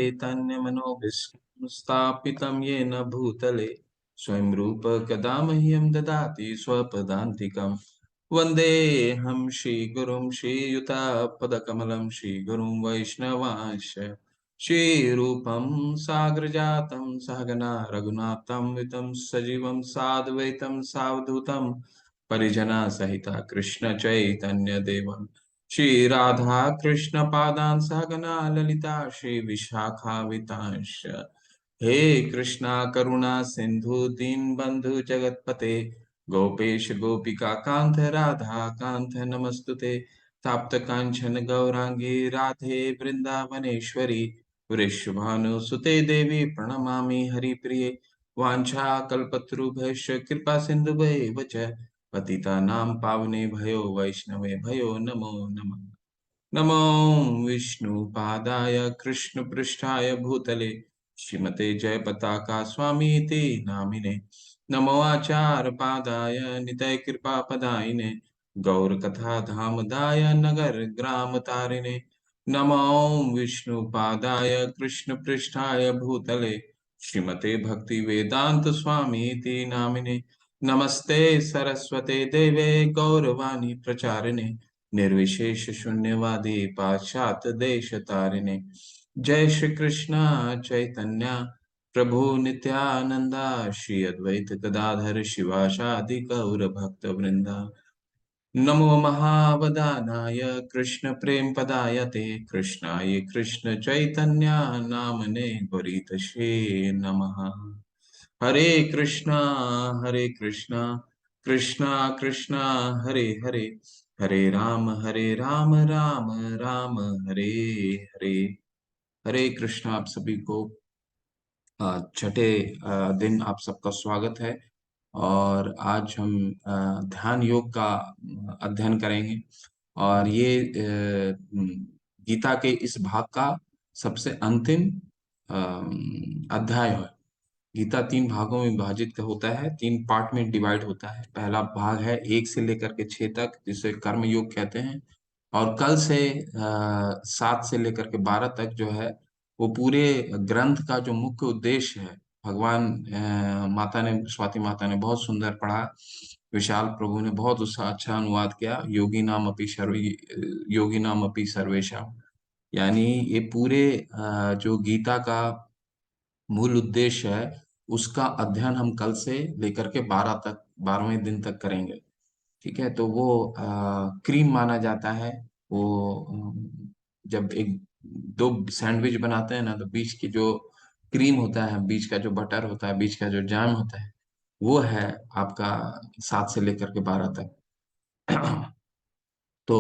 चैतन्यमनोभीष्टं स्थापितं येन भूतले स्वयं रूप कदा मह्यं ददाति स्वपदान्तिकम् वन्देऽहं श्रीगुरुं श्रीयुतापदकमलं श्रीगुरुं वैष्णवांश्च श्रीरूपं साग्रजातं सहगना रघुनाथं वितं सजीवं साद्वैतं सावधूतं परिजना सहिता कृष्ण चैतन्य देवं श्री राधा कृष्ण पादान सहगना ललिता श्री विशाखावितांश हे कृष्णा करुणा सिंधु दीन बंधु जगतपते गोपेश गोपिका कांत राधा कांत नमस्तुते ताप्त कांचन गौरांगी राधे वृंदावनेश्वरी वृषभानुसुते देवी प्रणमामि हरिप्रिये वाञ्छा कल्पतरुभ्यश्च कृपा सिन्धुभ्येव च पतितानां पावने भयो वैष्णवे भयो नमो नमः नमो विष्णुपादाय कृष्णपृष्ठाय भूतले श्रीमते जयपताका स्वामीति नामिने नमो आचार्यपादाय नितय कृपापदायिने गौरकथा धामदाय नगर ग्राम तारिणे नमो विष्णुपादाय कृष्णपृष्ठाय भूतले श्रीमते भक्ति वेदांत स्वामीति नामिने नमस्ते सरस्वते देवे गौरवाणी प्रचारिणे निर्विशेष शून्यवादी पाश्चात देश तारिणे जय श्री कृष्ण चैतन्य प्रभु नित्यानंदा श्री अद्वैत गदाधर शिवासादि गौर भक्त वृंदा नमो महावदानाय कृष्ण प्रेम पदायते कृष्णाय कृष्ण चैतन्य नामने गोरीतशे नमः हरे कृष्णा कृष्णा कृष्णा हरे हरे हरे राम राम राम हरे हरे हरे कृष्णा। आप सभी को छठे दिन आप सबका स्वागत है। और आज हम ध्यान योग का अध्ययन करेंगे। और ये गीता के इस भाग का सबसे अंतिम अध्याय है। गीता 3 भागों में विभाजित होता है, 3 पार्ट में डिवाइड होता है। पहला भाग है 1 से लेकर के 6 तक, जिसे कर्म योग कहते हैं। और कल से 7 से लेकर के 12 तक जो है वो पूरे ग्रंथ का जो मुख्य उद्देश्य है, भगवान माता ने, स्वाति माता ने बहुत सुंदर पढ़ा। विशाल प्रभु ने बहुत उसका अच्छा अनुवाद किया। योगी नाम अपि सर्वेशा, यानी ये पूरे जो गीता का मूल उद्देश्य है उसका अध्ययन हम कल से लेकर के 12वें दिन तक करेंगे। ठीक है, तो वो क्रीम माना जाता है। वो जब एक दो सैंडविच बनाते हैं ना, तो बीच की जो क्रीम होता है, बीच का जो बटर होता है, बीच का जो जैम होता है, वो है आपका 7 से लेकर के 12 तक। तो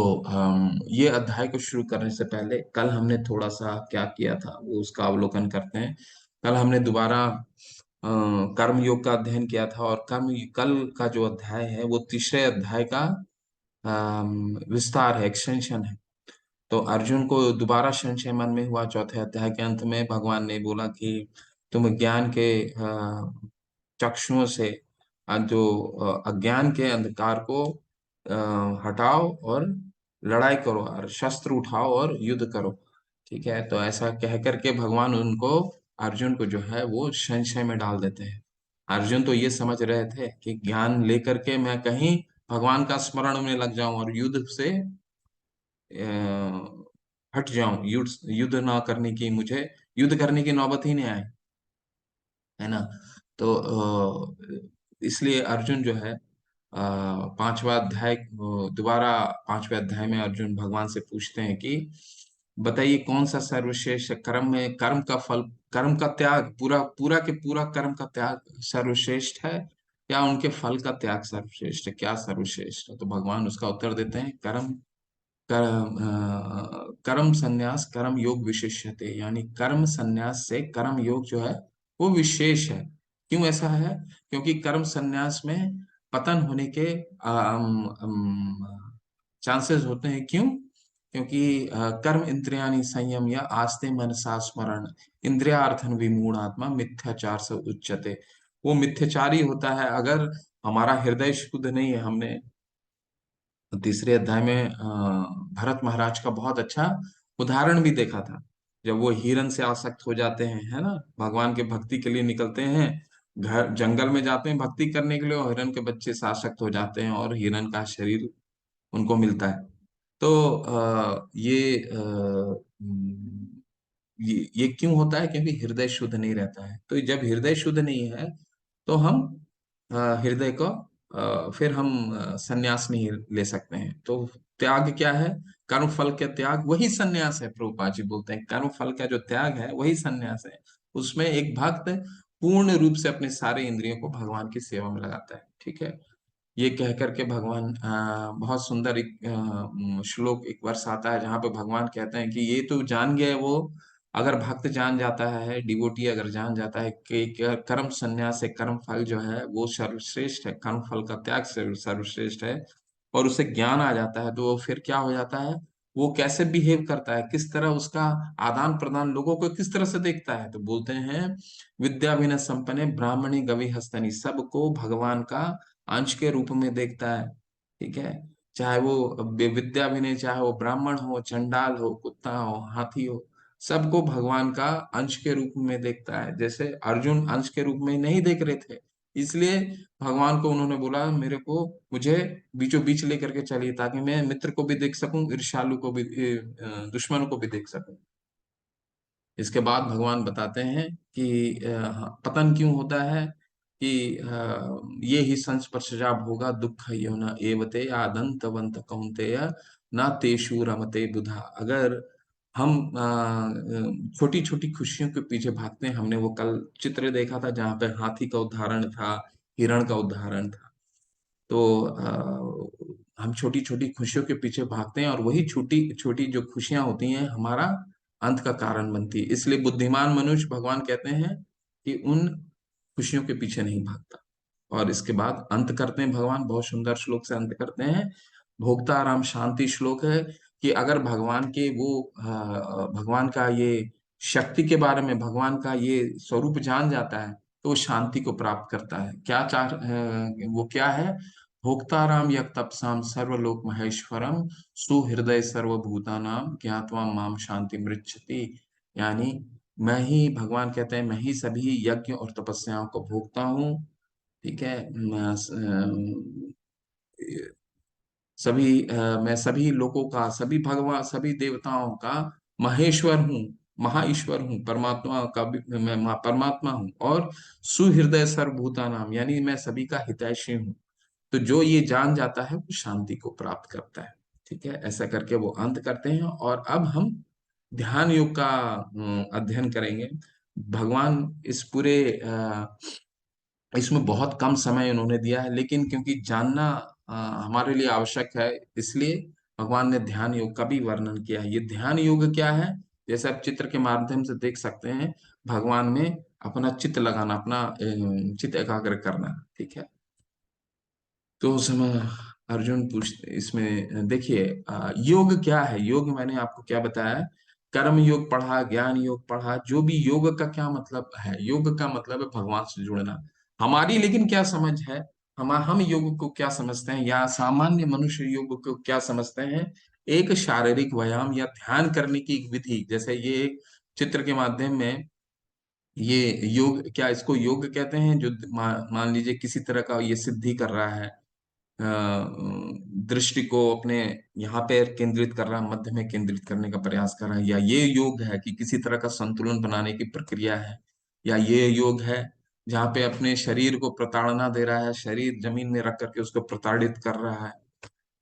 ये अध्याय को शुरू करने से पहले कल हमने थोड़ा सा क्या किया था वो उसका अवलोकन करते हैं। कल हमने दोबारा कर्म योग का अध्ययन किया था। और कल का जो अध्याय है वो तीसरे अध्याय का विस्तार है, एक्सटेंशन है। तो अर्जुन को दोबारा संशय मन में हुआ। चौथे अध्याय के अंत में भगवान ने बोला कि तुम ज्ञान के चक्षुओं से जो अज्ञान के अंधकार को हटाओ और लड़ाई करो और शस्त्र उठाओ और युद्ध करो। ठीक है, तो ऐसा कह करके भगवान उनको, अर्जुन को जो है वो संशय में डाल देते हैं। अर्जुन तो ये समझ रहे थे कि ज्ञान लेकर के मैं कहीं भगवान का स्मरण में लग जाऊं और युद्ध से हट जाऊं, युद्ध ना करने की, मुझे युद्ध करने की नौबत ही नहीं आए, है ना। तो इसलिए अर्जुन जो है 5वें अध्याय में अर्जुन भगवान से पूछते हैं कि बताइए कौन सा सर्वश्रेष्ठ कर्म में, कर्म का फल, कर्म का त्याग, पूरा पूरा के पूरा कर्म का त्याग सर्वश्रेष्ठ है या उनके फल का त्याग सर्वश्रेष्ठ है, क्या सर्वश्रेष्ठ है। तो भगवान उसका उत्तर देते हैं कर्म संन्यास कर्म योग विशेष्यते, यानी कर्म संन्यास से कर्म योग जो है वो विशेष है। क्यों ऐसा है? क्योंकि कर्म संन्यास में पतन होने के चांसेस होते हैं। क्यों? क्योंकि कर्म इंद्रियाणि संयम या आस्ते मनसा स्मरण इंद्रियार्थन विमूढ़ आत्मा मिथ्याचार से उच्यते। वो मिथ्याचारी होता है अगर हमारा हृदय शुद्ध नहीं है। हमने तीसरे अध्याय में भरत महाराज का बहुत अच्छा उदाहरण भी देखा था। जब वो हिरन से आसक्त हो जाते हैं, है ना, भगवान के भक्ति के लिए निकलते हैं, घर जंगल में जाते हैं भक्ति करने के लिए, और हिरन के बच्चे से आसक्त हो जाते हैं और हिरन का शरीर उनको मिलता है। तो ये क्यों होता है? क्योंकि हृदय शुद्ध नहीं रहता है। तो जब हृदय शुद्ध नहीं है तो हम हृदय को फिर हम संन्यास नहीं ले सकते हैं। तो त्याग क्या है? कर्म फल का त्याग वही संन्यास है। प्रभुपाद जी बोलते हैं कर्म फल का जो त्याग है वही संन्यास है। उसमें एक भक्त पूर्ण रूप से अपने सारे इंद्रियों को भगवान की सेवा में लगाता है। ठीक है। ये कह करके भगवान बहुत सुंदर एक श्लोक एक वर्ष आता है जहाँ पे भगवान कहते हैं कि ये तो जान गए वो, अगर भक्त जान जाता है, डिवोटी अगर जान जाता है कि कर्म संन्यास से कर्म फल जो है वो सर्वश्रेष्ठ है, कर्म फल का त्याग सर्वश्रेष्ठ है, और उसे ज्ञान आ जाता है, तो वो फिर क्या हो जाता है, वो कैसे बिहेव करता है, किस तरह उसका आदान प्रदान लोगों को किस तरह से देखता है। तो बोलते हैं विद्या विनय संपन्ने ब्राह्मणी गवी हस्तनी, सबको भगवान का अंश के रूप में देखता है। ठीक है। चाहे वो विद्या भी नहीं, चाहे वो ब्राह्मण हो, चंडाल हो, कुत्ता हो, हाथी हो, सबको भगवान का अंश के रूप में देखता है। जैसे अर्जुन अंश के रूप में नहीं देख रहे थे, इसलिए भगवान को उन्होंने बोला मेरे को मुझे बीचों बीच लेकर के चलिए, ताकि मैं मित्र को भी देख सकूं, ईर्ष्यालु को भी, दुश्मन को भी देख सकूं। इसके बाद भगवान बताते हैं कि पतन क्यों होता है, कि ये ही संस्पर्शजा भोगा दुख यो न एवते आदंतवंत कौन्तेय न तेषु रमते बुधा। अगर हम छोटी छोटी खुशियों के पीछे भागते हैं, हमने वो कल चित्र देखा था जहाँ पे हाथी का उदाहरण था, हिरण का उदाहरण था। तो हम छोटी छोटी खुशियों के पीछे भागते हैं, और वही छोटी छोटी जो खुशियां होती हैं हमारा अंत का कारण बनती है। इसलिए बुद्धिमान मनुष्य, भगवान कहते हैं, कि उन खुशियों के पीछे नहीं भागता। और इसके बाद अंत करते हैं, भगवान बहुत सुंदर श्लोक से अंत करते हैं। भोक्ता राम शांति श्लोक है, कि अगर भगवान के वो भगवान का ये शक्ति के बारे में, भगवान का ये स्वरूप जान जाता है, तो वो शांति को प्राप्त करता है। क्या वो क्या है? भोक्ताराम यक तपसाम सर्वलोक महेश्वरम सुहृदय सर्वभूतानाम ज्ञात्वा माम शांति मृच्छति। यानी मैं ही, भगवान कहते हैं, मैं ही सभी यज्ञ और तपस्याओं को भोगता हूँ। ठीक है। मैं सभी लोगों का, सभी भगवान, सभी देवताओं का महेश्वर हूँ, महाईश्वर हूँ, परमात्मा का भी मैं परमात्मा हूँ, और सुहृदय सर्वभूता नाम, यानी मैं सभी का हितैषी हूँ। तो जो ये जान जाता है वो शांति को प्राप्त करता है। ठीक है। ऐसा करके वो अंत करते हैं, और अब हम ध्यान योग का अध्ययन करेंगे। भगवान इस पूरे इसमें बहुत कम समय उन्होंने दिया है, लेकिन क्योंकि जानना हमारे लिए आवश्यक है, इसलिए भगवान ने ध्यान योग का भी वर्णन किया है। ये ध्यान योग क्या है? जैसे आप चित्र के माध्यम से देख सकते हैं, भगवान में अपना चित्त लगाना, अपना चित्त एकाग्र करना। ठीक है। तो उस समय अर्जुन पूछते, इसमें देखिए योग क्या है? योग मैंने आपको क्या बताया, कर्म योग पढ़ा, ज्ञान योग पढ़ा। जो भी योग का क्या मतलब है? योग का मतलब है भगवान से जुड़ना। हमारी लेकिन क्या समझ है, हम योग को क्या समझते हैं, या सामान्य मनुष्य योग को क्या समझते हैं? एक शारीरिक व्यायाम या ध्यान करने की एक विधि। जैसे ये एक चित्र के माध्यम में, ये योग क्या, इसको योग कहते हैं, जो मान लीजिए किसी तरह का ये सिद्धि कर रहा है, दृष्टि को अपने यहाँ पे केंद्रित कर रहा है, मध्य में केंद्रित करने का प्रयास कर रहा है, या ये योग है कि किसी तरह का संतुलन बनाने की प्रक्रिया है, या ये योग है जहाँ पे अपने शरीर को प्रताड़ना दे रहा है, शरीर जमीन में रख करके उसको प्रताड़ित कर रहा है।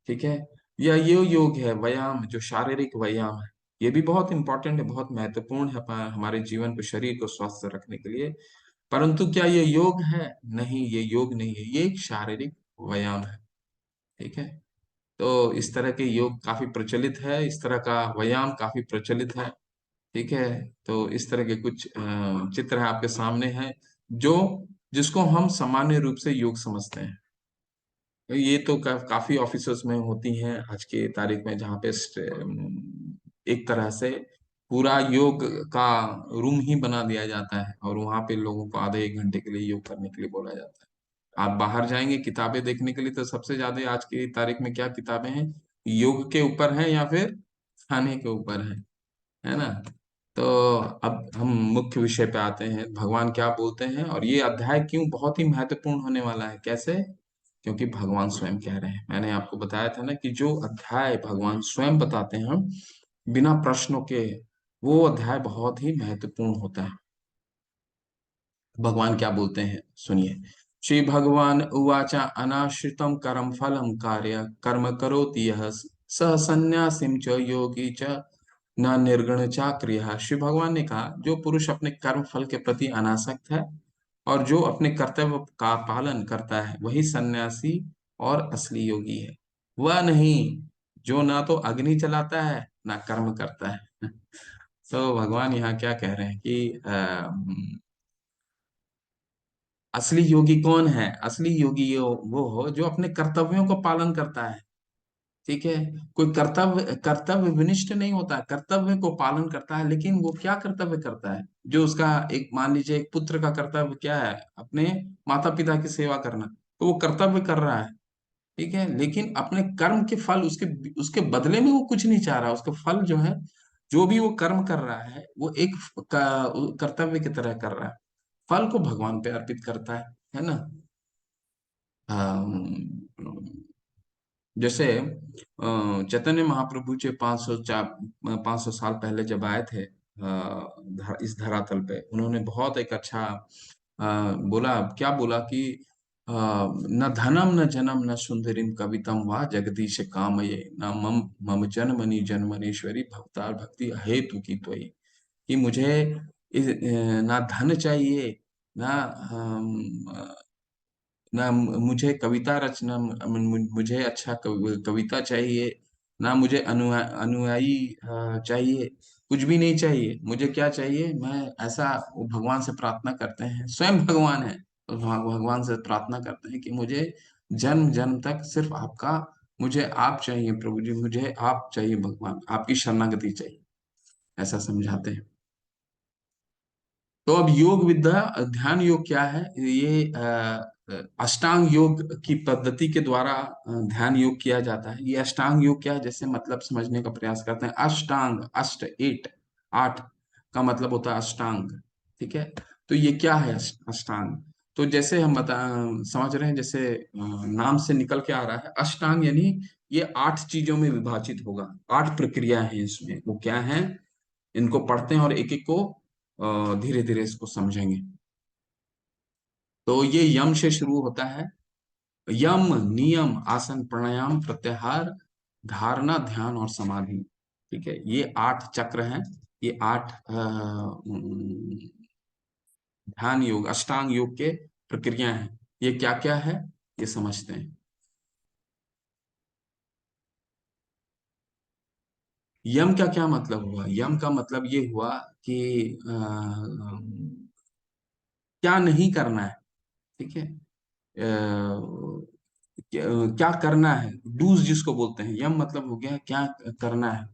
ठीक है। या ये योग है व्यायाम, जो शारीरिक व्यायाम है, ये भी बहुत इंपॉर्टेंट है, बहुत महत्वपूर्ण है हमारे जीवन को, शरीर को स्वस्थ रखने के लिए। परंतु क्या ये योग है? नहीं, ये योग नहीं है, ये एक शारीरिक व्यायाम है। ठीक है। तो इस तरह के योग काफी प्रचलित है, इस तरह का व्यायाम काफी प्रचलित है। ठीक है। तो इस तरह के कुछ चित्र है आपके सामने है, जो जिसको हम सामान्य रूप से योग समझते हैं। ये तो काफी ऑफिसर्स में होती हैं आज के तारीख में, जहाँ पे एक तरह से पूरा योग का रूम ही बना दिया जाता है, और वहां पे लोगों को आधे एक घंटे के लिए योग करने के लिए बोला जाता है। आप बाहर जाएंगे किताबें देखने के लिए, तो सबसे ज्यादा आज की तारीख में क्या किताबें हैं? योग के ऊपर हैं, या फिर खाने के ऊपर है ना। तो अब हम मुख्य विषय पे आते हैं, भगवान क्या बोलते हैं और ये अध्याय क्यों बहुत ही महत्वपूर्ण होने वाला है, कैसे? क्योंकि भगवान स्वयं कह रहे हैं। मैंने आपको बताया था ना कि जो अध्याय भगवान स्वयं बताते हैं बिना प्रश्नों के, वो अध्याय बहुत ही महत्वपूर्ण होता है। भगवान क्या बोलते हैं सुनिए। श्री भगवान उवाच अनाश्रितम कर्म फलम कार्य कर्म करोति यः सह सन्यासिम च योगी च न निर्गुण चाक्रिय। श्री भगवान ने कहा, जो पुरुष अपने कर्म फल के प्रति अनासक्त है और जो अपने कर्तव्य का पालन करता है, वही सन्यासी और असली योगी है। वह नहीं जो ना तो अग्नि जलाता है ना कर्म करता है। तो भगवान यहाँ क्या कह रहे हैं कि असली योगी कौन है? असली योगी वो हो जो अपने कर्तव्यों को पालन करता है। ठीक है। कोई कर्तव्य कर्तव्य विनिष्ठ नहीं होता है, कर्तव्य को पालन करता है। लेकिन वो क्या कर्तव्य करता है? जो उसका एक, मान लीजिए एक पुत्र का कर्तव्य क्या है? अपने माता पिता की सेवा करना। तो वो कर्तव्य कर रहा है, ठीक है, लेकिन अपने कर्म के फल, उसके उसके बदले में वो कुछ नहीं चाह रहा। उसका फल जो है, जो भी वो कर्म कर रहा है, वो एक कर्तव्य की तरह कर रहा है। फल को भगवान पे अर्पित करता है ना। जैसे चैतन्य महाप्रभु जी 500 साल पहले जब आए थे इस धरातल पे, उन्होंने बहुत एक अच्छा बोला। क्या बोला कि न धनम न जनम न सुंदरीम कवितम वा जगदीश कामये न मम मम जन्मनि जन्मनेश्वरी भक्तार भक्ति हेतु की त्वयि। कि मुझे ना धन चाहिए, ना ना मुझे कविता रचना, मुझे अच्छा कविता चाहिए, ना मुझे अनुयायी चाहिए। कुछ भी नहीं चाहिए। मुझे क्या चाहिए? मैं ऐसा, वो भगवान से प्रार्थना करते हैं, स्वयं भगवान है, तो भगवान से प्रार्थना करते हैं कि मुझे जन्म जन्म तक सिर्फ आपका, मुझे आप चाहिए प्रभु जी, मुझे आप चाहिए भगवान, आपकी शरणागति चाहिए। ऐसा समझाते हैं। तो अब योग विद्या, ध्यान योग क्या है? ये अष्टांग योग की पद्धति के द्वारा ध्यान योग किया जाता है। ये अष्टांग योग क्या है, जैसे मतलब समझने का प्रयास करते हैं। अष्टांग, अष्ट एट, आठ का मतलब होता है अष्टांग। ठीक है। तो ये क्या है अष्टांग? तो जैसे हम समझ रहे हैं, जैसे नाम से निकल के आ रहा है अष्टांग, यानी ये 8 चीजों में विभाजित होगा। 8 प्रक्रिया है इसमें। वो क्या है? इनको पढ़ते हैं और एक एक को धीरे धीरे इसको समझेंगे। तो ये यम से शुरू होता है। यम, नियम, आसन, प्राणायाम, प्रत्याहार, धारणा, ध्यान और समाधि। ठीक है। ये 8 चक्र हैं। ये 8 ध्यान योग, अष्टांग योग के प्रक्रिया हैं। ये क्या क्या है, ये समझते हैं। यम का क्या मतलब हुआ? यम का मतलब ये हुआ कि क्या नहीं करना है। ठीक है। क्या क्या करना है, डूज जिसको बोलते हैं। यम मतलब हो गया क्या करना है।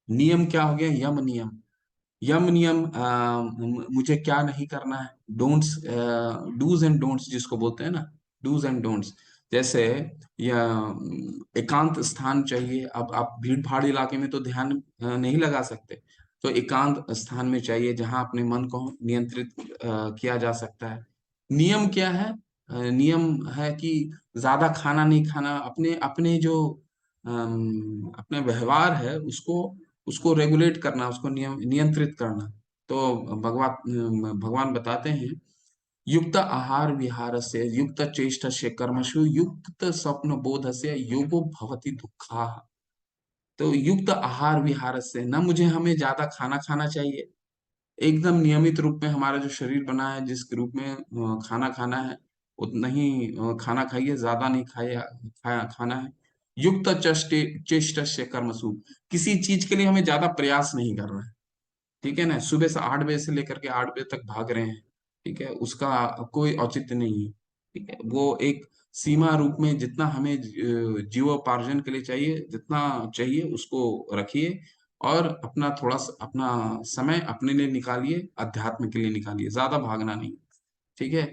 नियम क्या हो गया? यम नियम। यम नियम, मुझे क्या नहीं करना है। डोंट्स, डूज एंड डोंट्स जिसको बोलते हैं ना, डूज एंड डोंट्स। जैसे या एकांत स्थान चाहिए। अब आप भीड़ भाड़ इलाके में तो ध्यान नहीं लगा सकते। तो एकांत स्थान में चाहिए जहां अपने मन को नियंत्रित किया जा सकता है। नियम क्या है? नियम है कि ज्यादा खाना नहीं खाना। अपने अपने जो अपने व्यवहार है उसको उसको रेगुलेट करना, उसको नियंत्रित करना। तो भगवान भगवान बताते हैं, युक्त आहार विहार से युक्त चेष्ट से कर्मसु युक्त स्वप्न बोध से योगो भवति दुखा। तो युक्त आहार विहार से, ना मुझे हमें ज्यादा खाना खाना चाहिए। एकदम नियमित रूप में हमारा जो शरीर बना है, जिस रूप में खाना खाना है उतना ही खाना खाइए, ज्यादा नहीं खाना है। युक्त चेष्ट से कर्मसु, किसी चीज के लिए हमें ज्यादा प्रयास नहीं करना है। ठीक है ना। सुबह से 8 बजे से लेकर के 8 बजे तक भाग रहे हैं, ठीक है, उसका कोई औचित्य नहीं है। ठीक है। वो एक सीमा रूप में जितना हमें जीवोपार्जन के लिए चाहिए, जितना चाहिए उसको रखिए। और अपना थोड़ा सा अपना समय अपने लिए निकालिए, अध्यात्म के लिए निकालिए, ज्यादा भागना नहीं। ठीक है।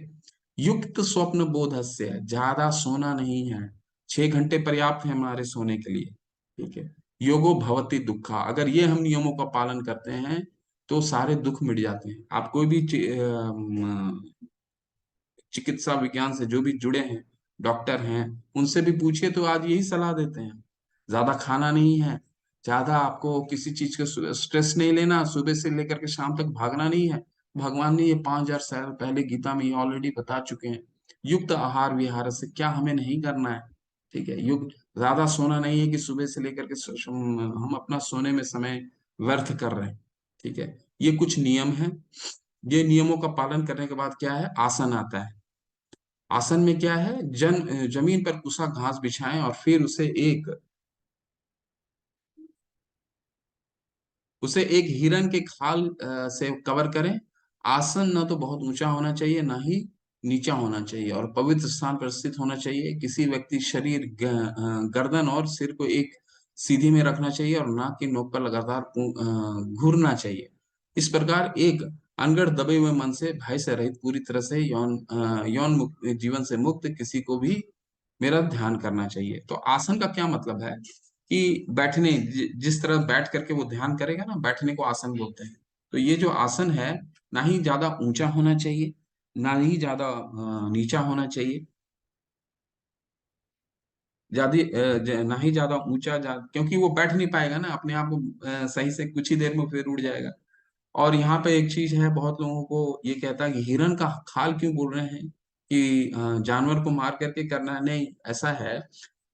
युक्त स्वप्न बोध से, ज्यादा सोना नहीं है। 6 घंटे पर्याप्त है हमारे सोने के लिए। ठीक है। योगो भवति दुखा, अगर ये हम नियमों का पालन करते हैं तो सारे दुख मिट जाते हैं। आप कोई भी चिकित्सा विज्ञान से जो भी जुड़े हैं, डॉक्टर हैं, उनसे भी पूछिए तो आज यही सलाह देते हैं। ज्यादा खाना नहीं है, ज्यादा आपको किसी चीज का स्ट्रेस नहीं लेना, सुबह से लेकर के शाम तक भागना नहीं है। भगवान ने ये 5000 साल पहले गीता में ये ऑलरेडी बता चुके हैं। युक्त आहार विहार से क्या हमें नहीं करना है। ठीक है, युक्त ज्यादा सोना नहीं है कि सुबह से लेकर के हम अपना सोने में समय व्यर्थ कर रहे हैं। ठीक है, ये कुछ नियम है। ये नियमों का पालन करने के बाद क्या है, आसन आता है। आसन में क्या है, जमीन पर कुसा घास बिछाएं और फिर उसे एक हिरन के खाल से कवर करें। आसन ना तो बहुत ऊंचा होना चाहिए, ना ही नीचा होना चाहिए, और पवित्र स्थान पर स्थित होना चाहिए। किसी व्यक्ति शरीर गर्दन और सिर को एक सीधी में रखना चाहिए और नाक की नोक पर लगातार घूरना चाहिए। इस प्रकार एक अनगढ़ दबे हुए मन से, भय से रहित, पूरी तरह से यौन जीवन से मुक्त किसी को भी मेरा ध्यान करना चाहिए। तो आसन का क्या मतलब है कि जिस तरह बैठ करके वो ध्यान करेगा ना, बैठने को आसन बोलते हैं। तो ये जो आसन है, ना ही ज्यादा ऊंचा होना चाहिए, ना ही ज्यादा नीचा होना चाहिए। ना ही ज्यादा क्योंकि वो बैठ नहीं पाएगा ना अपने आप को सही से, कुछ ही देर में फिर उड़ जाएगा। और यहाँ पे एक चीज है, बहुत लोगों को ये कहता है कि हिरन का खाल क्यों बोल रहे हैं, कि जानवर को मार करके करना है। नहीं, ऐसा है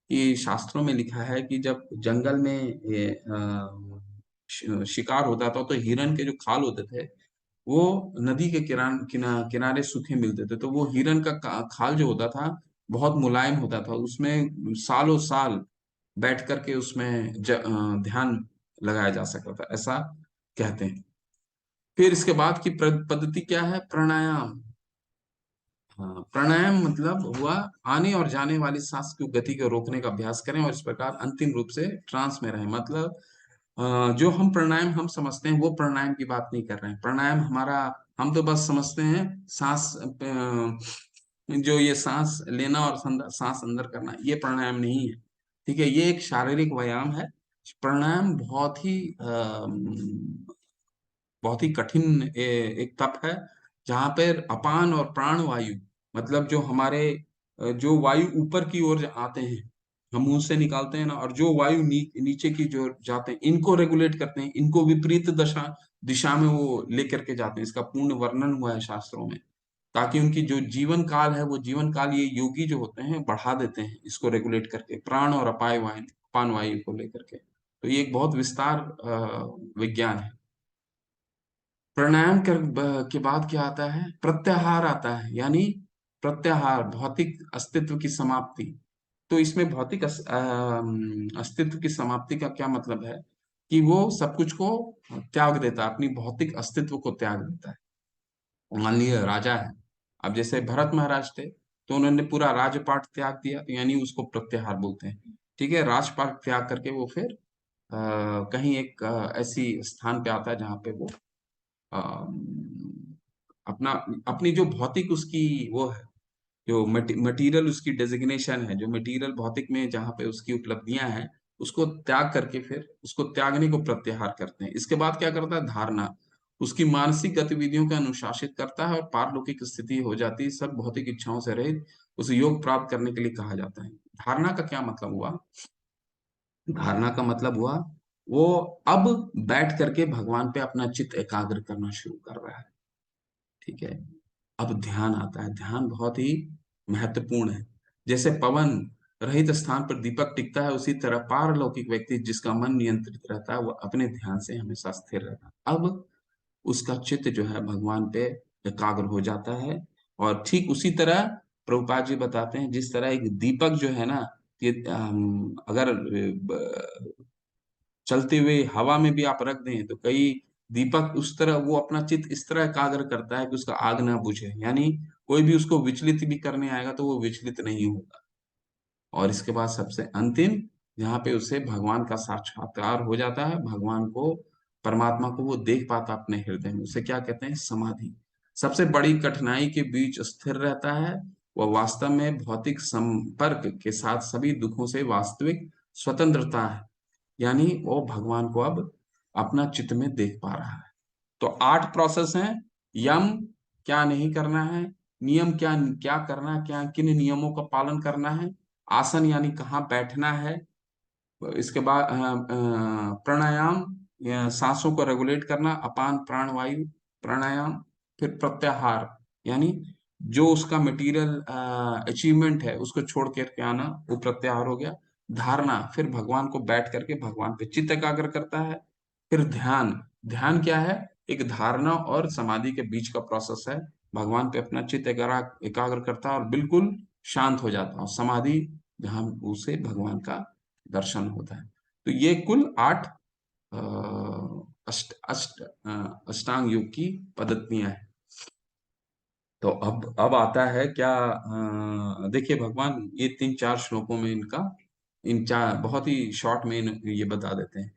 कि शास्त्रों में लिखा है कि जब जंगल में शिकार होता था, तो हिरन के जो खाल होते थे वो नदी के किनारे सूखे मिलते थे। तो वो हिरन का खाल जो होता था, बहुत मुलायम होता था। उसमें सालों साल बैठ करके उसमें ध्यान लगाया जा सकता था, ऐसा कहते हैं। फिर इसके बाद की पद्धति क्या है, प्राणायाम। हाँ, प्राणायाम मतलब हुआ आने और जाने वाली सांस की गति को रोकने का अभ्यास करें और इस प्रकार अंतिम रूप से ट्रांस में रहें। मतलब जो हम प्राणायाम हम समझते हैं, वो प्राणायाम की बात नहीं कर रहे हैं। प्राणायाम हमारा, हम तो बस समझते हैं सांस, जो ये सांस लेना और सांस अंदर करना, ये प्राणायाम नहीं है। ठीक है, ये एक शारीरिक व्यायाम है। प्राणायाम बहुत ही कठिन एक तप है, जहाँ पर अपान और प्राण वायु, मतलब जो हमारे जो वायु ऊपर की ओर आते हैं, हम मुंह से निकालते हैं ना, और जो वायु नीचे की जो जाते हैं, इनको रेगुलेट करते हैं, इनको विपरीत दिशा में वो लेकर के जाते हैं। इसका पूर्ण वर्णन हुआ है शास्त्रों में, ताकि उनकी जो जीवन काल है, वो जीवन काल ये योगी जो होते हैं बढ़ा देते हैं, इसको रेगुलेट करके, प्राण और अपान वायु को लेकर के। तो ये एक बहुत विस्तार विज्ञान है। के बाद क्या आता है, प्रत्याहार आता है। यानी प्रत्याहार, भौतिक अस्तित्व की समाप्ति। तो इसमें भौतिक अस्तित्व की समाप्ति का क्या मतलब है, कि वो सब कुछ को त्याग देता है, अपनी भौतिक अस्तित्व को त्याग देता है। मान लिया राजा है, अब जैसे भरत महाराज थे, तो उन्होंने पूरा राजपाट त्याग दिया, तो यानी उसको प्रत्याहार बोलते हैं। ठीक है, राजपाट त्याग करके वो फिर कहीं एक ऐसी स्थान पे आता है जहाँ पे वो अपना अपनी जो भौतिक उसकी वो है, जो मटेरियल उसकी डेजिग्नेशन है, जो मटेरियल भौतिक में जहाँ पे उसकी उपलब्धियां हैं, उसको त्याग करके फिर उसको त्यागने को प्रत्याहार करते हैं। इसके बाद क्या करता है, धारणा। उसकी मानसिक गतिविधियों का अनुशासित करता है और पारलौकिक स्थिति हो जाती है, सब भौतिक इच्छाओं से रहित उसे योग प्राप्त करने के लिए कहा जाता है। धारणा का क्या मतलब हुआ, धारणा का मतलब हुआ वो अब बैठ करके भगवान पे अपना चित्त एकाग्र करना शुरू कर रहा है। ठीक है, अब ध्यान आता है। ध्यान बहुत ही महत्वपूर्ण है। जैसे पवन रहित स्थान पर दीपक टिकता है, उसी तरह पारलौकिक व्यक्ति जिसका मन नियंत्रित रहता है, वो अपने ध्यान से हमेशा स्थिर रहता है। अब उसका चित्त जो है भगवान पे एकाग्र हो जाता है। और ठीक उसी तरह प्रभुपाद जी बताते हैं, जिस तरह एक दीपक जो है ना, कि अगर चलते हुए हवा में भी आप रख दें, तो कई दीपक उस तरह वो अपना चित्त इस तरह एकाग्र करता है कि उसका आग ना बुझे, यानी कोई भी उसको विचलित भी करने आएगा तो वो विचलित नहीं होगा। और इसके बाद सबसे अंतिम, जहाँ पे उसे भगवान का साक्षात्कार हो जाता है, भगवान को, परमात्मा को वो देख पाता अपने हृदय में, उसे क्या कहते हैं, समाधि। सबसे बड़ी कठिनाई के बीच स्थिर रहता है। वह वास्तव में भौतिक संपर्क के साथ सभी दुखों से वास्तविक स्वतंत्रता है। यानी वो भगवान को अब अपना चित्त में देख पा रहा है। तो 8 प्रोसेस हैं। यम, क्या नहीं करना है। नियम, क्या क्या करना है, क्या किन नियमों का पालन करना है। आसन, यानी कहाँ बैठना है। इसके बाद प्राणायाम, या सांसों को रेगुलेट करना, अपान प्राण वायु प्राणायाम। फिर प्रत्याहार, यानी जो उसका मटेरियल अचीवमेंट है उसको छोड़ करके आना, वो प्रत्याहार हो गया। धारणा, फिर भगवान को बैठ करके भगवान पे चित्त एकाग्र करता है। फिर ध्यान, ध्यान क्या है, एक धारणा और समाधि के बीच का प्रोसेस है। भगवान पे अपना चित्त एकाग्र एकाग्र करता है और बिल्कुल शांत हो जाता है, और समाधि जहाँ उसे भगवान का दर्शन होता है। तो ये कुल 8 अ, अष्ट अष्ट अष्टांग योग की पद्धतियां हैं। तो अब आता है क्या, देखिए भगवान ये 3-4 श्लोकों में इनका, इन चार बहुत ही शॉर्ट में ये बता देते हैं।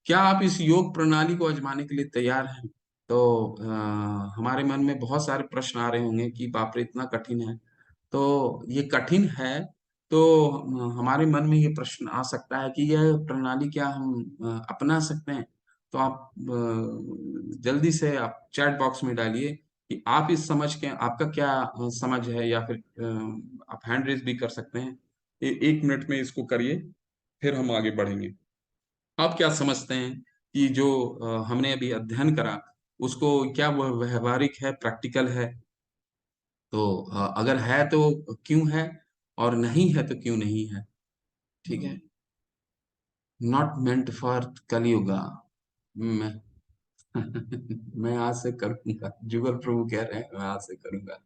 क्या आप इस योग प्रणाली को आजमाने के लिए तैयार हैं? तो हमारे मन में बहुत सारे प्रश्न आ रहे होंगे कि बाप रे इतना कठिन है। तो ये कठिन है, तो हमारे मन में ये प्रश्न आ सकता है कि यह प्रणाली क्या हम अपना सकते हैं? तो आप जल्दी से आप चैट बॉक्स में डालिए कि आप इस समझ के आपका क्या समझ है, या फिर आप हैंड रेज भी कर सकते हैं। 1 मिनट में इसको करिए, फिर हम आगे बढ़ेंगे। आप क्या समझते हैं कि जो हमने अभी अध्ययन करा, उसको क्या वह व्यवहारिक है, प्रैक्टिकल है? तो अगर है तो क्यों है, और नहीं है तो क्यों नहीं है? ठीक है। Not meant for Kalyuga. मैं मैं आज से करूंगा, जुगल प्रभु कह रहे हैं, मैं आज से करूंगा।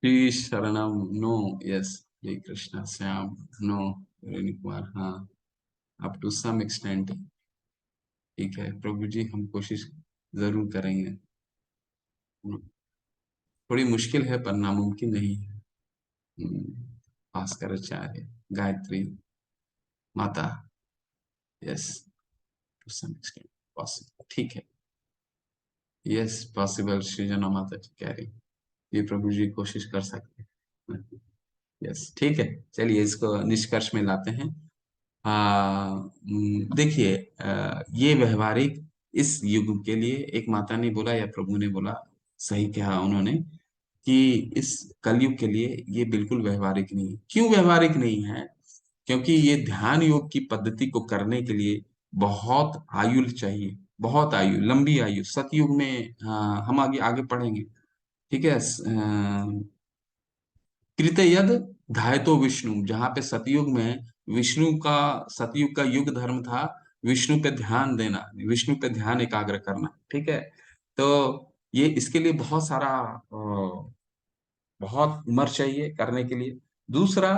श्री शरणम, नो। यस, हरे कृष्णा श्याम, नो। रेणु कुमार, हाँ, अप टू सम एक्सटेंट। ठीक है प्रभु जी, हम कोशिश जरूर करेंगे। थोड़ी मुश्किल है पर नामुमकिन नहीं है। Bhaskar Acharya, Gayatri Mata, yes, to some extent possible. ठीक है, यस पॉसिबल, सृजना माता जी कह रही, ये प्रभु जी कोशिश कर सकते हैं। यस, ठीक है। चलिए इसको निष्कर्ष में लाते हैं। देखिए, ये व्यवहारिक इस युग के लिए, एक माता ने बोला या प्रभु ने बोला, सही कहा उन्होंने, कि इस कलयुग के लिए ये बिल्कुल व्यवहारिक नहीं है। क्यों व्यवहारिक नहीं है? क्योंकि ये ध्यान योग की पद्धति को करने के लिए बहुत आयु चाहिए, बहुत आयु, लंबी आयु। सतयुग में हम आगे आगे पढ़ेंगे। ठीक है। कृतयद धायतो विष्णु, जहाँ पे सतयुग में विष्णु का, सतयुग का युग धर्म था विष्णु पे ध्यान देना, विष्णु पे ध्यान एकाग्र करना। ठीक है। तो ये इसके लिए बहुत सारा बहुत उम्र चाहिए करने के लिए। दूसरा,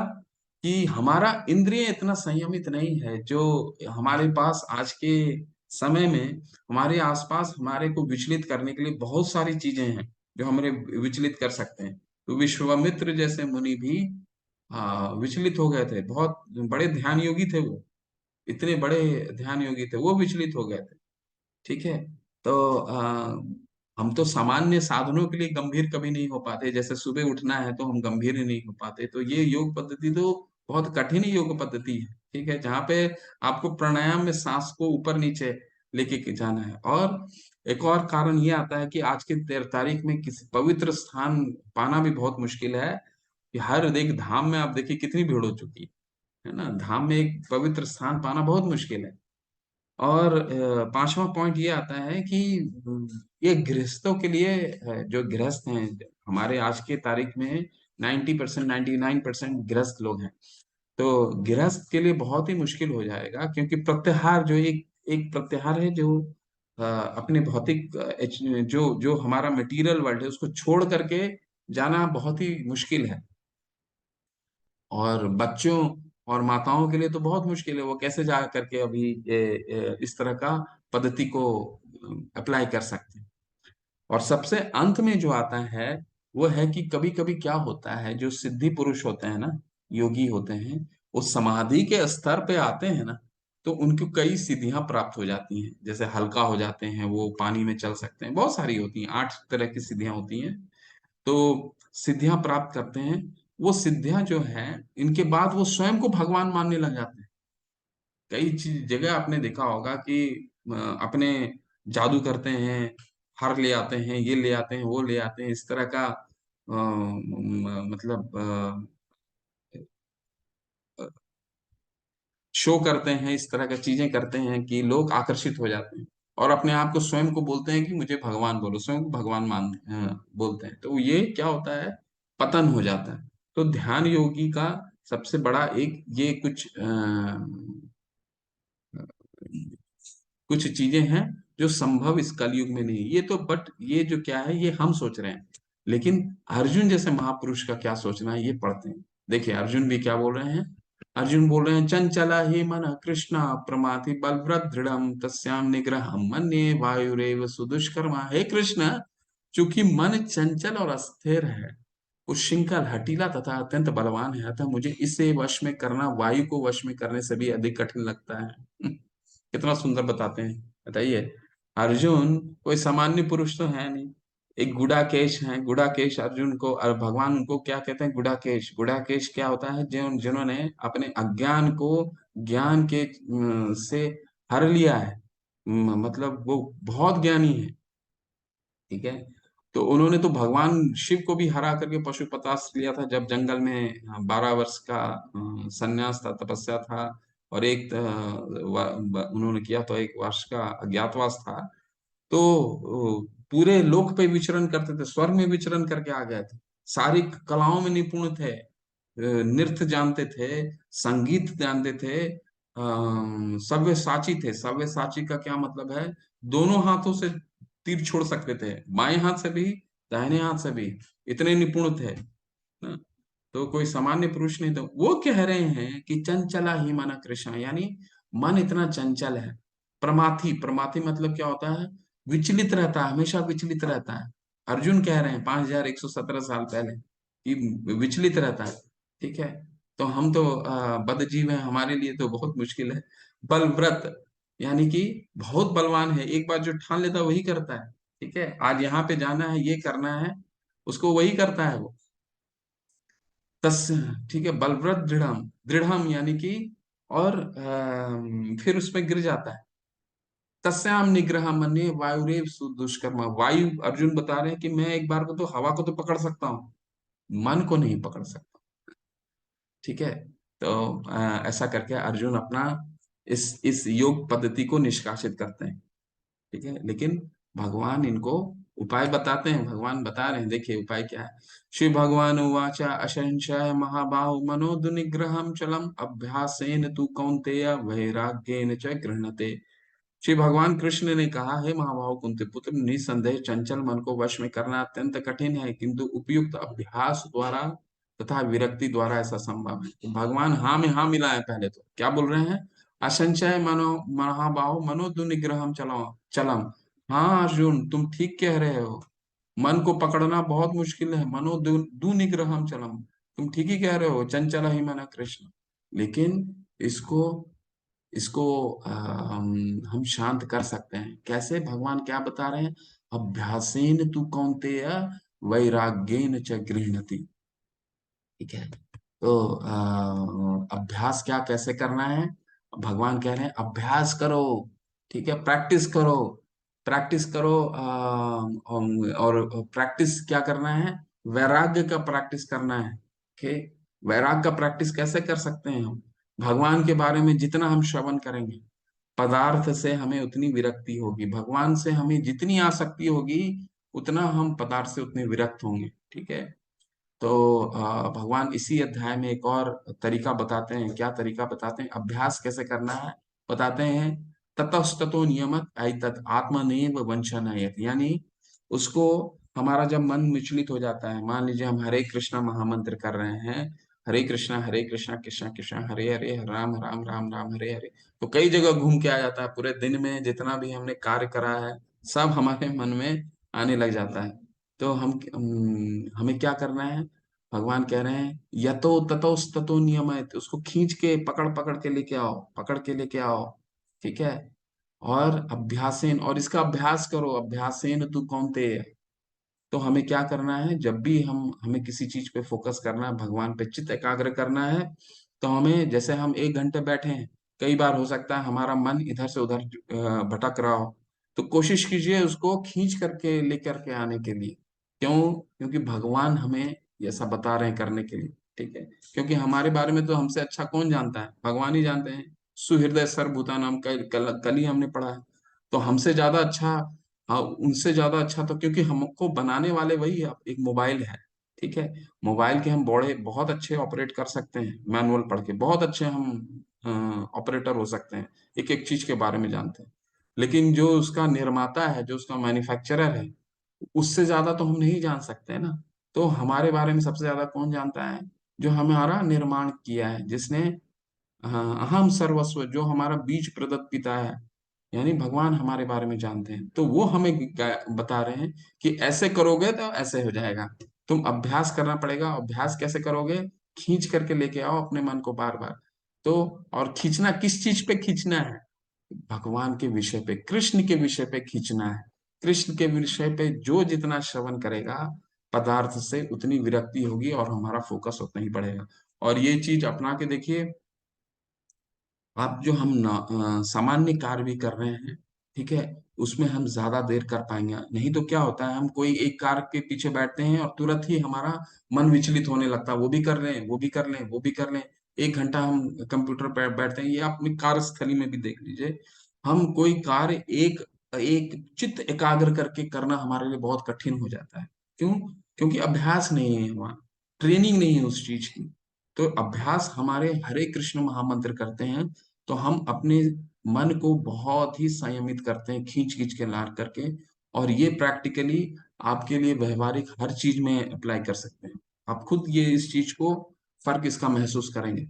कि हमारा इंद्रिय इतना संयमित नहीं है, जो हमारे पास आज के समय में हमारे आसपास हमारे को विचलित करने के लिए बहुत सारी चीजें हैं जो हमें विचलित कर सकते हैं। तो विश्वामित्र जैसे मुनि भी विचलित हो गए थे, बहुत बड़े ध्यान योगी थे वो, इतने बड़े ध्यान योगी थे, वो विचलित हो गए थे। ठीक है। तो हम तो सामान्य साधनों के लिए गंभीर कभी नहीं हो पाते, जैसे सुबह उठना है तो हम गंभीर ही नहीं हो पाते। तो ये योग पद्धति तो बहुत कठिन योग पद्धति है। ठीक है, जहाँ पे आपको प्राणायाम में सांस को ऊपर नीचे लेके के जाना है। और एक और कारण ये आता है कि आज की तारीख में किसी पवित्र स्थान पाना भी बहुत मुश्किल है, कि हर एक धाम में आप देखिए कितनी भीड़ हो चुकी है ना। धाम में एक पवित्र स्थान पाना बहुत मुश्किल है। और पांचवा पॉइंट ये आता है कि ये गृहस्थों के लिए जो गृहस्थ हैं हमारे आज के तारीख में, 90%, 99% गृहस्थ लोग हैं। तो गृहस्थ के लिए बहुत ही मुश्किल हो जाएगा, क्योंकि प्रत्याहार जो एक एक प्रत्याहार है, जो अपने भौतिक जो जो हमारा मटेरियल वर्ल्ड है उसको छोड़ करके जाना बहुत ही मुश्किल है। और बच्चों और माताओं के लिए तो बहुत मुश्किल है, वो कैसे जा करके अभी इस तरह का पद्धति को अप्लाई कर सकते हैं। और सबसे अंत में जो आता है, वो है कि कभी कभी क्या होता है, जो सिद्धि पुरुष होते हैं ना, योगी होते हैं, वो समाधि के स्तर पे आते हैं ना, तो उनको कई सिद्धियां प्राप्त हो जाती हैं। जैसे हल्का हो जाते हैं, वो पानी में चल सकते हैं, बहुत सारी होती हैं, 8 तरह की सिद्धियां होती हैं। तो सिद्धियां प्राप्त करते हैं। वो सिद्धियां जो है, इनके बाद वो स्वयं को भगवान मानने लग जाते हैं। कई चीज जगह आपने देखा होगा कि अपने जादू करते हैं, हार ले आते हैं, ये ले आते हैं, वो ले आते हैं, इस तरह का मतलब शो करते हैं, इस तरह की चीजें करते हैं कि लोग आकर्षित हो जाते हैं और अपने आप को स्वयं को बोलते हैं कि मुझे भगवान बोलो, स्वयं को भगवान बोलते हैं। तो ये क्या होता है, पतन हो जाता है। तो ध्यान योगी का सबसे बड़ा एक ये कुछ कुछ चीजें हैं जो संभव इस कलयुग में नहीं है। ये तो बट ये जो क्या है ये हम सोच रहे हैं, लेकिन अर्जुन जैसे महापुरुष का क्या सोचना है ये पढ़ते हैं। देखिए अर्जुन भी क्या बोल रहे हैं। अर्जुन बोल रहे हैं, चंचला ही मन कृष्णा प्रमाथि बलव्रत दृढ़ तस्याम निग्रह मन्ये वायुरेव सुदुष्कर्मा। हे कृष्ण, चूंकि मन चंचल और अस्थिर है, उच्छृंखल हठीला तथा अत्यंत बलवान है, अतः मुझे इसे वश में करना वायु को वश में करने से भी अधिक कठिन लगता है। कितना सुंदर बताते हैं, बताइए। अर्जुन कोई सामान्य पुरुष तो है नहीं, एक गुडाकेश है। गुडाकेश अर्जुन को और भगवान उनको क्या कहते हैं, गुडाकेश। गुडाकेश क्या होता है, जिन्होंने अपने अज्ञान को ज्ञान के से हर लिया है। मतलब वो बहुत ज्ञानी है, ठीक है। तो उन्होंने तो भगवान शिव को भी हरा करके पशुपतास्त्र लिया था, जब जंगल में 12 वर्ष का संन्यास था, तपस्या था, और एक उन्होंने किया तो 1 वर्ष का अज्ञातवास था। तो पूरे लोक पे विचरण करते थे, स्वर्ग में विचरण करके आ गए थे, सारी कलाओं में निपुण थे, नृत्य जानते थे, संगीत जानते थे, सव्यसाची थे। सव्यसाची का क्या मतलब है, दोनों हाथों से तीर छोड़ सकते थे, बाएं हाथ से भी दाहिने हाथ से भी, इतने निपुण थे ना। तो कोई सामान्य पुरुष नहीं। तो वो कह रहे हैं कि चंचला ही मन कृष्ण, यानी मन इतना चंचल है। प्रमाथी, प्रमाथी मतलब क्या होता है, विचलित रहता है, हमेशा विचलित रहता है। अर्जुन कह रहे हैं 5117 साल पहले कि विचलित रहता है, ठीक है। तो हम तो बद्धजीव हैं, हमारे लिए तो बहुत मुश्किल है। बलव्रत यानी कि बहुत बलवान है, एक बार जो ठान लेता है वही करता है, ठीक है। आज यहाँ पे जाना है, ये करना है, उसको वही करता है वो। तस् ठीक है, बलव्रत दृढ़म, दृढ़म यानी कि, और फिर उसमें गिर जाता है। तस्याम निग्रह मन्ये वायुरेव दुष्कर्मा। वायु, अर्जुन बता रहे हैं कि मैं एक बार को तो हवा को तो पकड़ सकता हूँ, मन को नहीं पकड़ सकता, ठीक है। तो ऐसा करके अर्जुन अपना इस योग पद्धति को निष्कासित करते हैं, ठीक है। लेकिन भगवान इनको उपाय बताते हैं, भगवान बता रहे हैं, देखिए उपाय क्या है। श्री भगवान उवाचा अशंशाय महाबाहु मनोदुनिग्रहम चलम अभ्यासेन तु कौन्तेय वैराग्येन च गृह्णते। श्री भगवान कृष्ण ने कहा, हे महाबाहु कुंती पुत्र, निसंदेह चंचल मन को वश में करना अत्यंत कठिन है, किंतु उपयुक्त अभ्यास द्वारा तथा विरक्ति द्वारा ऐसा संभव है। तो भगवान हाँ में हाँ मिला है। पहले तो क्या बोल रहे हैं, असंचय मनो महाबाहु मनोदुनिग्रहम चलो चलम। हाँ अर्जुन, तुम ठीक कह रहे हो, मन को पकड़ना बहुत मुश्किल है। मनो दुनिग्रहम चलम, तुम ठीक ही कह रहे हो, चंचल ही मन कृष्ण। लेकिन इसको इसको हम शांत कर सकते हैं कैसे, भगवान क्या बता रहे हैं, अभ्यासेन तु कौन्तेय वैराग्येन च गृह्णति, ठीक है। तो अभ्यास क्या कैसे करना है, भगवान कह रहे हैं अभ्यास करो, ठीक है, प्रैक्टिस करो, प्रैक्टिस करो। और प्रैक्टिस क्या करना है, वैराग्य का प्रैक्टिस करना है, ओके। वैराग्य का प्रैक्टिस कैसे कर सकते हैं हम, भगवान के बारे में जितना हम श्रवण करेंगे, पदार्थ से हमें उतनी विरक्ति होगी, भगवान से हमें जितनी आसक्ति होगी, उतना हम पदार्थ से उतने विरक्त होंगे, ठीक है। तो भगवान इसी अध्याय में एक और तरीका बताते हैं। क्या तरीका बताते हैं, अभ्यास कैसे करना है बताते हैं। ततस्ततो नियमत ऐतत आत्मनेव वंशनायत, यानी उसको, हमारा जब मन विचलित हो जाता है, मान लीजिए हम हरे कृष्णा महामंत्र कर रहे हैं, हरे कृष्णा कृष्णा कृष्णा हरे हरे, हरे राम राम राम राम हरे हरे, तो कई जगह घूम के आ जाता है, पूरे दिन में जितना भी हमने कार्य करा है सब हमारे मन में आने लग जाता है। तो हमें क्या करना है, भगवान कह रहे हैं यतो ततो ततो नियमित, उसको खींच के पकड़ पकड़ के लेके आओ, पकड़ के लेके आओ, ठीक है। और अभ्यासेन, और इसका अभ्यास करो, अभ्यासेन तू कौनते। तो हमें क्या करना है, जब भी हमें किसी चीज पे फोकस करना है, भगवान पे चित्त एकाग्र करना है, तो हमें, जैसे हम 1 घंटे बैठे हैं, कई बार हो सकता है हमारा मन इधर से उधर भटक रहा हो, तो कोशिश कीजिए उसको खींच करके लेकर के आने के लिए। क्यों? क्योंकि भगवान हमें ऐसा बता रहे हैं करने के लिए, ठीक है। क्योंकि हमारे बारे में तो हमसे अच्छा कौन जानता है, भगवान ही जानते हैं। सुहृदय सर्वभूतानां कल ही हमने पढ़ा है। तो हमसे ज्यादा अच्छा, हाँ उनसे ज्यादा अच्छा तो, क्योंकि हमको बनाने वाले वही है। एक मोबाइल है, ठीक है। मोबाइल के हम बड़े बहुत अच्छे ऑपरेट कर सकते हैं, मैनुअल पढ़ के बहुत अच्छे हम ऑपरेटर हो सकते हैं, एक एक चीज के बारे में जानते हैं। लेकिन जो उसका निर्माता है, जो उसका मैन्युफैक्चरर है, उससे ज्यादा तो हम नहीं जान सकते हैं ना। तो हमारे बारे में सबसे ज्यादा कौन जानता है? जो हमारा निर्माण किया है, जिसने, हाँ, अहम सर्वस्व, जो हमारा बीज प्रदत्त पिता है, यानी भगवान हमारे बारे में जानते हैं। तो वो हमें बता रहे हैं कि ऐसे करोगे तो ऐसे हो जाएगा। तुम अभ्यास करना पड़ेगा। अभ्यास कैसे करोगे? खींच करके लेके आओ अपने मन को बार बार। तो और खींचना किस चीज पे खींचना है? भगवान के विषय पे, कृष्ण के विषय पे खींचना है। कृष्ण के विषय पे जो जितना श्रवण करेगा पदार्थ से, उतनी विरक्ति होगी और हमारा फोकस उतना ही बढ़ेगा। और ये चीज अपना के देखिए। आप जो हम सामान्य कार्य भी कर रहे हैं, ठीक है, उसमें हम ज्यादा देर कर पाएंगे। नहीं तो क्या होता है, हम कोई एक कार्य के पीछे बैठते हैं और तुरंत ही हमारा मन विचलित होने लगता है। वो भी कर लें, वो भी कर लें, वो भी कर लें। 1 घंटा हम कंप्यूटर पर बैठते हैं। ये आप अपनी कार्यस्थली में भी देख लीजिए। हम कोई कार्य एक एक चित्त एकाग्र करके करना हमारे लिए बहुत कठिन हो जाता है। क्यों? क्योंकि अभ्यास नहीं है वहाँ, ट्रेनिंग नहीं है उस चीज की। तो अभ्यास हमारे हरे कृष्ण महामंत्र करते हैं, तो हम अपने मन को बहुत ही संयमित करते हैं, खींच खींच के ला करके। और ये प्रैक्टिकली आपके लिए व्यवहारिक हर चीज में अप्लाई कर सकते हैं। आप खुद ये इस चीज को, फर्क इसका महसूस करेंगे।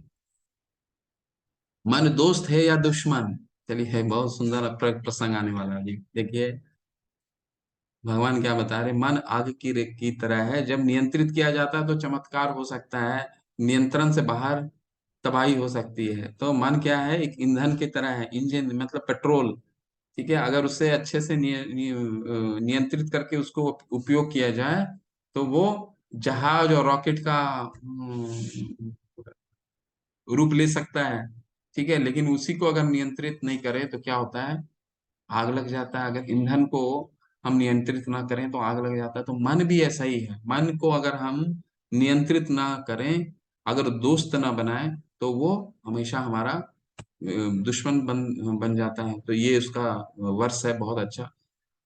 मन दोस्त है या दुश्मन? चलिए, है बहुत सुंदर प्रसंग आने वाला है जी, देखिए। भगवान क्या बता रहे, मन आग की तरह है, जब नियंत्रित किया जाता है तो चमत्कार हो सकता है, नियंत्रण से बाहर तबाही हो सकती है। तो मन क्या है? एक ईंधन की तरह है, इंजन मतलब पेट्रोल, ठीक है। अगर उसे अच्छे से नियंत्रित करके उसको उपयोग किया जाए, तो वो जहाज और रॉकेट का रूप ले सकता है, ठीक है। लेकिन उसी को अगर नियंत्रित नहीं करे तो क्या होता है? आग लग जाता है। अगर ईंधन को हम नियंत्रित ना करें तो आग लग जाता है। तो मन भी ऐसा ही है। मन को अगर हम नियंत्रित ना करें, अगर दोस्त ना बनाए, तो वो हमेशा हमारा दुश्मन बन जाता है। तो ये उसका वर्ष है, बहुत अच्छा।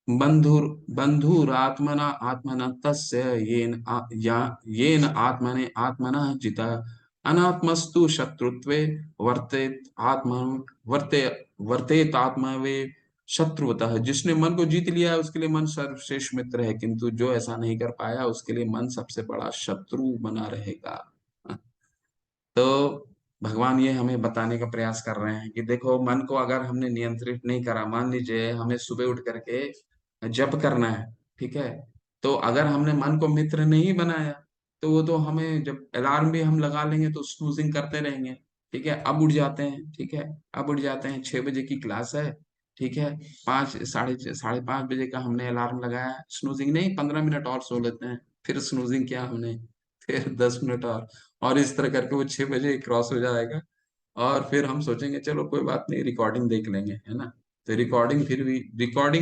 बंधुर बंधुरात्मना आत्मना तस्य येन आत्मने आत्मनः जिता अनात्मस्तु शत्रुत्वे वर्तेत आत्म वर्ते वर्तेत आत्मवे शत्रुवतः। जिसने मन को जीत लिया है उसके लिए मन सर्वश्रेष्ठ मित्र है, किंतु जो ऐसा नहीं कर पाया उसके लिए मन सबसे बड़ा शत्रु बना रहेगा। तो भगवान ये हमें बताने का प्रयास कर रहे हैं कि देखो, मन को अगर हमने नियंत्रित नहीं करा, मान लीजिए हमें सुबह उठ करके जप करना है, ठीक है। तो अगर हमने मन को मित्र नहीं बनाया, तो वो तो हमें, जब अलार्म भी हम लगा लेंगे तो स्नूजिंग करते रहेंगे, ठीक है। अब उठ जाते हैं, ठीक है। अब उठ जाते हैं, 6 बजे की क्लास है, ठीक है। 5, साढ़े 5 बजे का हमने अलार्म लगाया, स्नूजिंग नहीं, 15 मिनट और सो लेते हैं। फिर स्नूजिंग किया हमने, फिर 10 मिनट और इस तरह करके वो 6 बजे क्रॉस हो जाएगा। और फिर हम सोचेंगे चलो कोई बात नहीं, रिकॉर्डिंग देख लेंगे, है ना। तो रिकॉर्डिंग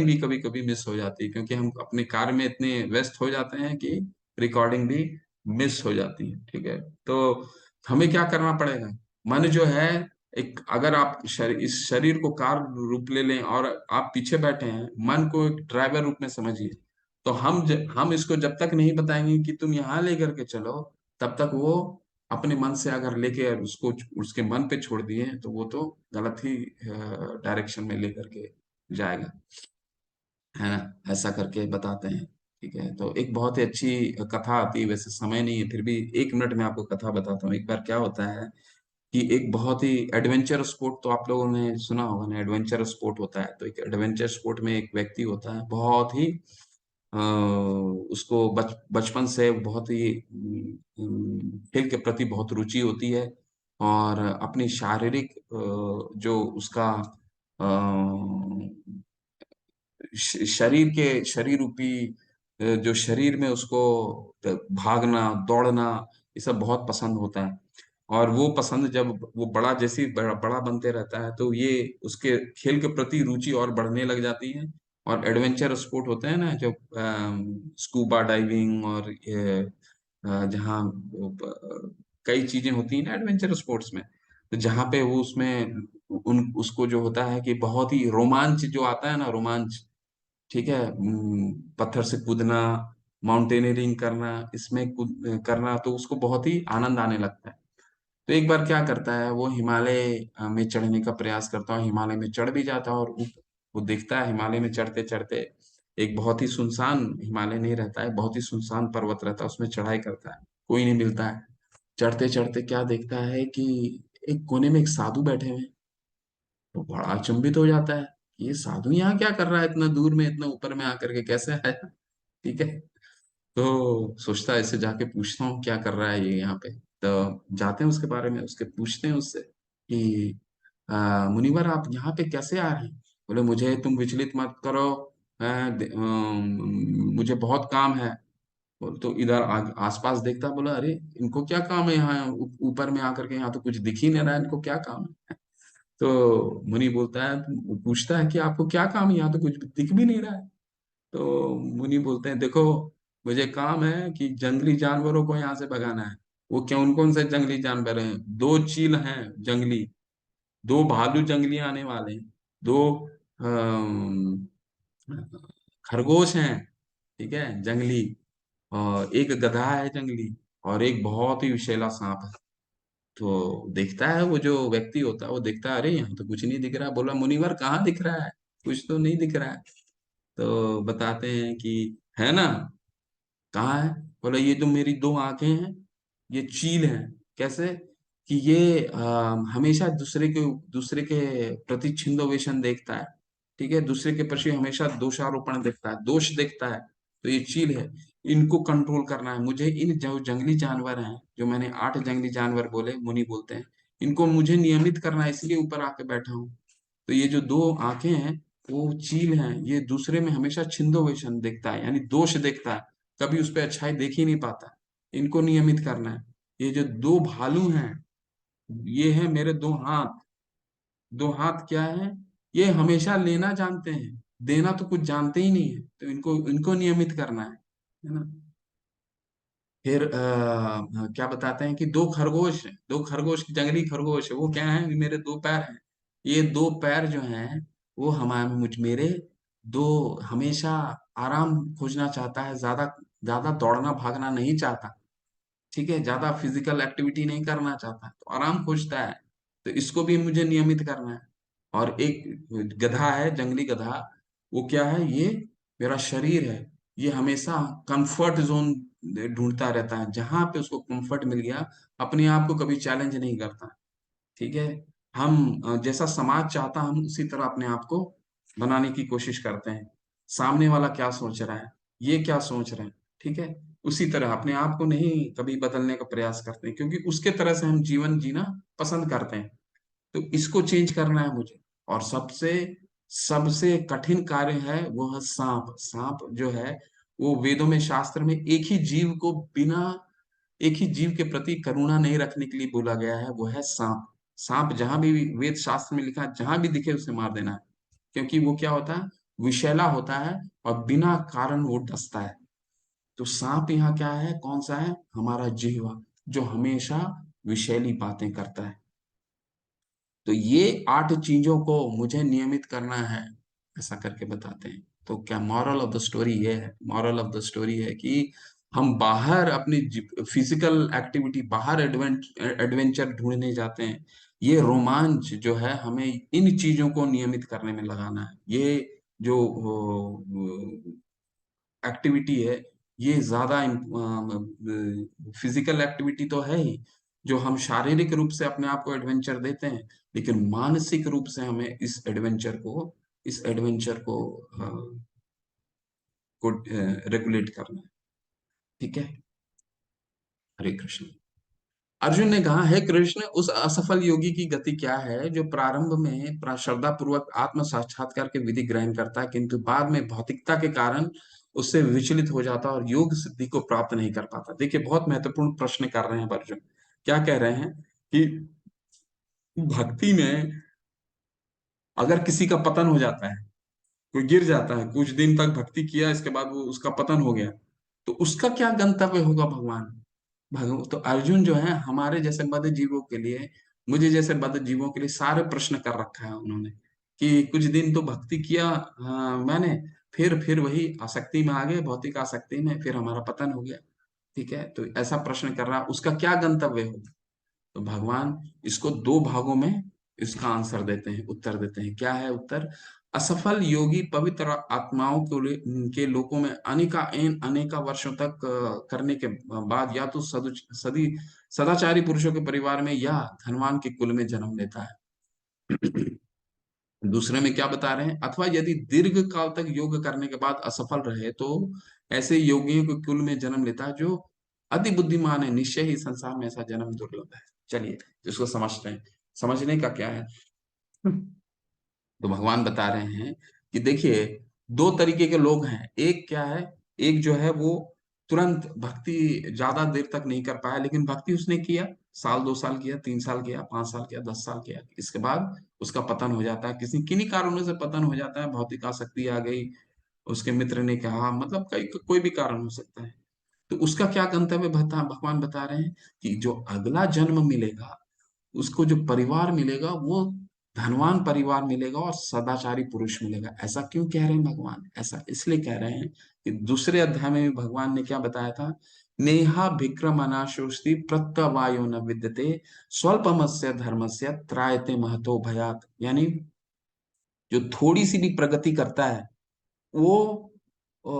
भी कभी कभी मिस हो जाती है, क्योंकि हम अपने कार्य में इतने व्यस्त हो जाते हैं कि रिकॉर्डिंग भी मिस हो जाती है, ठीक है। तो हमें क्या करना पड़ेगा? मन जो है, एक, अगर आप इस शरीर को कार रूप ले लें और आप पीछे बैठे हैं, मन को एक ड्राइवर रूप में समझिए। तो हम इसको जब तक नहीं बताएंगे कि तुम यहाँ लेकर के चलो, तब तक वो अपने मन से अगर लेके उसको उसके मन पे छोड़ दिए तो वो तो गलत ही डायरेक्शन में लेकर के जाएगा, है ना। ऐसा करके बताते हैं, ठीक है। तो एक बहुत ही अच्छी कथा आती है, वैसे समय नहीं है, फिर भी 1 मिनट में आपको कथा बताता हूँ। एक बार क्या होता है कि एक बहुत ही एडवेंचर स्पोर्ट, तो आप लोगों ने सुना होगा ना, एडवेंचर स्पोर्ट होता है। तो एक एडवेंचर स्पोर्ट में एक व्यक्ति होता है, बहुत ही उसको बचपन से बहुत ही खेल के प्रति बहुत रुचि होती है। और अपनी शारीरिक जो उसका शरीर रूपी जो शरीर में उसको भागना दौड़ना, ये सब बहुत पसंद होता है। और वो पसंद जब वो बड़ा, जैसे ही बड़ा बनते रहता है, तो ये उसके खेल के प्रति रुचि और बढ़ने लग जाती है। और एडवेंचर स्पोर्ट होते हैं ना, जो स्कूबा डाइविंग और जहाँ कई चीजें होती हैं ना एडवेंचर स्पोर्ट्स में, तो जहाँ पे वो उसमें उन उसको जो होता है कि बहुत ही रोमांच जो आता है ना, रोमांच, ठीक है, पत्थर से कूदना, माउंटेनियरिंग करना, इसमें कूद करना, तो उसको बहुत ही आनंद आने लगता है। तो एक बार क्या करता है, वो हिमालय में चढ़ने का प्रयास करता है, हिमालय में चढ़ भी जाता है, और वो देखता है हिमालय में चढ़ते चढ़ते एक बहुत ही सुनसान हिमालय नहीं रहता है, बहुत ही सुनसान पर्वत रहता है, उसमें चढ़ाई करता है, कोई नहीं मिलता है। चढ़ते चढ़ते क्या देखता है कि एक कोने में एक साधु बैठे हुए हैं। तो बड़ा अचंभित हो जाता है, ये साधु यहाँ क्या कर रहा है, इतना दूर में, इतना ऊपर में आकर के कैसे आया। ठीक है। तो सोचता है इससे जाके पूछता हूँ क्या कर रहा है ये यहाँ पे। तो जाते हैं उसके बारे में, उसके पूछते हैं उससे कि मुनिवर आप यहाँ पे कैसे आ रहे हैं। बोले मुझे तुम विचलित मत करो, मुझे बहुत काम है। तो इधर आसपास देखता, बोला अरे इनको क्या काम है यहाँ ऊपर में आकर के, यहाँ तो कुछ दिख ही नहीं रहा है, इनको क्या काम है। तो मुनि बोलता है, पूछता है कि आपको क्या काम है, यहाँ तो कुछ दिख भी नहीं रहा है। तो मुनि बोलते हैं देखो, मुझे काम है कि जंगली जानवरों को यहाँ से भगाना है। वो कौन कौन से जंगली जानवर हैं, दो चील हैं जंगली, दो भालू जंगली आने वाले हैं, दो अम, खरगोश हैं, ठीक है, जंगली, और एक गधा है जंगली, और एक बहुत ही विषैला सांप है। तो देखता है वो जो व्यक्ति होता है, वो देखता है अरे यहाँ तो कुछ नहीं दिख रहा। बोला मुनिवर कहाँ दिख रहा है, कुछ तो नहीं दिख रहा है। तो बताते हैं कि है ना, कहाँ है। बोला ये जो मेरी दो आंखें हैं, ये चील हैं। कैसे कि ये हमेशा दूसरे के प्रति छिंदोवेशन देखता है, ठीक है, दूसरे के प्रति हमेशा दोषारोपण देखता है, दोष देखता है। तो ये चील है, इनको कंट्रोल करना है मुझे। इन जो जंगली जानवर हैं, जो मैंने 8 जंगली जानवर बोले, मुनि बोलते हैं, इनको मुझे नियमित करना है, इसलिए ऊपर आके बैठा हूँ। तो ये जो दो आंखें हैं, वो चील हैं, ये दूसरे में हमेशा छिंदोवेशन देखता है, यानी दोष देखता है, कभी उस पर अच्छाई देख ही नहीं पाता। इनको नियमित करना है। ये जो दो भालू हैं, ये हैं मेरे दो हाथ। दो हाथ क्या है, ये हमेशा लेना जानते हैं, देना तो कुछ जानते ही नहीं है, तो इनको इनको नियमित करना है ना। फिर क्या बताते हैं कि दो खरगोश हैं, दो खरगोश, जंगली खरगोश है, वो क्या है, मेरे दो पैर हैं। ये दो पैर जो हैं, वो हमारे मेरे दो, हमेशा आराम खोजना चाहता है, ज्यादा ज्यादा दौड़ना भागना नहीं चाहता, ठीक है, ज्यादा फिजिकल एक्टिविटी नहीं करना चाहता, तो आराम खोजता है। तो इसको भी मुझे नियमित करना है। और एक गधा है, जंगली गधा, वो क्या है, ये मेरा शरीर है, ये हमेशा कंफर्ट जोन ढूंढता रहता है, जहां पे उसको कंफर्ट मिल गया, अपने आप को कभी चैलेंज नहीं करता। ठीक है। हम जैसा समाज चाहता, हम उसी तरह अपने आप को बनाने की कोशिश करते हैं। सामने वाला क्या सोच रहा है, ये क्या सोच रहे हैं, ठीक है, उसी तरह अपने आप को नहीं कभी बदलने का प्रयास करते हैं, क्योंकि उसके तरह से हम जीवन जीना पसंद करते हैं। तो इसको चेंज करना है मुझे। और सबसे सबसे कठिन कार्य है वो है सांप। सांप जो है, वो वेदों में, शास्त्र में एक ही जीव को बिना, एक ही जीव के प्रति करुणा नहीं रखने के लिए बोला गया है, वो है सांप। सांप जहां भी वेद शास्त्र में लिखा है, जहां भी दिखे उसे मार देना है, क्योंकि वो क्या होता है, विषैला होता है, और बिना कारण वो डसता है। तो सांप यहाँ क्या है, कौन सा है, हमारा जिह्वा, जो हमेशा विषैली बातें करता है। तो ये 8 चीजों को मुझे नियमित करना है, ऐसा करके बताते हैं। तो क्या मॉरल ऑफ द स्टोरी ये है, मॉरल ऑफ द स्टोरी है कि हम बाहर अपनी फिजिकल एक्टिविटी, बाहर एडवेंचर ढूंढने जाते हैं। ये रोमांच जो है, हमें इन चीजों को नियमित करने में लगाना है। ये जो एक्टिविटी है, ये ज्यादा फिजिकल एक्टिविटी तो है ही, जो हम शारीरिक रूप से अपने आप को एडवेंचर देते हैं, लेकिन मानसिक रूप से हमें इस एडवेंचर को रेगुलेट करना है। ठीक है। हरे कृष्ण। अर्जुन ने कहा, हे कृष्ण, उस असफल योगी की गति क्या है जो प्रारंभ में श्रद्धा पूर्वक आत्म साक्षात्कार के विधि ग्रहण करता है, किंतु बाद में भौतिकता के कारण उससे विचलित हो जाता है और योग सिद्धि को प्राप्त नहीं कर पाता। देखिए, बहुत महत्वपूर्ण प्रश्न कर रहे हैं अर्जुन। क्या कह रहे हैं कि भक्ति में अगर किसी का पतन हो जाता है, कोई गिर जाता है, कुछ दिन तक भक्ति किया, इसके बाद वो उसका पतन हो गया, तो उसका क्या गंतव्य होगा भगवान? तो अर्जुन जो है हमारे जैसे बद्ध जीवों के लिए, मुझे जैसे बद्ध जीवों के लिए सारे प्रश्न कर रखा है उन्होंने, कि कुछ दिन तो भक्ति किया मैंने, फिर वही आसक्ति में आ गए, भौतिक आसक्ति में, फिर हमारा पतन हो गया। ठीक है, तो ऐसा प्रश्न कर रहा, उसका क्या गंतव्य होगा? तो भगवान इसको दो भागों में इसका आंसर देते हैं, उत्तर देते हैं। क्या है उत्तर? असफल योगी पवित्र आत्माओं के लोकों में अनेका वर्षों तक करने के बाद या तो सदी सदाचारी पुरुषों के परिवार में या धनवान के कुल में जन्म लेता है। दूसरे में क्या बता रहे हैं? अथवा यदि दीर्घ काल तक योग करने के बाद असफल रहे तो ऐसे योगियों के कुल में जन्म लेता है जो अति बुद्धिमान है, निश्चय ही संसार में ऐसा जन्म दुर्लभ है। चलिए इसको समझते हैं। समझने का क्या है? तो भगवान बता रहे हैं कि देखिए, दो तरीके के लोग हैं। एक क्या है? एक जो है वो तुरंत भक्ति ज्यादा देर तक नहीं कर पाया, लेकिन भक्ति उसने किया, साल 2 साल किया, 3 साल किया, 5 साल किया, 10 साल किया, इसके बाद उसका पतन हो जाता है, किसी किन्हीं कारणों से पतन हो जाता है, भौतिक आसक्ति आ गई, उसके मित्र ने कहा, मतलब कई कोई भी कारण हो सकता है। तो उसका क्या गंतव्य भगवान बता रहे हैं कि जो अगला जन्म मिलेगा, उसको जो परिवार मिलेगा वो धनवान परिवार मिलेगा और सदाचारी पुरुष मिलेगा। ऐसा क्यों कह रहे हैं भगवान? ऐसा इसलिए कह रहे हैं कि दूसरे अध्याय में भी भगवान ने क्या बताया था? नेहा विक्रम अनाशोस्ति प्रत्यवायो न विद्यते स्वल्पमस्य धर्मस्य त्रायते महतो भयात। यानी जो थोड़ी सी भी प्रगति करता है वो अ,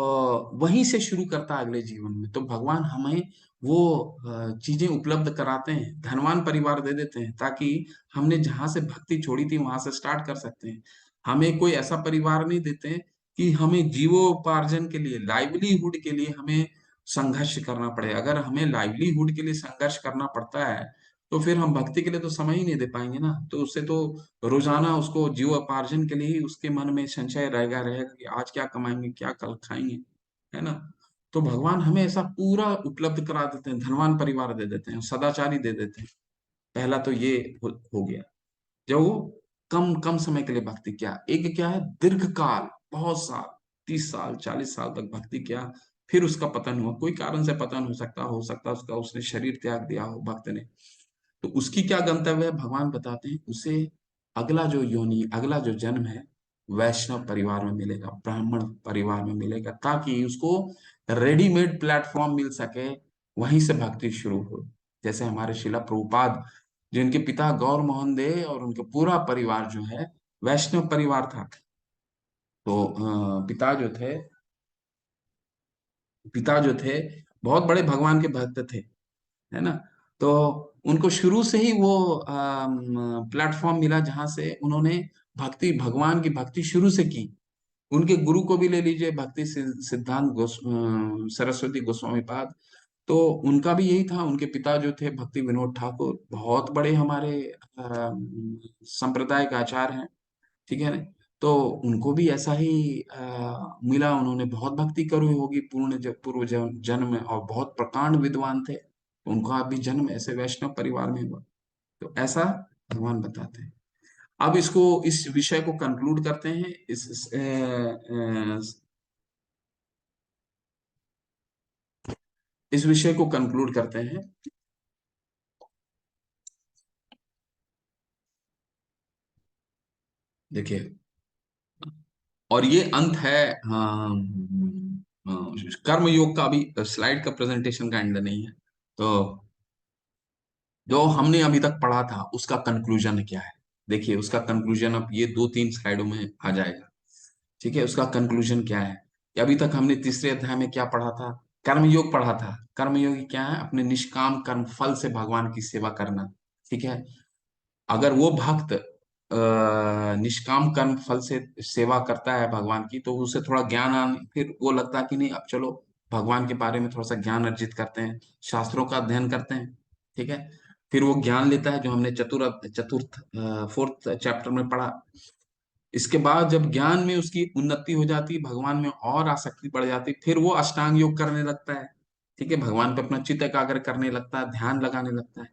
वहीं से शुरू करता है अगले जीवन में। तो भगवान हमें वो चीजें उपलब्ध कराते हैं, धनवान परिवार दे देते हैं, ताकि हमने जहां से भक्ति छोड़ी थी वहां से स्टार्ट कर सकते हैं। हमें कोई ऐसा परिवार नहीं देते हैं कि हमें जीवोपार्जन के लिए, लाइवलीहुड के लिए हमें संघर्ष करना पड़े। अगर हमें लाइवलीहुड के लिए संघर्ष करना पड़ता है तो फिर हम भक्ति के लिए तो समय ही नहीं दे पाएंगे ना। तो उससे तो रोजाना उसको जीवोपार्जन के लिए ही उसके मन में संशय रहेगा रहेगा कि आज क्या कमाएंगे, क्या कल खाएंगे, है ना। तो भगवान हमें ऐसा पूरा उपलब्ध करा देते हैं, धनवान परिवार दे देते हैं, सदाचारी दे देते हैं। पहला तो ये हो गया, जो वो कम कम समय के लिए भक्ति किया। एक क्या है? दीर्घ काल, बहुत साल, 30 साल 40 साल तक भक्ति किया, फिर उसका पतन हुआ, कोई कारण से पतन हो सकता उसका, उसने शरीर त्याग दिया हो भक्त ने। तो उसकी क्या गंतव्य है भगवान बताते हैं? उसे अगला जो योनि, अगला जो जन्म है, वैष्णव परिवार में मिलेगा, ब्राह्मण परिवार में मिलेगा, ताकि उसको रेडीमेड प्लेटफॉर्म मिल सके, वहीं से भक्ति शुरू हो। जैसे हमारे शिला प्रभुपाद, जिनके पिता गौर मोहन दे और उनके पूरा परिवार जो है वैष्णव परिवार था। तो पिता जो थे बहुत बड़े भगवान के भक्त थे, है ना। तो उनको शुरू से ही वो प्लेटफॉर्म मिला जहां से उन्होंने भगवान की भक्ति शुरू से की। उनके गुरु को भी ले लीजिए, भक्ति सिद्धांत सरस्वती गोस्वामी पाद। तो उनका भी यही था। उनके पिता जो थे भक्ति विनोद ठाकुर, बहुत बड़े हमारे संप्रदाय के आचार्य हैं, ठीक है ना। तो उनको भी ऐसा ही मिला, उन्होंने बहुत भक्ति करी होगी पूर्व जन्म में, और बहुत प्रकांड विद्वान थे, उनका भी जन्म ऐसे वैष्णव परिवार में हुआ। तो ऐसा भगवान बताते हैं। अब इस विषय को कंक्लूड करते हैं। इस विषय को कंक्लूड करते हैं। देखिए, और ये अंत है। कर्म योग का भी स्लाइड का प्रेजेंटेशन का एंड नहीं है। तो जो हमने अभी तक पढ़ा था उसका कंक्लूजन क्या है? देखिए, उसका कंक्लूजन अब ये 2-3 स्लाइडों में आ जाएगा। ठीक है, उसका कंक्लूजन क्या है कि अभी तक हमने तीसरे अध्याय में क्या पढ़ा था? कर्मयोग पढ़ा था। कर्मयोग क्या है? अपने निष्काम कर्म फल से भगवान की सेवा करना। ठीक है, अगर वो भक्त निष्काम कर्म फल से सेवा करता है भगवान की, तो उसे थोड़ा ज्ञान फिर वो लगता है कि नहीं, अब चलो भगवान के बारे में थोड़ा सा ज्ञान अर्जित करते हैं, शास्त्रों का अध्ययन करते हैं। ठीक है, फिर वो ज्ञान लेता है जो हमने चतुर्थ फोर्थ चैप्टर में पढ़ा। इसके बाद जब ज्ञान में उसकी उन्नति हो जाती, भगवान में और आसक्ति बढ़ जाती, फिर वो अष्टांग योग करने लगता है। ठीक है, भगवान पे अपना चित्त एकाग्र करने लगता है, ध्यान लगाने लगता है।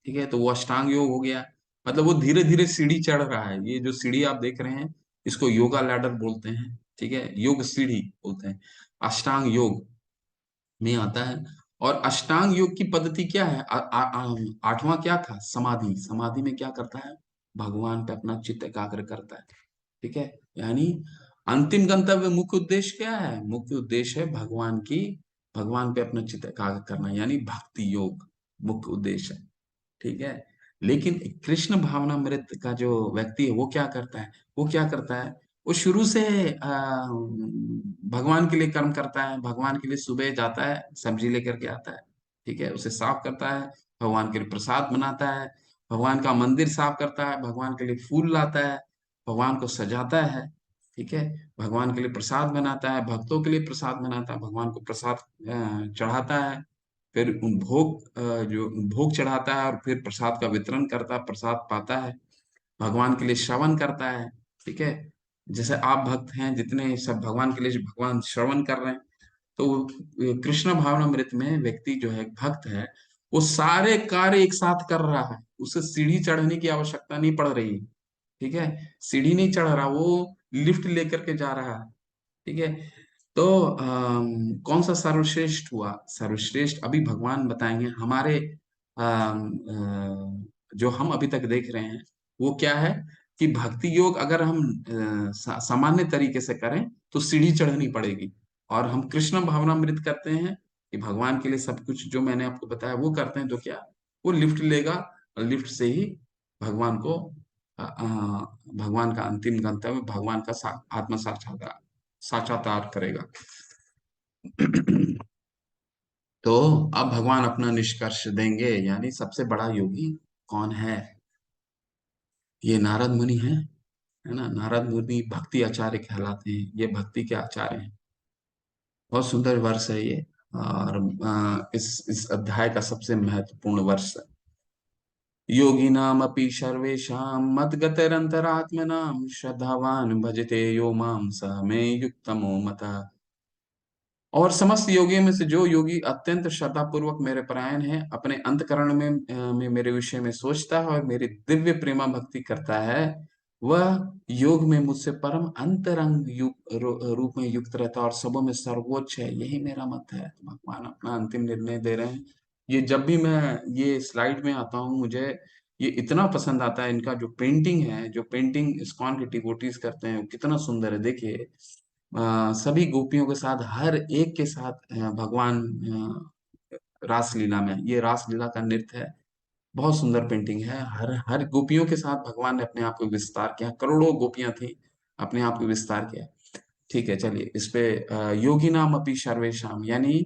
ठीक है, तो वो अष्टांग योग हो गया। मतलब वो धीरे धीरे सीढ़ी चढ़ रहा है। ये जो सीढ़ी आप देख रहे हैं, इसको योगा लैडर बोलते हैं। ठीक है, योग सीढ़ी बोलते हैं, अष्टांग योग में आता है। और अष्टांग योग की पद्धति क्या है? आठवां क्या था? समाधि। समाधि में क्या करता है? भगवान पे अपना चित्त एकाग्र करता है। ठीक है, यानी अंतिम गंतव्य, मुख्य उद्देश्य क्या है? मुख्य उद्देश्य है भगवान पे अपना चित्त एकाग्र करना, यानी भक्ति योग मुख्य उद्देश्य है। ठीक है, लेकिन कृष्ण भावनामृत का जो व्यक्ति है वो क्या करता है? वो क्या करता है? वो शुरू से भगवान के लिए कर्म करता है। भगवान के लिए सुबह जाता है, सब्जी लेकर के आता है, ठीक है, उसे साफ करता है, भगवान के लिए प्रसाद बनाता है, भगवान का मंदिर साफ करता है, भगवान के लिए फूल लाता है, भगवान को सजाता है, ठीक है, भगवान के लिए प्रसाद बनाता है, भक्तों के लिए प्रसाद बनाता है, भगवान को प्रसाद चढ़ाता है, फिर जो भोग चढ़ाता है और फिर प्रसाद का वितरण करता है, प्रसाद पाता है, भगवान के लिए श्रवण करता है। ठीक है, जैसे आप भक्त हैं, जितने सब भगवान के लिए भगवान श्रवण कर रहे हैं, तो कृष्ण भावनामृत में व्यक्ति जो है, भक्त है, वो सारे कार्य एक साथ कर रहा है, उसे सीढ़ी चढ़ने की आवश्यकता नहीं पड़ रही। ठीक है, सीढ़ी नहीं चढ़ रहा, वो लिफ्ट लेकर के जा रहा है। ठीक है, तो कौन सा सर्वश्रेष्ठ हुआ? सर्वश्रेष्ठ अभी भगवान बताएंगे। हमारे जो हम अभी तक देख रहे हैं वो क्या है, कि भक्ति योग अगर हम सामान्य तरीके से करें तो सीढ़ी चढ़नी पड़ेगी, और हम कृष्ण भावनामृत करते हैं कि भगवान के लिए सब कुछ जो मैंने आपको बताया वो करते हैं, तो क्या, वो लिफ्ट लेगा, और लिफ्ट से ही भगवान को भगवान का अंतिम गंतव्य, भगवान का आत्म साक्षात्कार साक्षात्कार करेगा। तो अब भगवान अपना निष्कर्ष देंगे, यानी सबसे बड़ा योगी कौन है? ये नारद मुनि है ना। नारद मुनि भक्ति आचार्य कहलाते हैं, ये भक्ति के आचार्य हैं। बहुत सुंदर वर्ष है ये, और इस अध्याय का सबसे महत्वपूर्ण वर्ष है। योगिनामपि सर्वेषां मद्गतरन्तरात्मनां श्रद्धावान् भजते यो मां स मे युक्तमो मतः। और समस्त योगियों में से जो योगी अत्यंत श्रद्धा पूर्वक मेरे परायण है, अपने अंतकरण में मेरे विषय में सोचता है और मेरी दिव्य प्रेमा भक्ति करता है, वह योग में मुझसे परम अंतरंग रूप में युक्त रहता है और सबों में सर्वोच्च है। यही मेरा मत है। तो भगवान अपना अंतिम निर्णय दे रहे हैं। ये जब भी मैं ये स्लाइड में आता हूँ, मुझे ये इतना पसंद आता है। इनका जो पेंटिंग है, जो पेंटिंग इस्कॉन के डिवोटीज करते हैं, वो कितना सुंदर है। देखिए, सभी गोपियों के साथ, हर एक के साथ भगवान रास लीला में, ये रास लीला का नृत्य है। बहुत सुंदर पेंटिंग है। हर हर गोपियों के साथ भगवान ने अपने आप को विस्तार किया। करोड़ों गोपियां थी, अपने आप को विस्तार किया। ठीक है, चलिए इस पे योगी नाम अपि सर्वेशम, यानी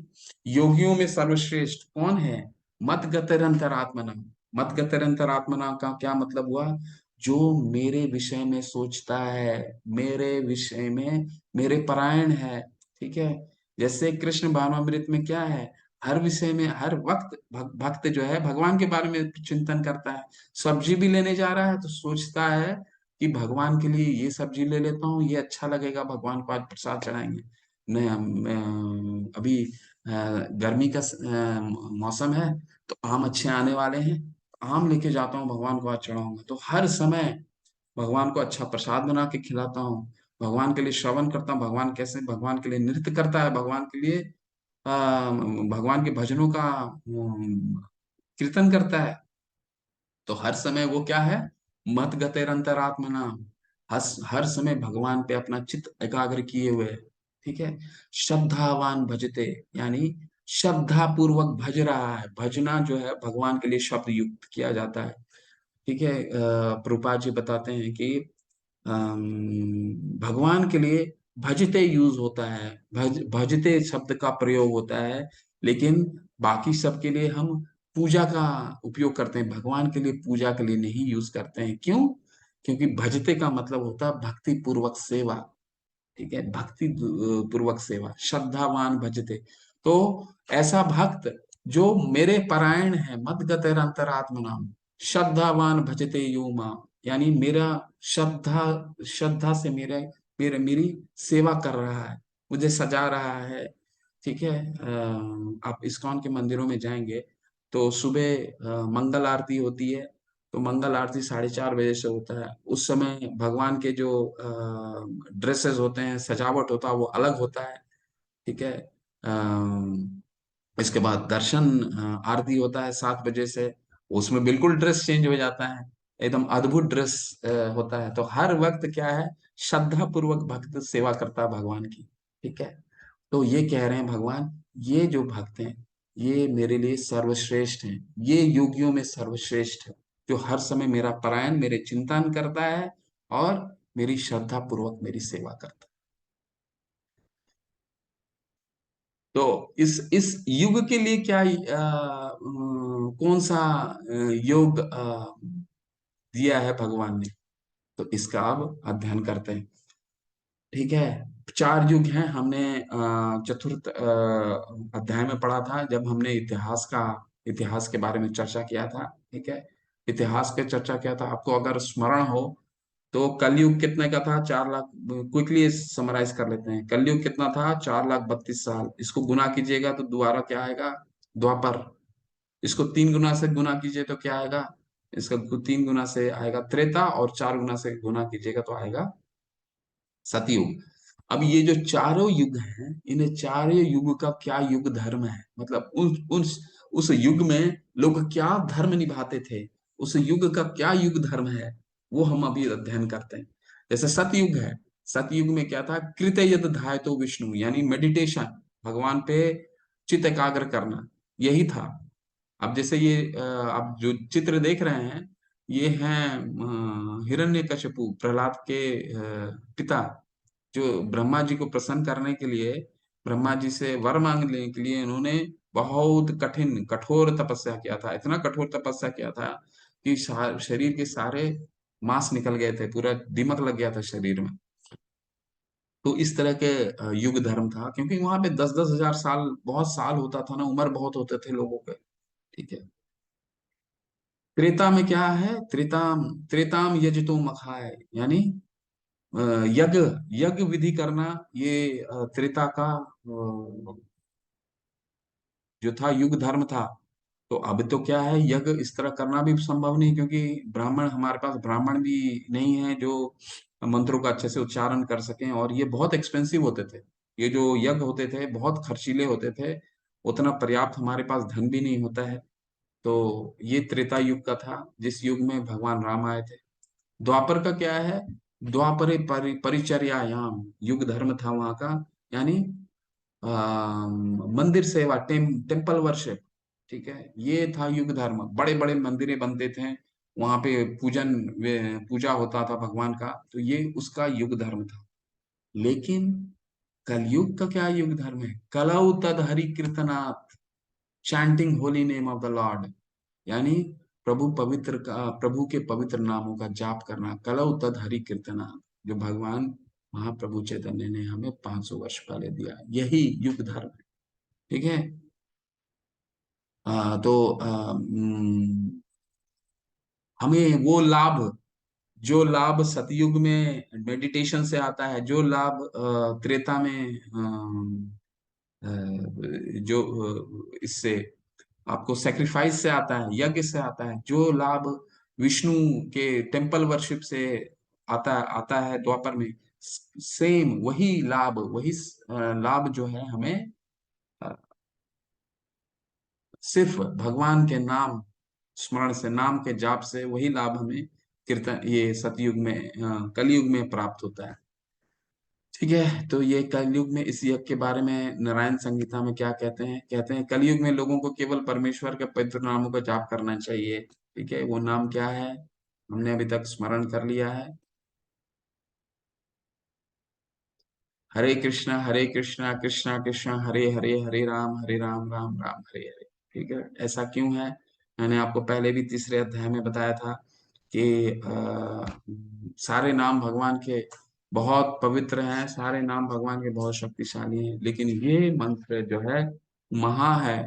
योगियों में सर्वश्रेष्ठ कौन है? मत गतरंतरात्मना। मत गतरंतरात्मना का क्या मतलब हुआ? जो मेरे विषय में सोचता है, मेरे विषय में मेरे परायण है। ठीक है, जैसे कृष्ण भावनामृत में क्या है, हर विषय में हर वक्त भक्त जो है भगवान के बारे में चिंतन करता है। सब्जी भी लेने जा रहा है तो सोचता है कि भगवान के लिए ये सब्जी ले लेता हूँ, ये अच्छा लगेगा, भगवान को आज प्रसाद चढ़ाएंगे। नहीं, अभी गर्मी का मौसम है, तो आम अच्छे आने वाले हैं, आम लेके जाता हूँ, भगवान को आज चढ़ाऊंगा। तो हर समय भगवान को अच्छा प्रसाद बना के खिलाता हूँ, भगवान के लिए श्रवण करता हूँ, भगवान कैसे भगवान के लिए नृत्य करता है, भगवान के लिए भगवान के भजनों का कीर्तन करता है। तो हर समय वो क्या है? मत गतेरंतरात्मना, हर समय भगवान पे अपना चित्त एकाग्र किए हुए है। ठीक है, श्रद्धावान भजते, यानी श्रद्धा पूर्वक भज रहा है। भजना जो है भगवान के लिए शब्द युक्त किया जाता है। ठीक है, प्रभुपाद जी बताते हैं कि भगवान के लिए भजते यूज होता है, भजते शब्द का प्रयोग होता है, लेकिन बाकी सब के लिए हम पूजा का उपयोग करते हैं, भगवान के लिए पूजा के लिए नहीं यूज करते हैं। क्यों? क्योंकि भजते का मतलब होता है भक्ति पूर्वक सेवा। ठीक है, भक्ति पूर्वक सेवा, श्रद्धावान भजते। तो ऐसा भक्त जो मेरे परायण है, मद गतेर अंतरात्मना, श्रद्धावान भजते यो मां, यानी मेरा श्रद्धा श्रद्धा से मेरी सेवा कर रहा है, मुझे सजा रहा है। ठीक है, आप इस्कॉन के मंदिरों में जाएंगे तो सुबह मंगल आरती होती है, तो मंगल आरती 4:30 बजे से होता है। उस समय भगवान के जो ड्रेसेस होते हैं, सजावट होता है, वो अलग होता है। ठीक है। इसके बाद दर्शन आरती होता है 7 बजे से। उसमें बिल्कुल ड्रेस चेंज हो जाता है, एकदम अद्भुत ड्रेस होता है। तो हर वक्त क्या है, श्रद्धा पूर्वक भक्त सेवा करता है भगवान की। ठीक है। तो ये कह रहे हैं भगवान, ये जो भक्त हैं ये मेरे लिए सर्वश्रेष्ठ हैं, ये योगियों में सर्वश्रेष्ठ है, जो हर समय मेरा परायण, मेरे चिंतन करता है और मेरी श्रद्धा पूर्वक मेरी सेवा करता है। तो इस युग के लिए क्या कौन सा योग दिया है भगवान ने, तो इसका अब अध्ययन करते हैं। ठीक है। 4 युग हैं, हमने चतुर्थ अध्याय में पढ़ा था, जब हमने इतिहास के बारे में चर्चा किया था। ठीक है। इतिहास के चर्चा किया था, आपको अगर स्मरण हो तो कलयुग कितने का था, 4 लाख। क्विकली समराइज कर लेते हैं, कलयुग कितना था, 4,32,000। इसको गुना कीजिएगा तो दोबारा क्या आएगा, द्वापर। इसको 3 गुना से गुना कीजिए तो क्या आएगा, इसका 3 गुना से आएगा त्रेता, और 4 गुना से गुना कीजिएगा तो आएगा सतयुग। अब ये जो चारों युग हैं, इन चारों युग का क्या युग धर्म है, मतलब उस युग में लोग क्या धर्म निभाते थे, उस युग का क्या युग धर्म है, वो हम अभी अध्ययन करते हैं। जैसे सतयुग है, सतयुग में क्या था, कृत यद ध्यायतो विष्णु, यानी मेडिटेशन, भगवान पे चित्त एकाग्र करना, यही था। अब जैसे ये आप जो चित्र देख रहे हैं, ये हैं हिरण्यकशिपु, प्रहलाद के पिता, जो ब्रह्मा जी को प्रसन्न करने के लिए, ब्रह्मा जी से वर मांगने के लिए इन्होंने बहुत कठिन कठोर तपस्या किया था, इतना कठोर तपस्या किया था कि शरीर के सारे मांस निकल गए थे, पूरा दीमक लग गया था शरीर में। तो इस तरह के युग धर्म था, क्योंकि वहां पे 10-10 हजार साल, बहुत साल होता था ना, उम्र बहुत होते थे लोगों के। ठीक है। त्रेता में क्या है, त्रेताम त्रेताम यजतो मखाए, यानी अ, यज्ञ यज्ञ विधि करना, ये त्रेता का जो था युग धर्म था। तो अब तो क्या है, यज्ञ इस तरह करना भी संभव नहीं, क्योंकि ब्राह्मण, हमारे पास ब्राह्मण भी नहीं है जो मंत्रों का अच्छे से उच्चारण कर सकें, और ये बहुत एक्सपेंसिव होते थे। ये जो यज्ञ होते थे बहुत खर्चीले होते थे, उतना पर्याप्त हमारे पास धन भी नहीं होता है। तो ये त्रेता युग का था, जिस युग में भगवान राम आए थे। द्वापर का क्या है, द्वापरे परिचर्यायाम युग धर्म था वहां का, यानी मंदिर सेवा, टेम्पल वर्शिप। ठीक है। ये था युग धर्म, बड़े बड़े मंदिरें बनते थे, वहां पे पूजा होता था भगवान का, तो ये उसका युग धर्म था। लेकिन कलयुग का क्या युग धर्म है, कलौ तद हरि कीर्तनात्, chanting holy name of the lord, यानी प्रभु के पवित्र नामों का जाप करना, कलौ तद हरि कीर्तना, जो भगवान महाप्रभु चैतन्य ने हमें 500 वर्ष पहले दिया, यही युग धर्म है। ठीक है। तो हमें वो लाभ, जो लाभ सतयुग में मेडिटेशन से आता है, जो लाभ त्रेता में जो इससे आपको सेक्रीफाइस से आता है, यज्ञ से आता है, जो लाभ विष्णु के टेम्पल वर्शिप से आता है द्वापर में, सेम वही लाभ, वही लाभ जो है हमें अ, सिर्फ भगवान के नाम स्मरण से, नाम के जाप से, वही लाभ हमें कीर्तन, ये सतयुग में कलयुग में प्राप्त होता है। ठीक है। तो ये कलयुग में इस यज्ञ के बारे में नारायण संगीता में क्या कहते हैं, कहते हैं कलयुग में लोगों को केवल परमेश्वर के पवित्र नामों का जाप करना चाहिए। ठीक है। वो नाम क्या है, हमने अभी तक स्मरण कर लिया है, हरे कृष्णा कृष्णा कृष्णा हरे हरे, हरे राम राम राम हरे हरे। ठीक है। ऐसा क्यों है, मैंने आपको पहले भी तीसरे अध्याय में बताया था कि सारे नाम भगवान के बहुत पवित्र हैं, सारे नाम भगवान के बहुत शक्तिशाली हैं, लेकिन ये मंत्र जो है महा है,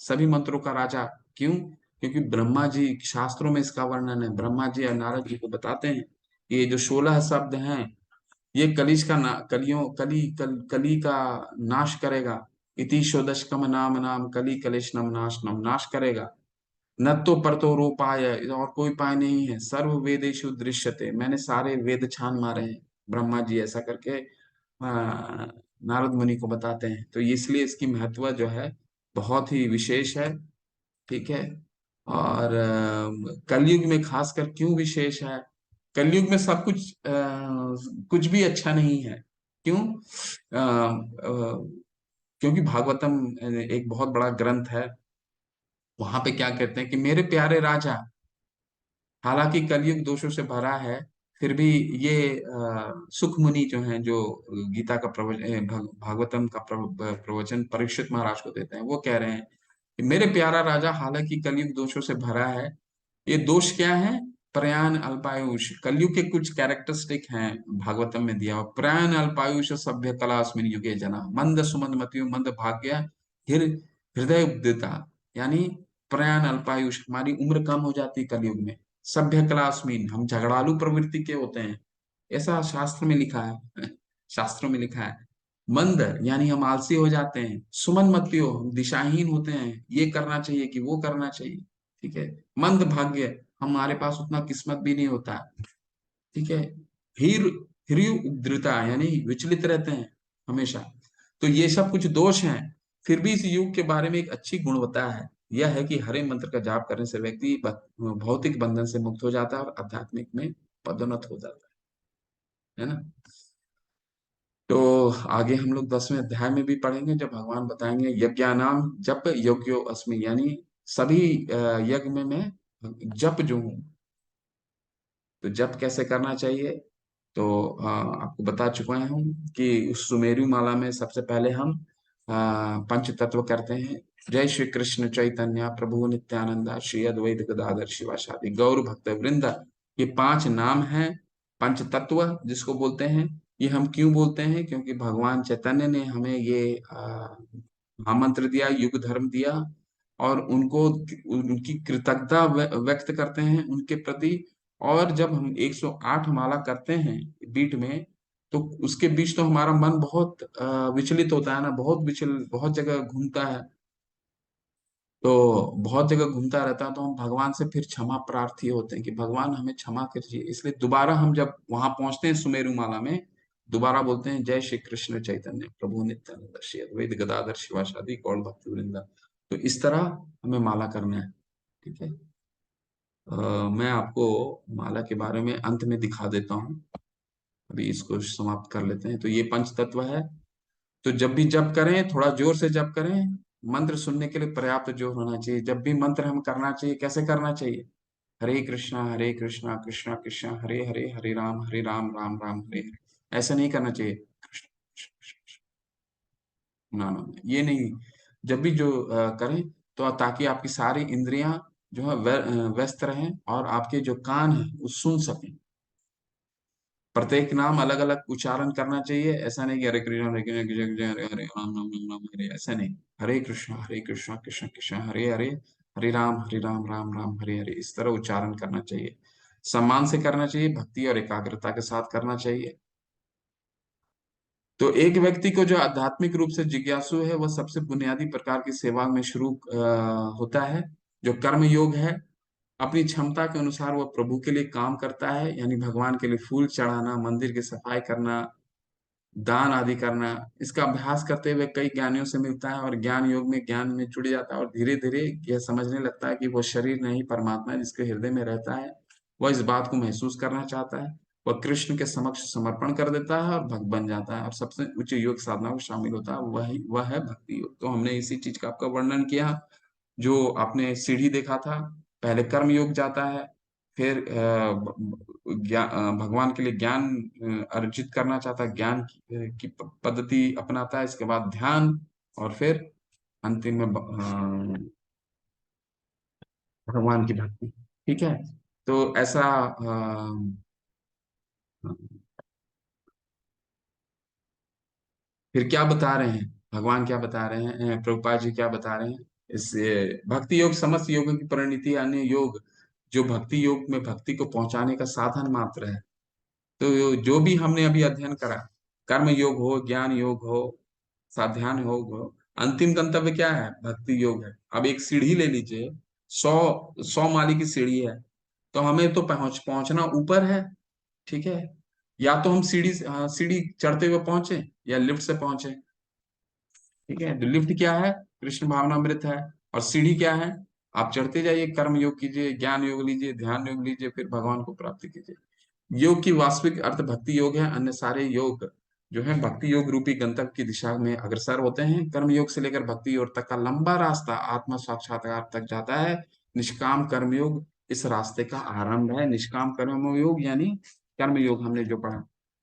सभी मंत्रों का राजा। क्यों, क्योंकि ब्रह्मा जी, शास्त्रों में इसका वर्णन है, ब्रह्मा जी और नारद जी को बताते हैं कि ये जो 16 शब्द हैं, ये कलिज का ना कलियों कली कल कली का नाश करेगा। इति षोडशकम नाम नाम कली कलेश नम नाश करेगा। न तो परतो रूपाय, और कोई उपाय नहीं है, सर्व वेदेषु दृश्यते, मैंने सारे वेद छान मारे हैं। ब्रह्मा जी ऐसा करके नारद मुनि को बताते हैं। तो इसलिए इसकी महत्व जो है बहुत ही विशेष है। ठीक है। और कलयुग में खासकर क्यों विशेष है? कलयुग में सब कुछ कुछ भी अच्छा नहीं है। क्यों? क्योंकि भागवतम एक बहुत बड़ा ग्रंथ है। वहां पे क्या कहते हैं कि मेरे प्यारे राजा, हालांकि कलयुग दोषों से भरा है, फिर भी ये सुख मुनि जो हैं, जो गीता का प्रवचन, भागवतम का प्रवचन परीक्षित महाराज को देते हैं, वो कह रहे हैं कि मेरे प्यारा राजा, हालांकि कलयुग दोषों से भरा है, ये दोष क्या है? प्रयाण अल्पायुष, कलयुग के कुछ कैरेक्टरिस्टिक हैं भागवतम में दिया हुआ। प्रयाण अल्पायुष सभ्य कला अस्मिन युगे जना, मंद सुमंद मतियो मंद भाग्य हृदय उद्यता। यानी प्रयाण अल्पायुष, हमारी उम्र कम हो जाती है कलयुग में। सभ्य कलास्मीन, हम झगड़ालू प्रवृत्ति के होते हैं, ऐसा शास्त्र में लिखा है। शास्त्रों में लिखा है। मंद, यानी हम आलसी हो जाते हैं। सुमन मतियो, हम दिशाहीन होते हैं, ये करना चाहिए कि वो करना चाहिए। ठीक है। मंद भाग्य, हमारे पास उतना किस्मत भी नहीं होता। ठीक है। हीर ह्रीय उग्रता, यानी विचलित रहते हैं हमेशा। तो ये सब कुछ दोष हैं। फिर भी इस युग के बारे में एक अच्छी गुणवत्ता है, यह है कि हरे मंत्र का जाप करने से व्यक्ति भौतिक बंधन से मुक्त हो जाता है और आध्यात्मिक में पदोन्नत हो जाता है ना। तो आगे हम लोग 10वें अध्याय में भी पढ़ेंगे, जब भगवान बताएंगे यज्ञानाम जप योग्यो अस्मि, यानी सभी यज्ञ में मैं जप जो हूँ। तो जप कैसे करना चाहिए? तो आपको बता चुका हूँ कि उस सुमेरु माला में सबसे पहले हम पंच तत्व करते हैं। जय श्री कृष्ण चैतन्य प्रभु नित्यानंदा श्री अद्वैत गदाधर शिवासादि गौर भक्त वृंद, ये 5 नाम हैं पंच तत्व जिसको बोलते हैं। ये हम क्यों बोलते हैं? क्योंकि भगवान चैतन्य ने हमें ये महामंत्र दिया, युग धर्म दिया, और उनको उनकी कृतज्ञता व्यक्त करते हैं उनके प्रति। और जब हम 108 माला करते हैं बीट में, तो उसके बीच तो हमारा मन बहुत विचलित होता है ना, बहुत जगह घूमता है। तो बहुत जगह घूमता रहता है, तो हम भगवान से फिर क्षमा प्रार्थी होते हैं कि भगवान हमें क्षमा कीजिए। इसलिए दोबारा हम जब वहां पहुंचते हैं सुमेरु माला में, दोबारा बोलते हैं जय श्री कृष्ण चैतन्य प्रभु नित्यानंद श्री अद्वैत गदाधर शिवासादि गौर भक्ति वृंदा। तो इस तरह हमें माला करना है। ठीक है। मैं आपको माला के बारे में अंत में दिखा देता हूँ। अभी इसको समाप्त कर लेते हैं। तो ये पंच तत्व है। तो जब भी जप करें, थोड़ा जोर से जप करें। मंत्र सुनने के लिए पर्याप्त जोर होना चाहिए। जब भी मंत्र हम करना चाहिए, कैसे करना चाहिए? हरे कृष्णा कृष्णा कृष्णा हरे हरे, हरे राम राम राम हरे हरे। ऐसा नहीं करना चाहिए। कृष्ण कृष्ण कृष्ण कृष्ण। ना ना, ये नहीं। जब भी जो करें, तो ताकि आपकी सारी इंद्रियां जो है व्यस्त रहें, और आपके जो कान है वो सुन सकें। प्रत्येक नाम अलग अलग उच्चारण करना चाहिए। ऐसा नहीं कि हरे कृष्ण कृष्ण कृष्ण हरे हरे राम राम राम राम हरे, ऐसा नहीं। हरे कृष्णा कृष्ण कृष्ण हरे हरे, हरे राम राम हरे हरे, इस तरह उच्चारण करना चाहिए। सम्मान से करना चाहिए, भक्ति और एकाग्रता के साथ करना चाहिए। तो एक व्यक्ति को जो आध्यात्मिक रूप से जिज्ञासु है, वह सबसे बुनियादी प्रकार की सेवा में शुरू होता है, जो कर्म योग है। अपनी क्षमता के अनुसार वह प्रभु के लिए काम करता है, यानी भगवान के लिए फूल चढ़ाना, मंदिर की सफाई करना, दान आदि करना। इसका अभ्यास करते हुए कई ज्ञानियों से मिलता है, और ज्ञान योग में ज्ञान में जुड़ जाता है, और धीरे धीरे यह समझने लगता है कि वह शरीर नहीं परमात्मा है जिसके हृदय में रहता है। वह इस बात को महसूस करना चाहता है। वह कृष्ण के समक्ष समर्पण कर देता है और भक्त बन जाता है, और सबसे उच्च योग साधना में शामिल होता है। वह है भक्ति योग। तो हमने इसी चीज का आपका वर्णन किया। जो आपने सीढ़ी देखा था, पहले कर्म योग जाता है, फिर भगवान के लिए ज्ञान अर्जित करना चाहता है, ज्ञान की पद्धति अपनाता है, इसके बाद ध्यान, और फिर अंतिम में भगवान की भक्ति। ठीक है। तो ऐसा फिर क्या बता रहे हैं भगवान, क्या बता रहे हैं प्रभुपाद जी, क्या बता रहे हैं? इस भक्ति योग समस्त योगों की परिणति, अन्य योग जो भक्ति योग में भक्ति को पहुंचाने का साधन मात्र है। तो जो भी हमने अभी अध्ययन करा, कर्म योग हो, ज्ञान योग हो, साध्यान योग हो, अंतिम गंतव्य क्या है? भक्ति योग है। अब एक सीढ़ी ले लीजिए, 100 माले की सीढ़ी है, तो हमें तो पहुंचना ऊपर है, ठीक है। या तो हम सीढ़ी चढ़ते हुए पहुंचे या लिफ्ट से पहुंचे, ठीक है। तो लिफ्ट क्या है? कृष्ण भावनामृत है। और सीढ़ी क्या है? आप चढ़ते जाइए, कर्म योग कीजिए, ज्ञान योग लीजिए, ध्यान योग लीजिए, फिर भगवान को प्राप्त कीजिए। योग की वास्तविक अर्थ भक्ति योग है। अन्य सारे योग जो है भक्ति योग रूपी गंतव्य की दिशा में अग्रसर होते हैं। कर्म योग से लेकर भक्ति योग तक का लंबा रास्ता आत्मा साक्षात्कार तक जाता है। निष्काम कर्म योग इस रास्ते का आरंभ है। निष्काम कर्म योग यानी कर्म योग हमने जो पढ़ा।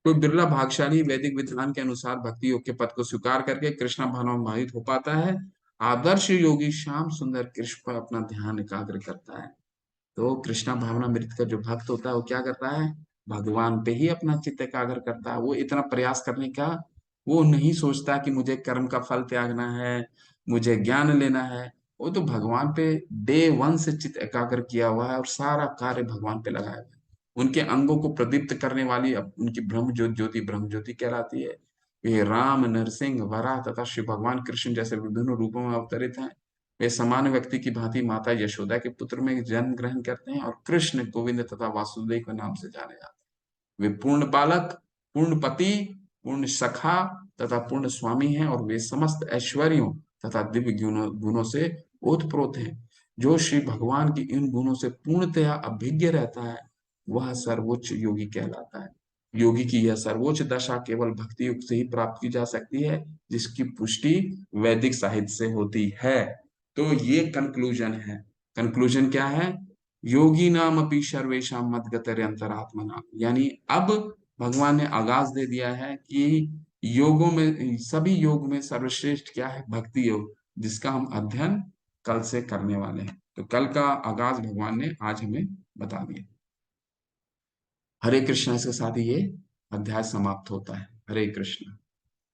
कोई बिरला भागशाली वैदिक विद्वान के अनुसार भक्ति योग के पद को स्वीकार करके कृष्ण भावनामोहित हो पाता है। आदर्श योगी श्याम सुंदर कृष्ण पर अपना ध्यान एकाग्र करता है। तो कृष्णा भावनामृत का जो भक्त होता है वो क्या करता है? भगवान पे ही अपना चित्त एकाग्र करता है। वो इतना प्रयास करने का वो नहीं सोचता कि मुझे कर्म का फल त्यागना है, मुझे ज्ञान लेना है। वो तो भगवान पे डे वन से चित्त एकाग्र किया हुआ है और सारा कार्य भगवान पे लगाया हुआ है। उनके अंगों को प्रदीप्त करने वाली अब उनकी ज्योति ब्रह्म ज्योति कहलाती है। ये राम, नरसिंह, वराह तथा श्री भगवान कृष्ण जैसे विभिन्न रूपों में अवतरित हैं। वे सामान्य व्यक्ति की भांति माता यशोदा के पुत्र में जन्म ग्रहण करते हैं और कृष्ण, गोविंद तथा वासुदेव के नाम से जाने जाते हैं। वे पूर्ण बालक, पूर्ण पति, पूर्ण सखा तथा पूर्ण स्वामी हैं और वे समस्त ऐश्वर्यों तथा दिव्य गुणों से ओतप्रोत हैं। जो श्री भगवान की इन गुणों से पूर्णतया अभिज्ञ रहता है वह सर्वोच्च योगी कहलाता है। योगी की यह सर्वोच्च दशा केवल भक्ति युग से ही प्राप्त की जा सकती है, जिसकी पुष्टि वैदिक साहित्य से होती है। तो ये कंक्लूजन है। कंक्लूजन क्या है? योगी नाम अपि सर्वेशम मद्गतर अंतरात्मना, यानी अब भगवान ने आगाज दे दिया है कि योगों में, सभी योग में सर्वश्रेष्ठ क्या है? भक्ति योग, जिसका हम अध्ययन कल से करने वाले हैं। तो कल का आगाज भगवान ने आज हमें बता दिया। हरे कृष्ण। इसके साथ ही ये अध्याय समाप्त होता है। हरे कृष्ण।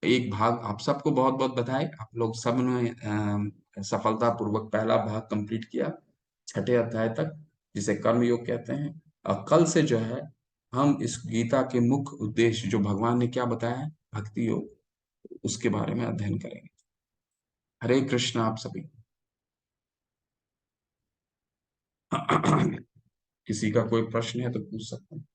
एक भाग आप सबको बहुत बहुत बधाई, आप लोग सब ने सफलता पूर्वक पहला भाग कंप्लीट किया, छठे अध्याय तक, जिसे कर्म योग कहते हैं। और कल से जो है हम इस गीता के मुख्य उद्देश्य जो भगवान ने क्या बताया है, भक्ति योग, उसके बारे में अध्ययन करेंगे। हरे कृष्ण आप सभी। किसी का कोई प्रश्न है तो पूछ सकते हैं।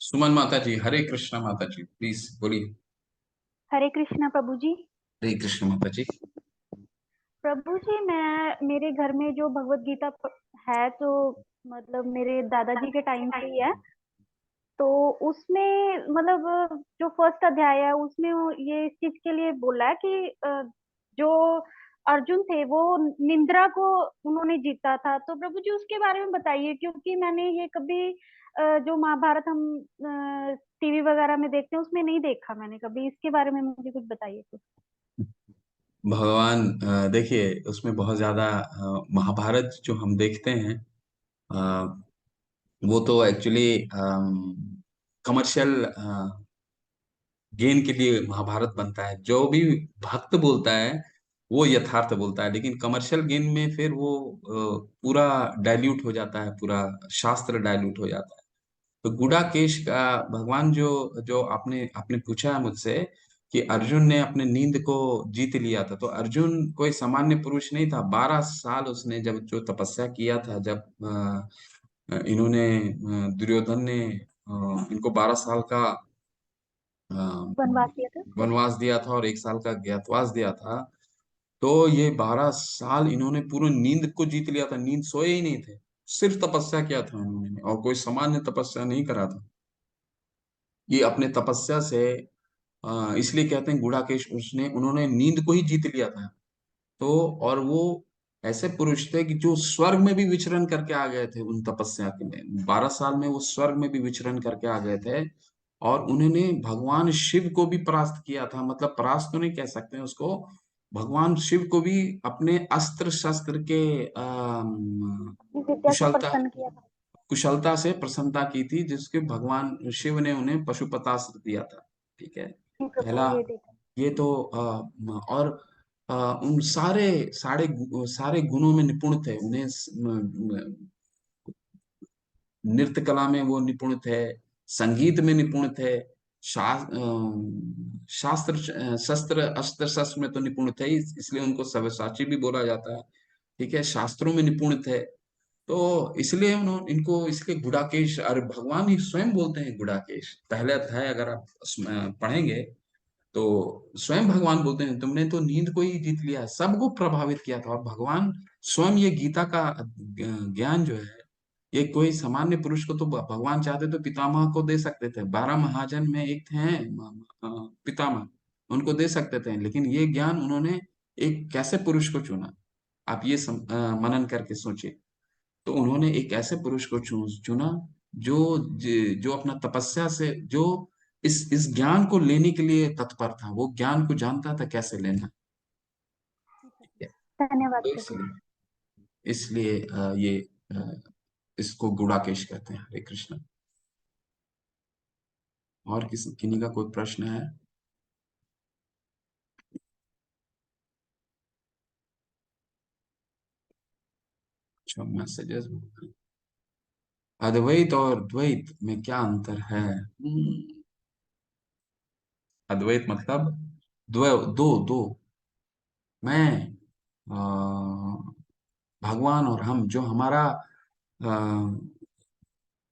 सुमन माता जी, हरे कृष्ण माता जी, प्लीज बोलिए। हरे कृष्णा प्रभु जी। हरे कृष्ण माता जी। प्रभु जी, मैं मेरे घर में जो भगवत गीता है, तो मतलब मेरे दादाजी के टाइम से ही है। तो उसमें मतलब जो फर्स्ट अध्याय है उसमें वो ये इस चीज के लिए बोला है कि जो अर्जुन थे वो निंद्रा को उन्होंने जीता था। तो प्रभु जी उसके बारे में बताइए, क्योंकि मैंने ये कभी जो महाभारत हम टीवी वगैरह में देखते हैं उसमें नहीं देखा मैंने कभी। इसके बारे में मुझे कुछ बताइए तो। भगवान देखिए, उसमें बहुत ज्यादा महाभारत जो हम देखते हैं, अ, वो तो एक्चुअली कमर्शियल गेन के लिए महाभारत बनता है। जो भी भक्त बोलता है वो यथार्थ बोलता है, लेकिन कमर्शियल गेन में फिर वो पूरा डाइल्यूट हो जाता है, पूरा शास्त्र डाइल्यूट हो जाता है। तो गुडाकेश का भगवान जो जो आपने आपने पूछा है मुझसे कि अर्जुन ने अपने नींद को जीत लिया था, तो अर्जुन कोई सामान्य पुरुष नहीं था। 12 साल उसने जब जो तपस्या किया था, जब इन्होंने दुर्योधन ने इनको 12 साल का अ, वनवास दिया था। वनवास दिया था और 1 साल का ज्ञातवास दिया था। तो ये 12 साल इन्होंने पूरी नींद को जीत लिया था, नींद सोए ही नहीं थे, सिर्फ तपस्या किया था उन्होंने, और कोई सामान्य तपस्या नहीं करा था। ये अपने तपस्या से इसलिए कहते हैं गुड़ाकेश, उसने उन्होंने नींद को ही जीत लिया था। तो और वो ऐसे पुरुष थे कि जो स्वर्ग में भी विचरण करके आ गए थे उन तपस्या के में। 12 साल में वो स्वर्ग में भी विचरण करके आ गए थे। और उन्होंने भगवान शिव को भी परास्त किया था, मतलब परास्त तो नहीं कह सकते हैं उसको, भगवान शिव को भी अपने अस्त्र शस्त्र के अपनी विद्या से कुशलता प्रसन्न किया था। कुशलता से प्रसन्नता की थी, जिसके भगवान शिव ने उन्हें पशुपतास्त्र दिया था। ठीक है। जी प्रभु, पहला ये देखा। ये तो और उन सारे सारे सारे गुणों में निपुण थे। उन्हें नृत्य कला में वो निपुण थे, संगीत में निपुण थे, शास्त्र शस्त्र अस्त्र शस्त्र में तो निपुण थे ही, इसलिए उनको सव्यसाची भी बोला जाता है। ठीक है, शास्त्रों में निपुण थे। तो इसलिए उन्होंने इनको इसलिए गुडाकेश, अरे भगवान ही स्वयं बोलते हैं गुडाकेश। पहले अध्याय अगर आप पढ़ेंगे तो स्वयं भगवान बोलते हैं तुमने तो नींद को ही जीत लिया, सबको प्रभावित किया था। और भगवान स्वयं ये गीता का ज्ञान जो है, ये कोई सामान्य पुरुष को तो भगवान चाहते तो पितामह को दे सकते थे, 12 महाजन में एक थे पितामह, उनको दे सकते थे, लेकिन ये ज्ञान उन्होंने एक कैसे पुरुष को चुना। आप ये मनन करके सोचिए। तो उन्होंने एक ऐसे पुरुष को चुना जो जो अपना तपस्या से, जो इस ज्ञान को लेने के लिए तत्पर था, वो ज्ञान को जानता था कैसे लेना है। धन्यवाद तो प्रभु जी। इसलिए इसलिए ये इसको गुड़ाकेश कहते हैं। हरे कृष्ण। और किसी किन्हीं का कोई प्रश्न है? अच्छा, मैसेजेस। अद्वैत और द्वैत में क्या अंतर है? अद्वैत मतलब दो दो, मैं, भगवान और हम, जो हमारा अ,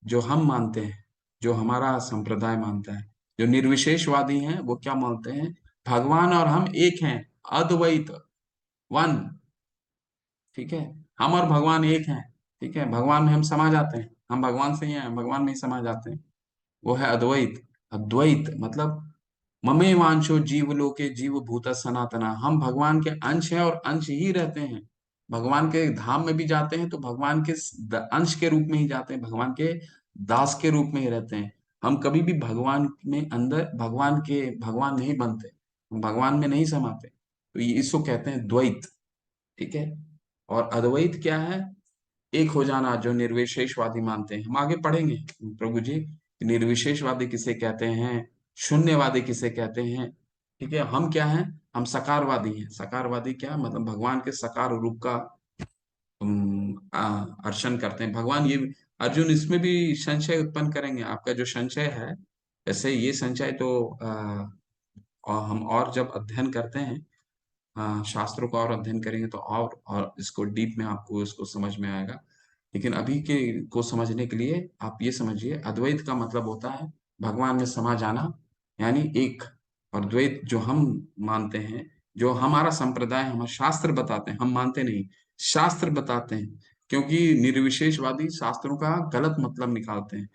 जो हम मानते हैं, जो हमारा संप्रदाय मानता है, जो निर्विशेषवादी हैं वो क्या मानते हैं? भगवान और हम एक हैं, अद्वैत, वन। ठीक है, हम और भगवान एक हैं। ठीक है, भगवान में हम समा जाते हैं, हम भगवान से ही हैं, हम भगवान में ही समा जाते हैं। वो है अद्वैत। अद्वैत मतलब ममे वांछो जीव लोके जीव भूत सनातना, हम भगवान के अंश हैं और अंश ही रहते हैं। भगवान के धाम में भी जाते हैं तो भगवान के अंश के रूप में ही जाते हैं, भगवान के दास के रूप में ही रहते हैं। हम कभी भी भगवान में अंदर भगवान नहीं बनते, हम भगवान में नहीं समाते। तो ये इसको कहते हैं द्वैत। ठीक है, और अद्वैत क्या है? एक हो जाना, जो निर्विशेषवादी मानते हैं। हम आगे पढ़ेंगे प्रभु जी, निर्विशेषवादी किसे कहते हैं, शून्यवादी किसे कहते हैं। ठीक है, हम क्या हैं? हम सकारवादी हैं। सकारवादी क्या मतलब? भगवान के सकार रूप का अर्चन करते हैं। भगवान ये, अर्जुन इसमें भी संशय उत्पन्न करेंगे, आपका जो संशय है, वैसे ये संशय तो और हम और जब अध्ययन करते हैं, शास्त्रों का और अध्ययन करेंगे तो और इसको डीप में आपको इसको समझ में आएगा। लेकिन अभी के को समझने के लिए आप ये समझिए, अद्वैत का मतलब होता है भगवान में समा जाना, यानी एक। और द्वैत जो हम मानते हैं, जो हमारा संप्रदाय, हमारे शास्त्र बताते हैं, हम मानते नहीं, शास्त्र बताते हैं। क्योंकि निर्विशेषवादी शास्त्रों का गलत मतलब निकालते हैं।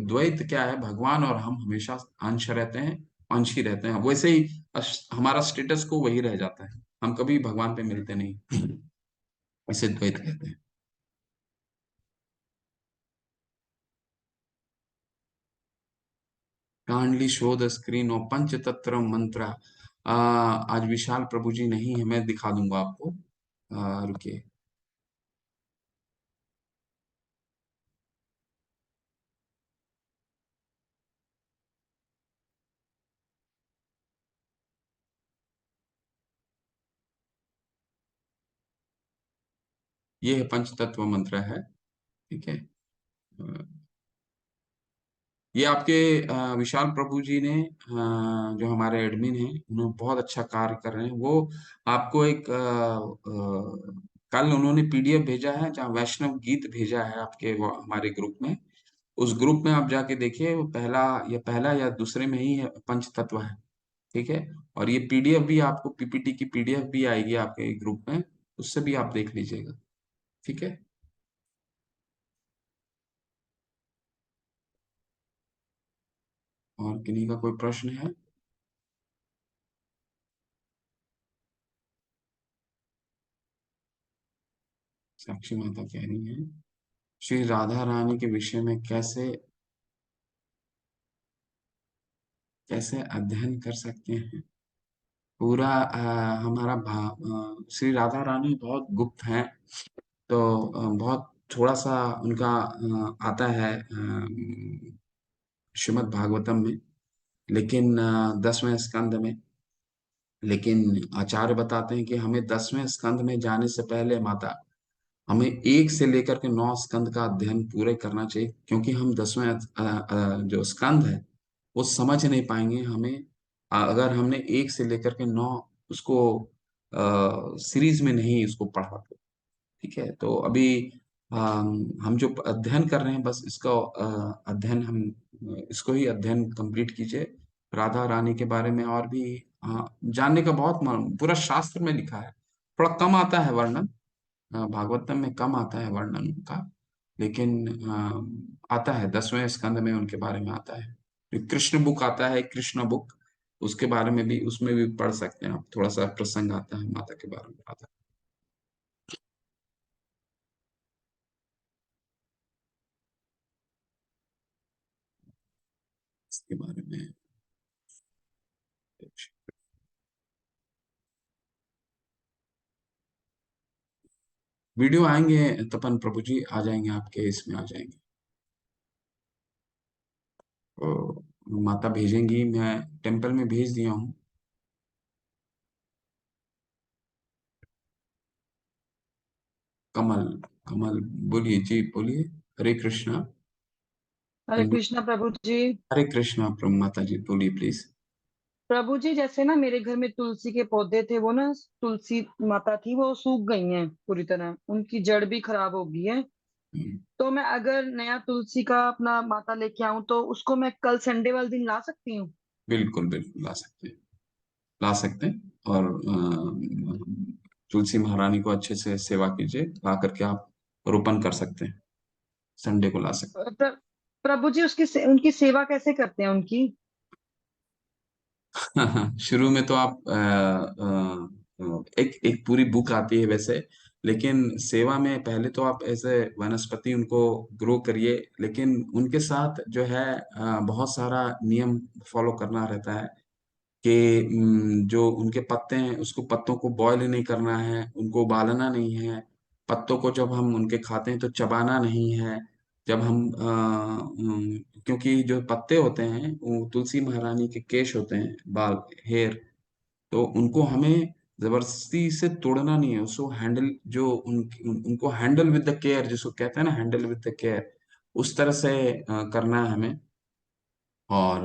द्वैत क्या है? भगवान और हम हमेशा अंश रहते हैं, अंश ही रहते हैं, वैसे ही हमारा स्टेटस को वही रह जाता है, हम कभी भगवान पे मिलते नहीं। इसे द्वैत कहते हैं। Kindly show the screen of Panchatantra मंत्र। आज विशाल प्रभु जी नहीं है, मैं दिखा दूंगा आपको। रुकिए। ये है पंचतत्व मंत्र है। ठीक है, अ, ये आपके विशाल प्रभु जी ने, जो हमारे एडमिन हैं, उन्होंने बहुत अच्छा कार्य कर रहे हैं। वो आपको एक कल उन्होंने पीडीएफ भेजा है जहाँ वैष्णव गीत भेजा है आपके हमारे ग्रुप में। उस ग्रुप में आप जाके देखिए, वो पहला या दूसरे में ही है, पंच तत्व है। ठीक है, और ये पीडीएफ भी आपको, पीपीटी की पीडीएफ भी आएगी आपके ग्रुप में, उससे भी आप देख लीजिएगा। ठीक है, और किन्हीं का कोई प्रश्न है? साक्षी माता कह रही है, श्री राधा रानी के विषय में कैसे कैसे अध्ययन कर सकते हैं? पूरा हमारा श्री राधा रानी बहुत गुप्त हैं। तो बहुत थोड़ा सा उनका आता है श्रीमद् भागवतम में, लेकिन 10वें स्कंद में। लेकिन आचार्य बताते हैं कि हमें 10वें स्कंद में जाने से पहले माता, हमें 1 से लेकर के 9 स्कंद का अध्ययन पूरे करना चाहिए, क्योंकि हम 10वें जो स्कंद है वो समझ नहीं पाएंगे हमें, अगर हमने 1 से लेकर के 9 उसको सीरीज में नहीं उसको पढ़ा तो। ठीक है, तो अभी हम जो अध्ययन कर रहे हैं, बस इसका अध्ययन हम इसको ही अध्ययन कंप्लीट कीजिए। राधा रानी के बारे में और भी जानने का बहुत पूरा शास्त्र में लिखा है। थोड़ा कम आता है वर्णन, भागवतम में कम आता है वर्णन उनका, लेकिन आता है 10वें स्कंद में उनके बारे में आता है। फिर कृष्ण बुक आता है, कृष्ण बुक, उसके बारे में भी, उसमें भी पढ़ सकते हैं आप, थोड़ा सा प्रसंग आता है माता के बारे में आता है इसके बारे में। वीडियो आएंगे तपन प्रभु जी, आ जाएंगे आपके इसमें आ जाएंगे। तो माता भेजेंगी, मैं टेंपल में भेज दिया हूँ। कमल, कमल, बोलिए जी बोलिए। हरे कृष्णा। हरे कृष्णा प्रभु जी। हरे कृष्णा प्रभु, माता जी बोलिए प्लीज। प्रभु जी, जैसे ना मेरे घर में तुलसी के पौधे थे, वो ना तुलसी माता थी, वो सूख गई हैं पूरी तरह, उनकी जड़ भी खराब हो गई है। तो मैं अगर नया तुलसी का अपना माता लेके आऊं तो उसको मैं कल संडे वाले दिन ला सकती हूँ? बिल्कुल बिल्कुल ला सकते हैं, ला सकते हैं। और तुलसी महारानी को अच्छे से सेवा कीजिए, ला करके आप रोपण कर सकते हैं, संडे को ला सकते प्रभु जी, उनकी सेवा कैसे करते हैं उनकी? हैं। शुरू में तो आप एक एक पूरी बुक आती है वैसे, लेकिन सेवा में पहले तो आप ऐसे वनस्पति उनको ग्रो करिए, लेकिन उनके साथ जो है बहुत सारा नियम फॉलो करना रहता है कि जो उनके पत्ते हैं उसको, पत्तों को बॉयल नहीं करना है, उनको उबालना नहीं है। पत्तों को जब हम उनके खाते हैं तो चबाना नहीं है। जब हम क्योंकि जो पत्ते होते हैं वो तुलसी महारानी के केश होते हैं, बाल, हेयर, तो उनको हमें जबरदस्ती से तोड़ना नहीं है, उसको हैंडल, जो उनको हैंडल विद द केयर जिसको कहते हैं ना, हैंडल विद द केयर, उस तरह से करना है हमें। और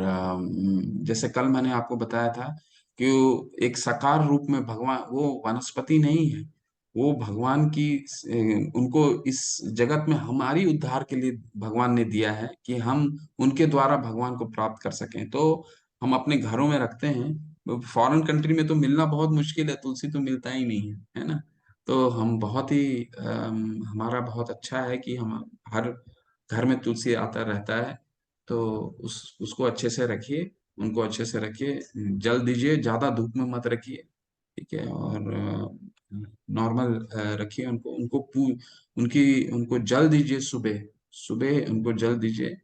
जैसे कल मैंने आपको बताया था कि वो एक साकार रूप में भगवान, वो वनस्पति नहीं है, वो भगवान की उनको इस जगत में हमारी उद्धार के लिए भगवान ने दिया है कि हम उनके द्वारा भगवान को प्राप्त कर सकें। तो हम अपने घरों में रखते हैं, फॉरेन कंट्री में तो मिलना बहुत मुश्किल है, तुलसी तो मिलता ही नहीं है ना। तो हम बहुत ही हमारा बहुत अच्छा है कि हम हर घर में तुलसी आता रहता है। तो उसको अच्छे से रखिए, उनको अच्छे से रखिए, जल दीजिए, ज्यादा धूप में मत रखिए। ठीक है, और नॉर्मल रखिए उनको, उनको जल दीजिए, सुबह सुबह उनको जल दीजिए,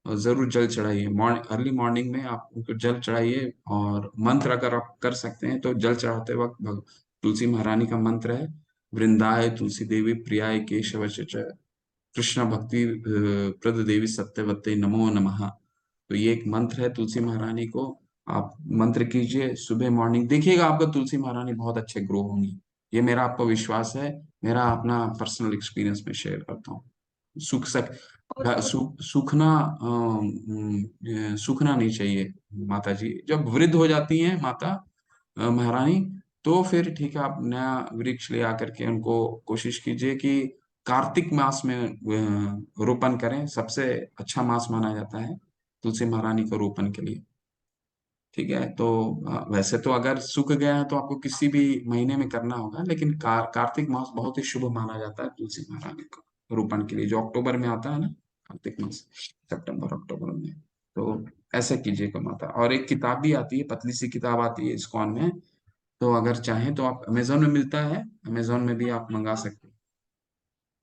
और जरूर जल चढ़ाइए, अर्ली मॉर्निंग में आप उनको जल चढ़ाइए। और मंत्र अगर आप कर सकते हैं तो जल चढ़ाते वक्त तुलसी महारानी का मंत्र है, वृंदाय तुलसी देवी प्रियाय केशव कृष्ण भक्ति प्रद देवी सत्यवते नमो नमः। तो ये एक मंत्र है तुलसी महारानी को, आप मंत्र कीजिए सुबह मॉर्निंग, देखिएगा आपका तुलसी महारानी बहुत अच्छे ग्रो होंगी। ये मेरा आपको विश्वास है, मेरा अपना पर्सनल एक्सपीरियंस में शेयर करता हूँ। सूख सक और प्र- सूखना सूखना नहीं चाहिए। माता जी जब वृद्ध हो जाती हैं माता महारानी, तो फिर ठीक है, आप नया वृक्ष ले आकर के उनको कोशिश कीजिए कि कार्तिक मास में रोपण करें, सबसे अच्छा मास माना जाता है तुलसी महारानी को रोपण के लिए। ठीक है, तो वैसे तो अगर सूख गया है तो आपको किसी भी महीने में करना होगा, लेकिन कार्तिक मास बहुत ही शुभ माना जाता है तुलसी महारानी को रोपण के लिए, जो अक्टूबर में आता है ना, कार्तिक मास, सितंबर अक्टूबर में। तो ऐसे कीजिएगा माता। और एक किताब भी आती है, पतली सी किताब आती है इस्कॉन में, तो अगर चाहें तो आप, अमेजोन में मिलता है, अमेजोन में भी आप मंगा सकते हैं,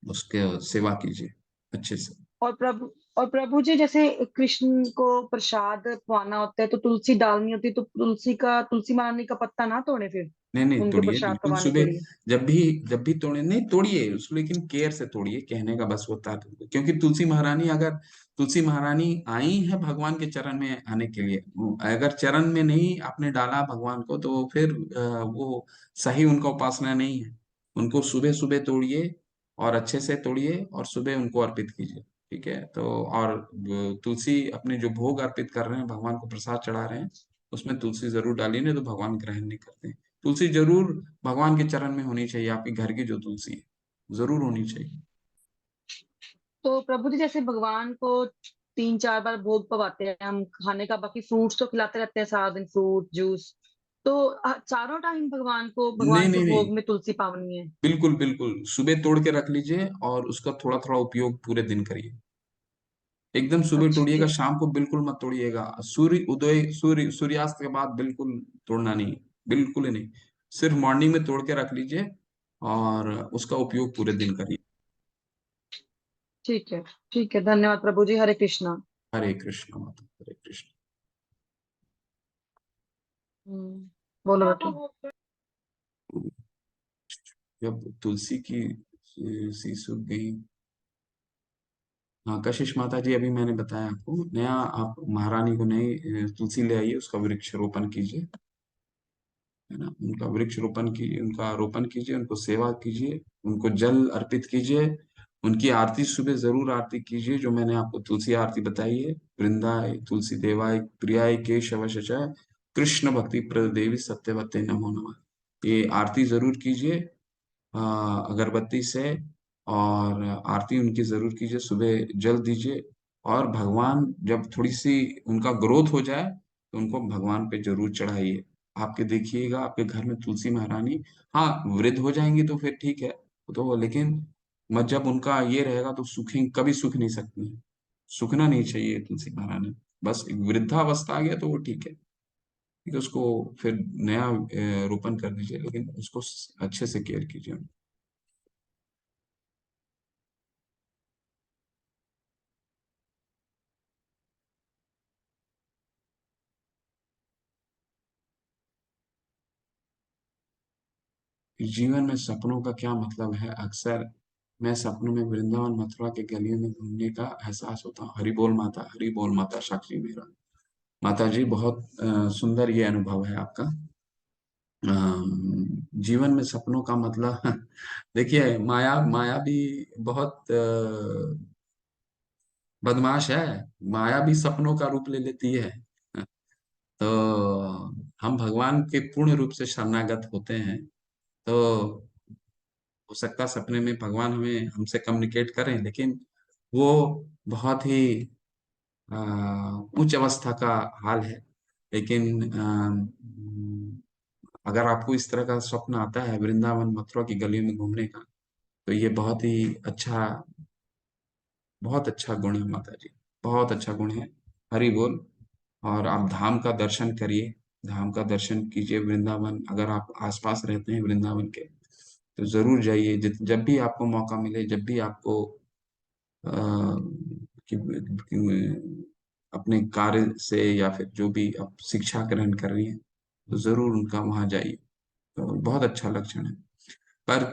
उसके सेवा कीजिए अच्छे से। और प्रभु और प्रभु जी, जैसे कृष्ण को प्रसाद पवाना होता है तो तुलसी डालनी होती है, तो तुलसी महारानी का पत्ता ना तोड़े फिर नहीं नहीं, उनके तोड़िए प्रसाद बिल्कुल पवाने के सुबह, लिए? जब भी तोड़े, नहीं तोड़िए उसको, लेकिन केयर से तोड़िए, कहने का बस होता है, क्योंकि तुलसी महारानी, अगर तुलसी महारानी आई है भगवान के चरण में आने के लिए, अगर चरण में नहीं आपने डाला भगवान को, तो फिर वो सही उनका उपासना नहीं है। उनको सुबह सुबह तोड़िए, और अच्छे से तोड़िए और सुबह उनको अर्पित कीजिए। ठीक है, तो और तुलसी अपने जो भोग अर्पित कर रहे हैं, भगवान को प्रसाद चढ़ा रहे हैं, उसमें तुलसी जरूर डालिए, नहीं तो भगवान ग्रहण नहीं करते हैं। तुलसी जरूर भगवान के चरण में होनी चाहिए, आपके घर की जो तुलसी है जरूर होनी चाहिए। तो प्रभु जी जैसे भगवान को 3-4 बार भोग पवाते हैं हम खाने का, बाकी फ्रूट्स तो खिलाते रहते हैं सारा दिन, फ्रूट जूस, तो चारों टाइम भगवान को, नहीं भगवान के नहीं नहीं, भोग में तुलसी पावनी है? बिल्कुल बिल्कुल, सुबह तोड़ के रख लीजिए और उसका थोड़ा थोड़ा उपयोग पूरे दिन करिए। एकदम सुबह अच्छा तोड़िएगा, ठीक। शाम को बिल्कुल मत तोड़िएगा। सूर्य उदय, सूर्यास्त के बाद बिल्कुल तोड़ना नहीं, बिल्कुल ही नहीं। सिर्फ मॉर्निंग में तोड़ के रख लीजिए और उसका उपयोग पूरे दिन करिए। ठीक है। ठीक है, धन्यवाद प्रभु जी। हरे कृष्णा। हरे कृष्ण माता, हरे कृष्ण। बोलो बेटा। जब तुलसी की सी सूख गई। हाँ कशिश माता जी, अभी मैंने बताया आपको, नया आप महारानी को नई तुलसी ले आइए, उसका वृक्ष रोपण कीजिए, है ना, उनका वृक्ष रोपण की, उनका रोपण कीजिए, उनको सेवा कीजिए, उनको जल अर्पित कीजिए, उनकी आरती सुबह जरूर आरती कीजिए, जो मैंने आपको तुलसी आरती बताई है। वृंदाय तुलसी देवाय प्रियाय केशव शचाय कृष्ण भक्ति प्रद देवी सत्यवते नमो नमः, ये आरती जरूर कीजिए अगरबत्ती से। और आरती उनकी जरूर कीजिए, सुबह जल दीजिए। और भगवान जब थोड़ी सी उनका ग्रोथ हो जाए तो उनको भगवान पे जरूर चढ़ाइए। आपके देखिएगा आपके घर में तुलसी महारानी, हाँ वृद्ध हो जाएंगी तो फिर ठीक है, तो लेकिन मत, जब उनका ये रहेगा तो सूखें, कभी सूख नहीं सकती, सूखना नहीं चाहिए तुलसी महारानी। बस एक वृद्धावस्था आ गया तो वो ठीक है, ठीक है, उसको फिर नया रोपण कर दीजिए, लेकिन उसको अच्छे से केयर कीजिए। जीवन में सपनों का क्या मतलब है? अक्सर मैं सपनों में वृंदावन मथुरा के गलियों में घूमने का एहसास होता हूँ। हरि बोल माता, हरि बोल माता साक्षी मेरा। माता जी बहुत सुंदर ये अनुभव है आपका। जीवन में सपनों का मतलब देखिए, माया माया भी बहुत बदमाश है। माया भी सपनों का रूप ले लेती है। तो हम भगवान के पूर्ण रूप से शरणागत होते हैं, तो हो सकता है सपने में भगवान हमें, हमसे कम्युनिकेट करें, लेकिन वो बहुत ही आ, उच्च अवस्था का हाल है। लेकिन अगर आपको इस तरह का स्वप्न आता है वृंदावन मथुरा की गलियों में घूमने का, तो ये बहुत ही अच्छा, बहुत अच्छा गुण है माता जी, बहुत अच्छा गुण है। हरि बोल। और आप धाम का दर्शन करिए, धाम का दर्शन कीजिए वृंदावन, अगर आप आसपास रहते हैं वृंदावन के तो जरूर जाइए। जब भी आपको मौका मिले, जब भी आपको अ, अपने कार्य से या फिर जो भी आप शिक्षा ग्रहण कर रही हैं, तो जरूर उनका वहां जाइए, तो बहुत अच्छा लक्षण है। पर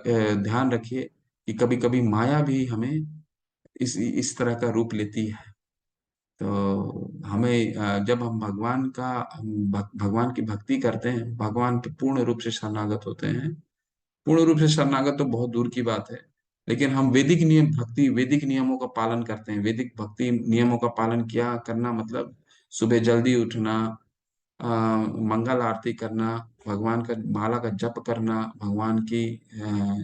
ध्यान रखिए कि कभी कभी माया भी हमें इस तरह का रूप लेती है। तो हमें जब हम भगवान का, भगवान की भक्ति करते हैं, भगवान पे पूर्ण रूप से शरणागत होते हैं, पूर्ण रूप से शरणागत तो बहुत दूर की बात है, लेकिन हम वैदिक नियम, भक्ति वैदिक नियमों का पालन करते हैं। वैदिक भक्ति नियमों का पालन किया करना मतलब सुबह जल्दी उठना, मंगल आरती करना, भगवान का माला का जप करना, भगवान की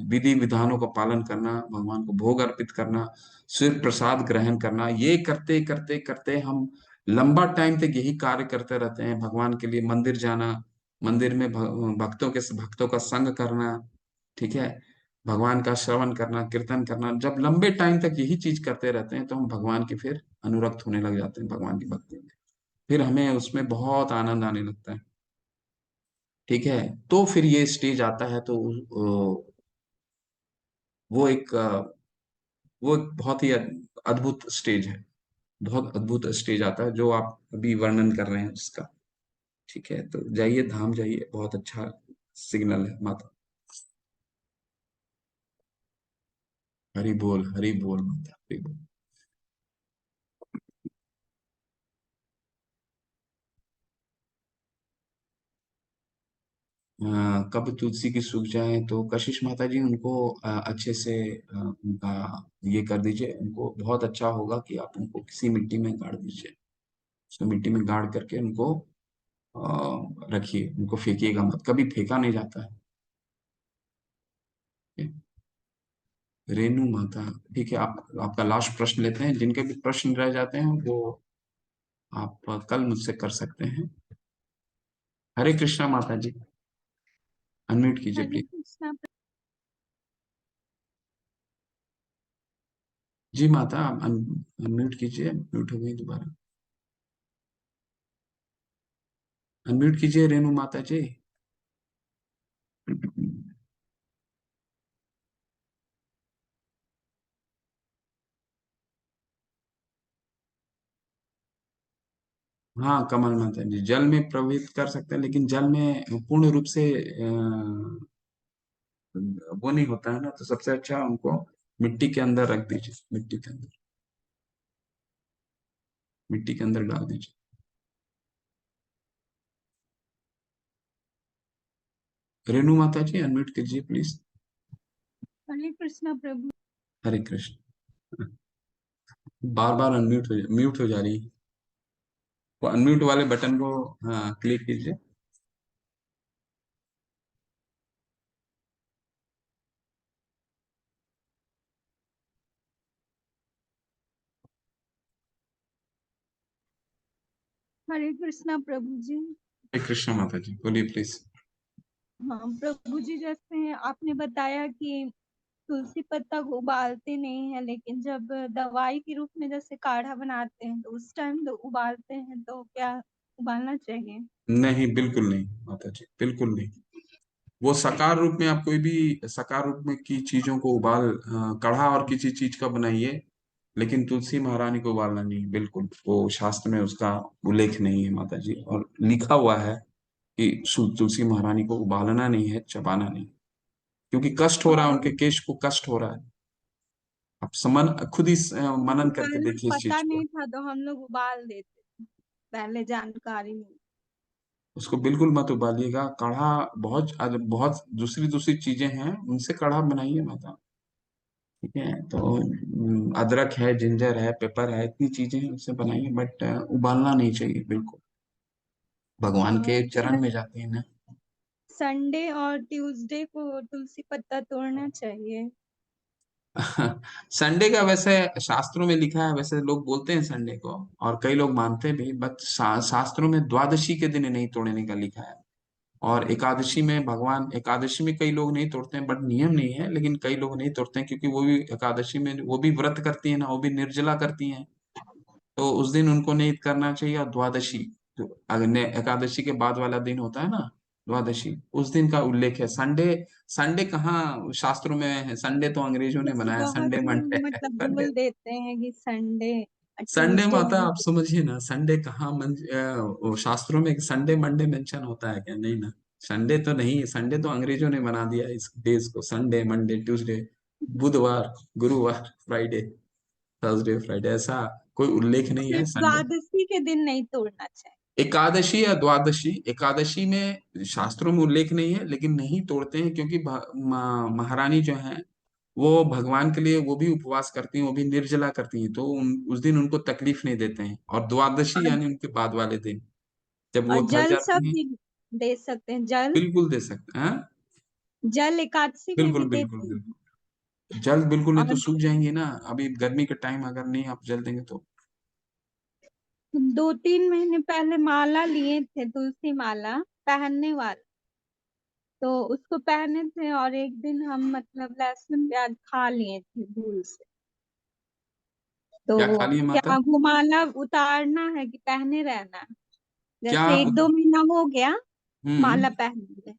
विधि विधानों का पालन करना, भगवान को भोग अर्पित करना, सिर्फ प्रसाद ग्रहण करना, ये करते करते करते हम लंबा टाइम तक यही कार्य करते रहते हैं। भगवान के लिए मंदिर जाना, मंदिर में भक्तों का संग करना, ठीक है, भगवान का श्रवण करना, कीर्तन करना, जब लंबे टाइम तक यही चीज करते रहते हैं तो हम भगवान के फिर अनुरक्त होने लग जाते हैं, भगवान की भक्ति में फिर हमें उसमें बहुत आनंद आने लगता है। ठीक है, तो फिर ये स्टेज आता है, तो वो एक वो एक बहुत ही अद्भुत स्टेज है, बहुत अद्भुत स्टेज आता है जो आप अभी वर्णन कर रहे हैं उसका। ठीक है, तो जाइए, धाम जाइए, बहुत अच्छा सिग्नल है माता। हरि बोल माता, हरि बोल। कब तुलसी की सूख जाए तो कशिश माता जी उनको अच्छे से उनका ये कर दीजिए। उनको बहुत अच्छा होगा कि आप उनको किसी मिट्टी में गाड़ दीजिए। उसको मिट्टी में गाड़ करके उनको रखिए, उनको फेंकिएगा मत, कभी फेंका नहीं जाता है। रेणु माता, ठीक है, आप आपका लास्ट प्रश्न लेते हैं। जिनके भी प्रश्न रह जाते हैं वो आप कल मुझसे कर सकते हैं। हरे कृष्णा माता जी, अनम्यूट कीजिए हरे प्लीज। कृष्णा। जी माता, आप अनम्यूट कीजिए, म्यूट हो गई दोबारा। अनम्यूट कीजिए रेणु माता जी। हाँ कमल माता जी, जल में प्रवहित कर सकते हैं, लेकिन जल में पूर्ण रूप से वो नहीं होता है ना, तो सबसे अच्छा उनको मिट्टी के अंदर रख दीजिए, मिट्टी के अंदर, मिट्टी के अंदर डाल दीजिए। रेणु माता जी अनम्यूट कीजिए please. Hare Krishna Prabhu. Hare Krishna. Bar bar unmute हो म्यूट हो जा रही है, वो अनम्यूट वाले बटन को हाँ क्लिक कीजिए। हरे कृष्णा प्रभु जी। हरे कृष्ण माता जी, बोलिए प्लीज। हाँ प्रभु जी, जैसे आपने बताया कि तुलसी पत्ता को उबालते नहीं है, लेकिन जब दवाई के रूप में जैसे काढ़ा बनाते हैं तो उस टाइम तो उबालते हैं, तो क्या उबालना चाहिए? नहीं बिल्कुल नहीं माता जी, बिल्कुल नहीं। वो साकार रूप में आप कोई भी साकार रूप में की चीजों को उबाल कढ़ा और किसी चीज का बनाइए, लेकिन तुलसी महारानी को उबालना नहीं, बिल्कुल वो शास्त्र में उसका उल्लेख नहीं है माता जी। और लिखा हुआ है कि तुलसी महारानी को उबालना नहीं है, चबाना नहीं, क्योंकि कष्ट हो रहा है, और उनके केश को कष्ट हो रहा है। आप समन खुद ही मनन करके पहले देखिए इस पता चीज को। नहीं था तो हम लोग उबाल देते थे, पहले जानकारी नहीं। उसको बिल्कुल मत उबालिएगा, काढ़ा बहुत बहुत दूसरी दूसरी चीजें हैं, उनसे काढ़ा बनाइए माता। ठीक है, तो अदरक है, जिंजर है, पेपर है, इतनी चीजें हैं, उससे बनाइए, बट उबालना नहीं चाहिए बिल्कुल, भगवान के चरण में जाती है ना। संडे और ट्यूसडे को तुलसी पत्ता तोड़ना चाहिए। संडे का वैसे शास्त्रों में लिखा है, वैसे लोग बोलते हैं संडे को, और कई लोग मानते भी, बट शास्त्रों में द्वादशी के दिन नहीं तोड़ने का लिखा है। और एकादशी में, भगवान एकादशी में कई लोग नहीं तोड़ते हैं, बट नियम नहीं है, लेकिन कई लोग नहीं तोड़ते हैं, क्योंकि वो भी एकादशी में वो भी व्रत करती है ना, वो भी निर्जला करती हैं, तो उस दिन उनको नहीं करना चाहिए। और द्वादशी जो एकादशी के बाद वाला दिन होता है ना, द्वादशी, उस दिन का उल्लेख है। संडे, संडे कहाँ शास्त्रों में है? संडे तो अंग्रेजों ने जैसे बनाया, बहुत संडे लोग मंडे है मतलब संडे। बोल देते हैं कि संडे संडे ट्यूसडे माता नहीं। आप समझिए ना, संडे कहाँ वो शास्त्रों में संडे मंडे मेंशन होता है क्या? नहीं ना, संडे तो नहीं है, संडे तो अंग्रेजों ने बना दिया इस डेज को, संडे मंडे ट्यूसडे, बुधवार गुरुवार फ्राइडे थर्सडे फ्राइडे, ऐसा कोई उल्लेख नहीं है सिर्फ संडे। द्वादशी के दिन नहीं तोड़ना चाहिए। एकादशी या द्वादशी, एकादशी में शास्त्रों में उल्लेख नहीं है, लेकिन नहीं तोड़ते हैं क्योंकि महारानी जो है वो भगवान के लिए वो भी उपवास करती हैं, वो भी निर्जला करती हैं, तो उस दिन उनको तकलीफ नहीं देते हैं। और द्वादशी और, यानी उनके बाद वाले दिन जब और वो थक जल सब जाती हैं। भी दे सकते हैं, जल। बिल्कुल दे सकते हैं, हाँ? जल एकादशी में भी बिल्कुल बिल्कुल देते हैं। बिल्कुल। जल बिल्कुल नहीं तो और सूख जाएंगे ना, अभी गर्मी के टाइम अगर नहीं आप जल देंगे तो। 2-3 महीने पहले माला लिए थे, तुलसी माला पहनने वाला, तो उसको पहने थे और एक दिन हम मतलब लहसुन प्याज खा लिए थे भूल से। क्या तो खा लिए माता? क्या वो माला उतारना है कि पहने रहना है? क्या जैसे 1-2 महीना हो गया हम्म माला पहनने।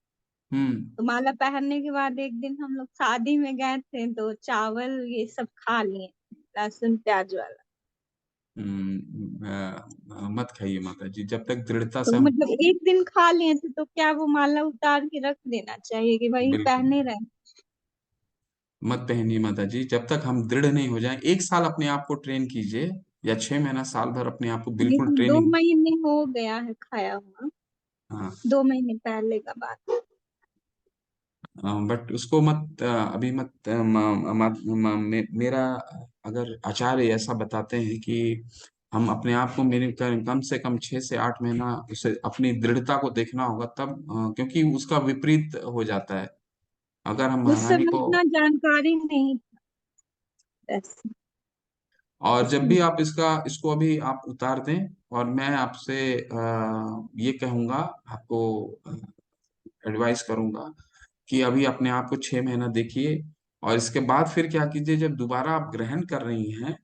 हम्म। तो माला पहनने के बाद एक दिन हम लोग शादी में गए थे तो चावल ये सब खा लिए, लहसुन प्याज वाला। मत खाइए माता जी, जब तक दृढ़ता तो से हम। मतलब एक दिन खा लिए थे, तो क्या वो माला उतार के रख देना चाहिए कि भाई बिल्कुल पहने रहे? मत पहनिए माता जी, जब तक हम दृढ़ नहीं हो जाएं। 1 साल अपने आप को ट्रेन कीजिए, या 6 महीना साल भर अपने आप को ये बिल्कुल तो दो ट्रेनिंग। महीने हो गया है खाया हुआ, हाँ 2 महीने पहले का बात। बट उसको मत अभी मत मेरा अगर आचार्य ऐसा बताते हैं कि हम अपने आप को मेरे कम से कम 6 से 8 महीना उसे अपनी दृढ़ता को देखना होगा तब, क्योंकि उसका विपरीत हो जाता है अगर हम उस महारानी समय को। इतना जानकारी नहीं था ऐसे, और जब भी इसलिए। आप इसको अभी आप उतार दें, और मैं आपसे ये कहूंगा, आपको एडवाइस करूंगा कि अभी अपने आप को 6 महीना देखिए, और इसके बाद फिर क्या कीजिए, जब दोबारा आप ग्रहण कर रही हैं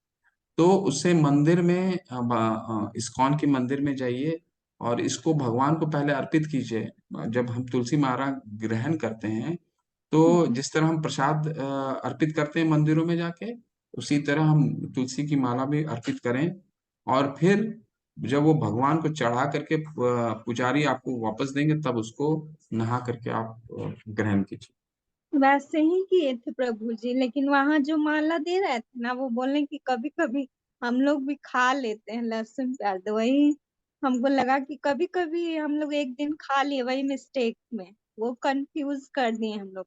तो उससे मंदिर में इस्कॉन के मंदिर में जाइए और इसको भगवान को पहले अर्पित कीजिए। जब हम तुलसी माला ग्रहण करते हैं तो जिस तरह हम प्रसाद अर्पित करते हैं मंदिरों में जाके, उसी तरह हम तुलसी की माला भी अर्पित करें। और फिर जब वो भगवान को चढ़ा करके पुजारी आपको वापस देंगे, तब उसको नहा करके आप ग्रहण कीजिए। वैसे ही किए थे प्रभु जी, लेकिन वहां जो माला दे रहे थे ना, वो बोले कि कभी कभी हम लोग भी खा लेते हैं लहसुन प्याज, तो वही हमको लगा कि कभी कभी हम लोग एक दिन खा लिए, वही मिस्टेक में वो कंफ्यूज कर दिए हम लोग।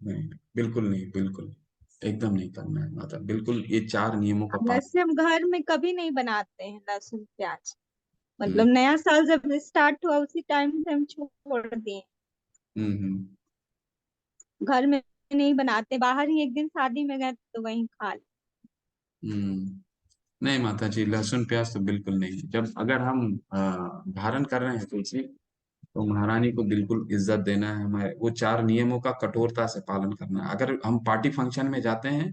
नहीं, बिल्कुल नहीं, बिल्कुल नहीं, एकदम नहीं करना है माता, बिल्कुल ये 4 नियमों का पालन। वैसे हम घर में कभी नहीं बनाते हैं लहसुन प्याज, हम्म, मतलब नया साल जब स्टार्ट हुआ उसी टाइम से हम छोड़ दिए। हम्म। घर में नहीं बनाते, बाहर ही एक दिन शादी में गए तो वहीं खा लिए। हम्म। नहीं माता जी, लहसुन प्याज तो बिल्कुल नहीं। जब अगर हम धारण कर रहे हैं तुलसी, तो महारानी को बिल्कुल इज्जत देना है, हमारे वो 4 नियमों का कठोरता से पालन करना है। अगर हम पार्टी फंक्शन में जाते हैं,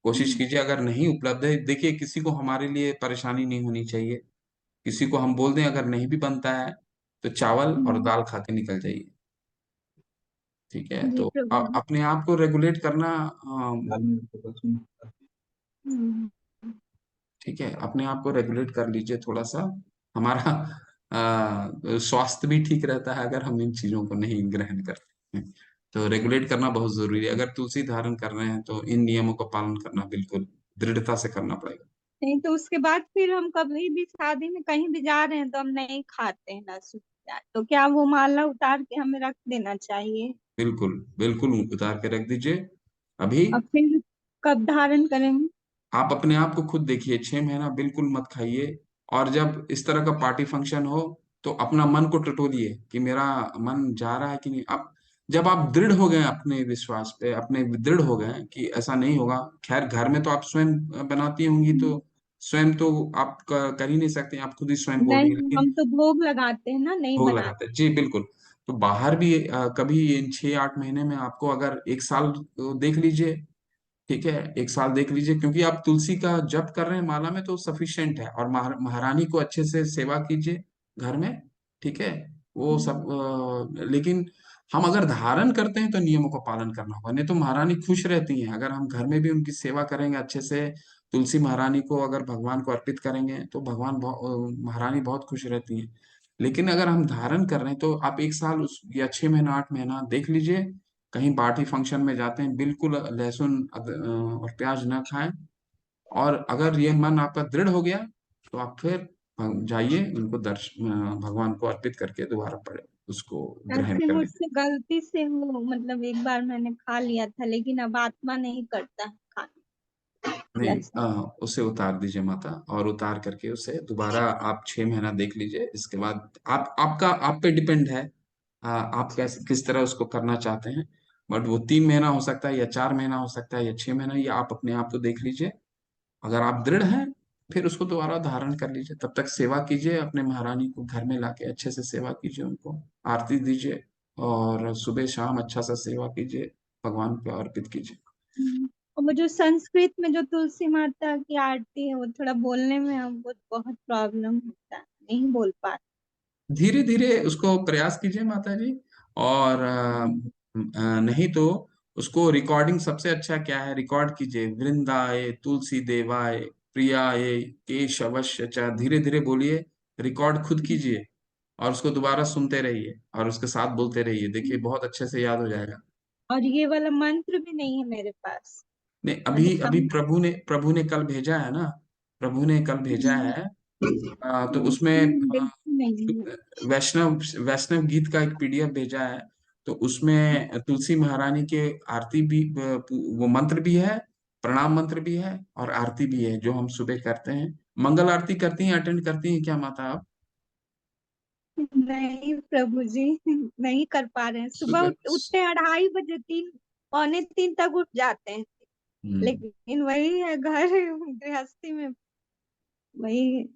कोशिश कीजिए अगर नहीं उपलब्ध है, देखिए किसी को हमारे लिए परेशानी नहीं होनी चाहिए, किसी को हम बोल दें अगर नहीं भी बनता है तो चावल और हम्म, दाल खा के निकल जाइए। ठीक है, जी तो प्रभु जी। अपने आप को रेगुलेट करना, हम्म, ठीक है, अपने आप को रेगुलेट कर लीजिए थोड़ा सा। हमारा स्वास्थ्य भी ठीक रहता है अगर हम इन चीजों को नहीं ग्रहण करते हैं। तो रेगुलेट करना बहुत जरूरी है। अगर तुलसी धारण कर रहे हैं तो इन नियमों का पालन करना बिल्कुल दृढ़ता से करना पड़ेगा। नहीं तो उसके बाद फिर हम कभी भी शादी में कहीं भी जा रहे हैं तो हम नहीं खाते हैं लहसुन प्याज, तो क्या वो माला उतार के हमें रख देना चाहिए? बिल्कुल, बिल्कुल उतार के रख दीजिए अभी। और फिर कब धारण करेंगे? आप अपने आप को खुद देखिए, 6 महीना बिल्कुल मत खाइए। और जब इस तरह का पार्टी फंक्शन हो तो अपना मन को टटोलिए कि मेरा मन जा रहा है कि नहीं। अब जब आप दृढ़ हो गए अपने विश्वास पे, अपने दृढ़ हो गए कि ऐसा नहीं होगा, खैर घर में तो आप स्वयं बनाती होंगी, तो स्वयं तो आप कर ही नहीं सकते, आप खुद ही स्वयं बोल रही हैं, नहीं, लेकिन हम तो भोग लगाते हैं ना, नहीं भोग बनाते। लगाते हैं जी, बिल्कुल। तो बाहर भी कभी इन 6-8 महीने में आपको अगर 1 साल देख लीजिए, ठीक है, 1 साल देख लीजिए, क्योंकि आप तुलसी का जप कर रहे हैं माला में तो सफिशिएंट है। और महारानी को अच्छे से सेवा कीजिए घर में, ठीक है, वो सब। लेकिन हम अगर धारण करते हैं तो नियमों का पालन करना होगा, नहीं तो महारानी खुश रहती हैं अगर हम घर में भी उनकी सेवा करेंगे अच्छे से। तुलसी महारानी को अगर भगवान को अर्पित करेंगे तो महारानी बहुत खुश रहती हैं। लेकिन अगर हम धारण कर रहे हैं तो आप 1 साल या 6 महीना 8 महीना देख लीजिए, कहीं पार्टी फंक्शन में जाते हैं बिल्कुल लहसुन और प्याज ना खाएं। और अगर ये मन आपका दृढ़ हो गया तो आप फिर जाइए उनको भगवान को अर्पित करके दोबारा पढ़े उसको ग्रहण ऐसे कर लें। मुझसे गलती से वो, मतलब एक बार मैंने खा लिया था, लेकिन अब आत्मा नहीं करता है खाने नहीं, लहसुन। उसे उतार दीजिए माता, और उतार करके उसे दोबारा आप 6 महीना देख लीजिए। इसके बाद आप पे डिपेंड है, आप कैसे किस तरह उसको करना चाहते हैं। बट वो 3 महीना हो सकता है या 4 महीना हो सकता है या 6 महीना, ये आप अपने आप को देख लीजिए। अगर आप दृढ़ हैं फिर उसको दोबारा धारण कर लीजिए। तब तक सेवा कीजिए, अपने महारानी को घर में लाके अच्छे से सेवा कीजिए, उनको आरती दीजिए, और सुबह शाम अच्छा सा सेवा कीजिए, भगवान को अर्पित कीजिए। और वो जो संस्कृत में जो तुलसी माता की आरती है, वो थोड़ा बोलने में हमको बहुत प्रॉब्लम होता है, नहीं बोल पाते। धीरे धीरे उसको प्रयास कीजिए माता जी। और नहीं तो उसको रिकॉर्डिंग सबसे अच्छा क्या है, रिकॉर्ड कीजिए, वृंदाए तुलसी देवाय प्रियाय केशवस्य च, धीरे धीरे बोलिए, रिकॉर्ड खुद कीजिए, और उसको दोबारा सुनते रहिए और उसके साथ बोलते रहिए, देखिए बहुत अच्छे से याद हो जाएगा। और ये वाला मंत्र भी नहीं है मेरे पास, नहीं, मतलब अभी अभी हम। प्रभु ने कल भेजा है ना, प्रभु ने कल भेजा है। तो उसमें देखी नहीं है। वैष्णव वैष्णव गीत का एक पीडीएफ भेजा है। तो उसमें तुलसी महारानी के आरती भी, वो मंत्र भी है, प्रणाम मंत्र भी है और आरती भी है जो हम सुबह करते हैं। मंगल आरती करती हैं, अटेंड करती हैं क्या माता आप? नहीं प्रभु जी, नहीं कर पा रहे हैं। सुबह सुबह। उठते हैं 2:30 बजे, 3 पौने 3 तक उठ जाते हैं। हम्म। लेकिन वही है, घर गृहस्थी में वही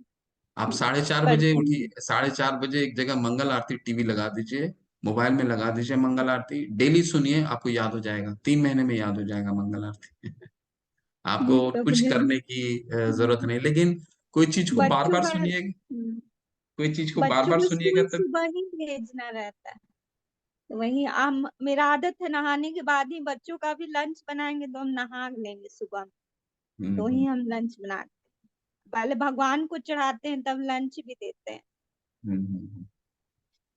आप 4:30 बजे करते हैं। उठिए, 4:30 बजे एक जगह मंगल आरती टीवी लगा दीजिए, मोबाइल में लगा दीजिए मंगल आरती, डेली सुनिए, आपको याद हो जाएगा, 3 महीने में याद हो जाएगा मंगल आरती। जी आपको प्रभु कुछ जी। करने की जरूरत नहीं, लेकिन कोई चीज को बार बच्चों बार का सुनिएगा, कोई चीज को बार बच्चों बार को सुनिएगा स्कूल तब। सुबह ही भेजना रहता है। तो वही मेरा आदत है, नहाने के बाद ही बच्चों का भी लंच बनाएंगे तो हम नहा लेंगे सुबह में। तो ही हम्म। हम लंच बनाते हैं, पहले भगवान को चढ़ाते हैं तब लंच भी देते हैं।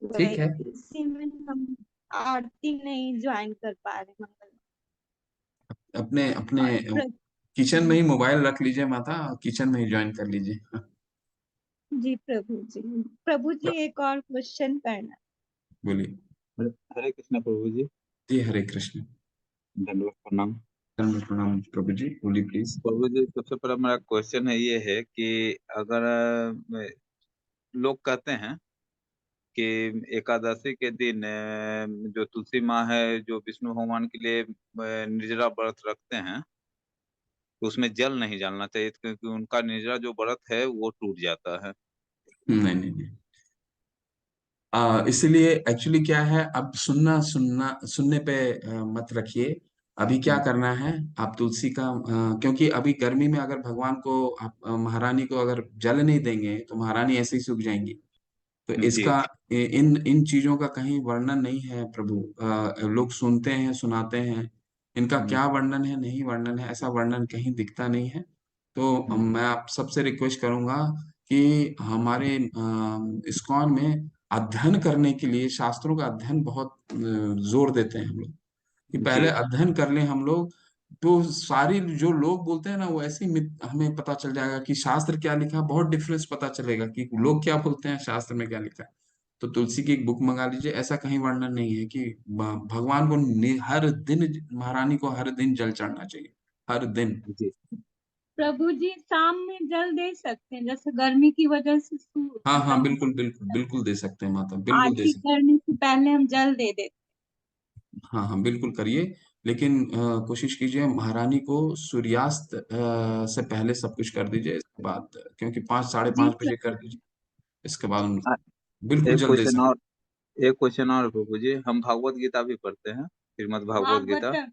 ठीक है। वही इसी में हम आरती नहीं ज्वाइन कर पा रहे मंगल। अपने अपने और किचन में ही मोबाइल रख लीजिए माता, किचन में ही ज्वाइन कर लीजिए। जी प्रभु जी। प्रभु जी एक और क्वेश्चन करना। बोलिए। हरे हरे कृष्ण प्रभु जी। जी हरे कृष्ण। दंडवत प्रणाम। दंड प्रणाम प्रभु जी, बोलिए प्लीज। प्रभु जी, सबसे पहला मेरा क्वेश्चन है, ये है कि अगर लोग कहते हैं कि एकादशी के दिन जो तुलसी माँ है, जो विष्णु भगवान के लिए निर्जला व्रत रखते हैं, तो उसमें जल नहीं डालना चाहिए क्योंकि उनका निर्जला जो व्रत है वो टूट जाता है। नहीं नहीं नहीं, इसलिए एक्चुअली क्या है, अब सुनना सुनना सुनने पे मत रखिए। अभी क्या हम्म, करना है, आप तुलसी का क्योंकि अभी गर्मी में अगर भगवान को आप महारानी को अगर जल नहीं देंगे तो महारानी ऐसे ही सूख जाएंगी। तो जी इसका जी। इन इन चीजों का कहीं वर्णन नहीं है प्रभु। लोग सुनते हैं, सुनाते हैं, इनका हम्म, क्या वर्णन है, नहीं वर्णन है, ऐसा वर्णन कहीं दिखता नहीं है। तो हम्म, मैं आप सबसे रिक्वेस्ट करूंगा कि हमारे इस्कॉन में अध्ययन करने के लिए शास्त्रों का अध्ययन बहुत जोर देते हैं हम लोग, कि पहले जी अध्ययन कर लें हम लोग। तो सारी जो लोग बोलते हैं ना वो ऐसे ही हमें पता चल जाएगा कि शास्त्र क्या लिखा है, बहुत डिफरेंस पता चलेगा कि लोग क्या बोलते हैं, शास्त्र में क्या लिखा है। तो तुलसी की एक बुक मंगा लीजिए, ऐसा कहीं वर्णन नहीं है कि भगवान को हर दिन, महारानी को हर दिन जल चढ़ना चाहिए, हर दिन। जी। प्रभु जी शाम में जल दे सकते हैं, जैसे गर्मी की वजह से हाँ हाँ, मतलब बिल्कुल बिल्कुल बिल्कुल दे सकते हैं माता, बिल्कुल दे आरती सकते करने से पहले हम जल दे देते हैं। हाँ हाँ बिल्कुल करिए, लेकिन कोशिश कीजिए महारानी को सूर्यास्त से पहले सब कुछ कर दीजिए, इसके बाद क्योंकि 5 साढ़े 5 जी बजे कर दीजिए, इसके बाद आ, बिल्कुल एक जल दे क्वेश्चन सकते और एक क्वेश्चन और प्रभु जी, हम भागवत गीता भी पढ़ते हैं, श्रीमद् भागवत गीता, भागवत।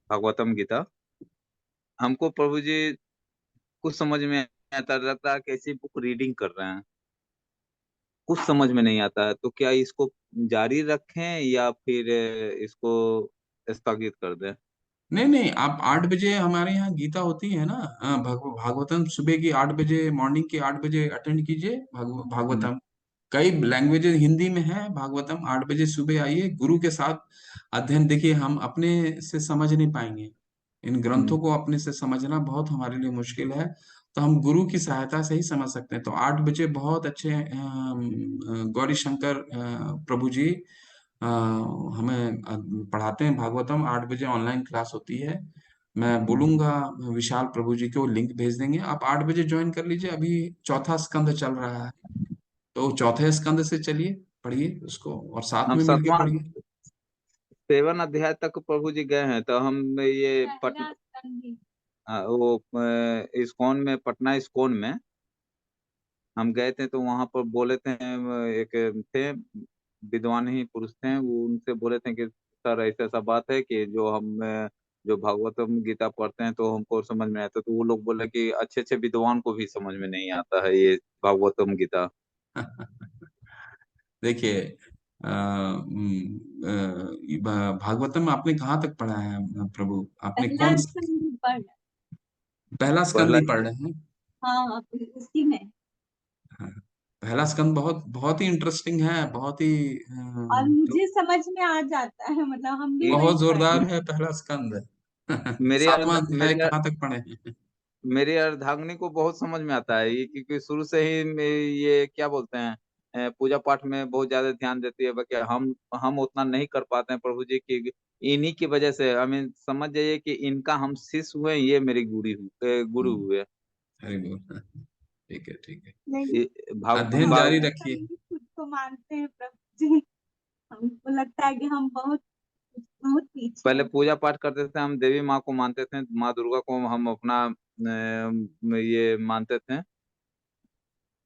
भागवतम गीता। हमको प्रभु जी कुछ समझ में आता, लगता है कि ऐसी बुक रीडिंग कर रहे हैं, कुछ समझ में नहीं आता है। तो क्या इसको जारी रखें या फिर इसको स्थगित कर दें? नहीं नहीं, आप 8 बजे हमारे यहाँ गीता होती है ना, भागवतम सुबह की 8 बजे, मॉर्निंग की 8 बजे अटेंड कीजिए हम्म, भागवतम। कई लैंग्वेजेस हिंदी में है भागवतम, 8 बजे सुबह आइए, गुरु के साथ अध्ययन। देखिए हम अपने से समझ नहीं पाएंगे, इन हम्म, ग्रंथों को अपने से समझना बहुत हमारे लिए मुश्किल है। तो हम गुरु की सहायता से ही समझ सकते हैं। तो 8 बजे बहुत अच्छे गौरी शंकर प्रभु जी हमें पढ़ाते हैं भागवतम, 8 बजे ऑनलाइन क्लास होती है। मैं हम्म। बोलूंगा विशाल प्रभु जी को लिंक भेज देंगे, आप 8 बजे ज्वाइन कर लीजिए। अभी चौथा स्कंद चल रहा है, तो चौथे स्कंद से चलिए, पढ़िए उसको और साथ हम में मिलके 7वां पढ़िए। 7 अध्याय तक प्रभु जी गए हैं, तो हम ये पहला स्कंद। वो इस्कॉन में, पटना इस्कॉन में हम गए थे, तो वहां पर बोले थे, एक थे विद्वान ही पुरुष थे, वो उनसे बोले थे कि सर ऐसा ऐसा बात है कि जो हम जो भागवतम गीता पढ़ते हैं तो हमको समझ में आता है। तो वो लोग बोले कि अच्छे अच्छे विद्वान को भी समझ में नहीं आता है ये भागवतम गीता। देखिए भागवतम आपने कहाँ तक पढ़ा है प्रभु, आपने पहला कौन स्कंद पढ़। पहला स्कंद पहला। ही पढ़ रहे हैं? हाँ उसी में। हाँ, पहला स्कंद बहुत बहुत ही इंटरेस्टिंग है, बहुत ही और मुझे समझ में आ जाता है, मतलब हम भी वही बहुत पढ़। जोरदार है पहला स्कंद। मेरे अर्ध 7वां अध्याय मेरे कहाँ तक पढ़े हैं? मेरे अर्धांगिनी को बहुत समझ में आता है ये, क्योंकि शुरू से ही ये क्या बोलते हैं, पूजा पाठ में बहुत ज्यादा ध्यान देती है, बाकी हम उतना नहीं कर पाते हैं प्रभु जी की। इन्हीं की वजह से हमें समझ जाइए कि इनका हम शिष्य हुए, ये मेरी गुरु हम्म, हुए। हरि बोल। ठीक है, ठीक है। नहीं, हम अध्ययन जारी बहुत रखिए। कभी खुद को मानते हैं प्रभु जी। हमको लगता है कि हम बहुत बहुत पीछे पहले हैं। पूजा पाठ करते थे, हम देवी माँ को मानते थे, माँ दुर्गा को हम अपना ये मानते थे।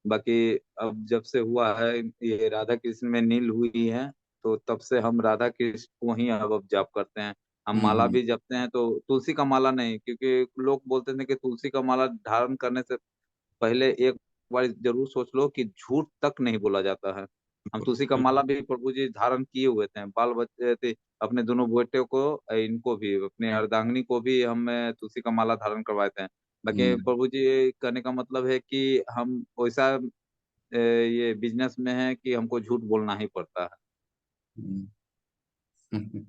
बाकी अब जब से हुआ है ये राधा कृष्ण में नील हुई है, तो तब से हम राधा कृष्ण को ही अब जाप करते हैं। हम माला हम्म, भी जपते हैं, तो तुलसी का माला नहीं, क्योंकि लोग बोलते थे कि तुलसी का माला धारण करने से पहले एक बार जरूर सोच लो कि झूठ तक नहीं बोला जाता है। हम तुलसी का माला भी प्रभु जी धारण किए हुए थे, बाल बच्चे थे, अपने दोनों बेटे को, इनको भी, अपने अर्धांगिनी को भी हम तुलसी का माला धारण करवाए थे। बाकी हम्म, प्रभु जी कहने का मतलब है कि हम वैसा ये बिजनेस में है कि हमको झूठ बोलना ही पड़ता है, हम्म,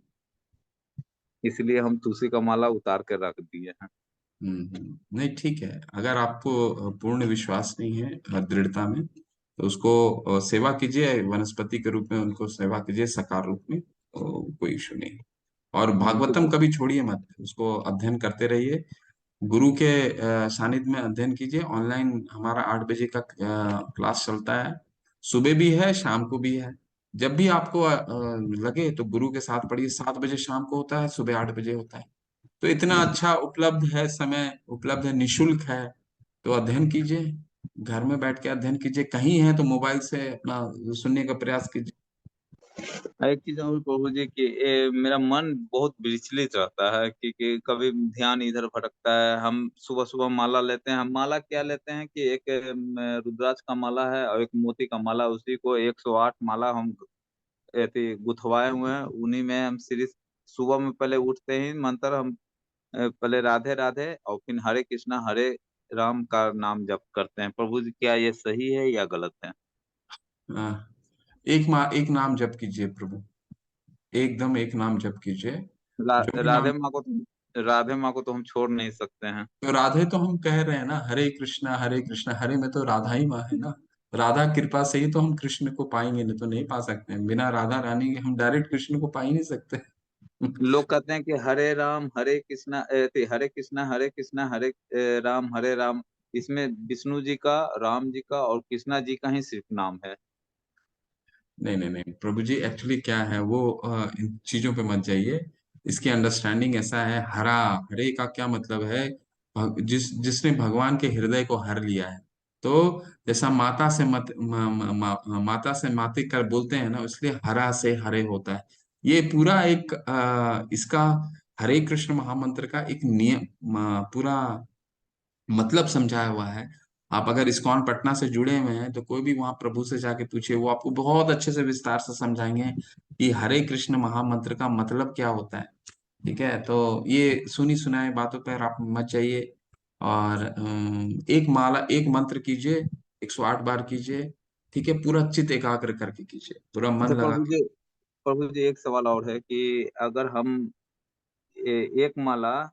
इसलिए हम तुलसी का माला उतार कर रख दिए हैं। नहीं, ठीक है। अगर आपको पूर्ण विश्वास नहीं है दृढ़ता में, तो उसको सेवा कीजिए, वनस्पति के रूप में उनको सेवा कीजिए, साकार रूप में, तो कोई इशू नहीं। और भागवतम तो कभी छोड़िए मत, उसको अध्ययन करते रहिए। गुरु के सानिध्य में अध्ययन कीजिए। ऑनलाइन हमारा 8 बजे का क्लास चलता है, सुबह भी है, शाम को भी है। जब भी आपको लगे तो गुरु के साथ पढ़िए। 7 बजे शाम को होता है, सुबह 8 बजे होता है। तो इतना अच्छा उपलब्ध है, समय उपलब्ध है, निशुल्क है। तो अध्ययन कीजिए, घर में बैठ के अध्ययन कीजिए। कहीं है तो मोबाइल से अपना सुनने का प्रयास कीजिए। एक चीज और प्रभु जी कि मेरा मन बहुत विचलित रहता है कि कभी ध्यान इधर भटकता है। हम सुबह सुबह माला लेते हैं, हम माला क्या लेते हैं कि एक रुद्राक्ष का माला है और एक मोती का माला, उसी को 108 माला हम गुथवाए हुए हैं। उन्हीं में हम श्री सुबह में पहले उठते ही मंत्र हम पहले राधे राधे और फिर हरे कृष्णा हरे राम का नाम जप करते हैं। प्रभु जी क्या ये सही है या गलत है? एक नाम जप कीजिए प्रभु, एकदम एक नाम जप कीजिए। जो भी नाम, राधे माँ को तो हम छोड़ नहीं सकते हैं। तो राधे तो हम कह रहे हैं ना, हरे कृष्णा हरे कृष्णा, हरे में तो राधा ही माँ है ना। राधा कृपा से ही तो हम कृष्ण को पाएंगे, नहीं तो नहीं पा सकते हैं। बिना राधा रानी के हम डायरेक्ट कृष्ण को पा ही नहीं सकते। लोग कहते हैं कि हरे राम हरे कृष्णा, हरे कृष्णा हरे कृष्णा राम हरे राम। इसमें विष्णु जी का, राम जी का और कृष्णा जी का ही सिर्फ नाम है। नहीं, नहीं, नहीं प्रभु जी, एक्चुअली क्या है वो, इन चीजों पे मत जाइए। इसकी अंडरस्टैंडिंग ऐसा है, हरा, हरे का क्या मतलब है? जिसने भगवान के हृदय को हर लिया है। तो जैसा माता से माता से माते कर बोलते हैं ना, इसलिए हरा से हरे होता है। ये पूरा एक इसका हरे कृष्ण महामंत्र का एक नियम, पूरा मतलब समझाया हुआ है। आप अगर इस्कॉन पटना से जुड़े हुए हैं तो कोई भी वहां प्रभु से जाके पूछिए, वो आपको बहुत अच्छे से विस्तार से समझाएंगे कि हरे कृष्ण महामंत्र का मतलब क्या होता है। ठीक है, तो ये सुनी सुनाई बातों पर आप मत जाइए। और एक माला, एक मंत्र कीजिए, 108 बार कीजिए। ठीक है, पूरा चित्त एकाग्र करके कीजिए, पूरा मन अच्छा लगा के। प्रभु जी एक सवाल और है कि अगर हम एक माला,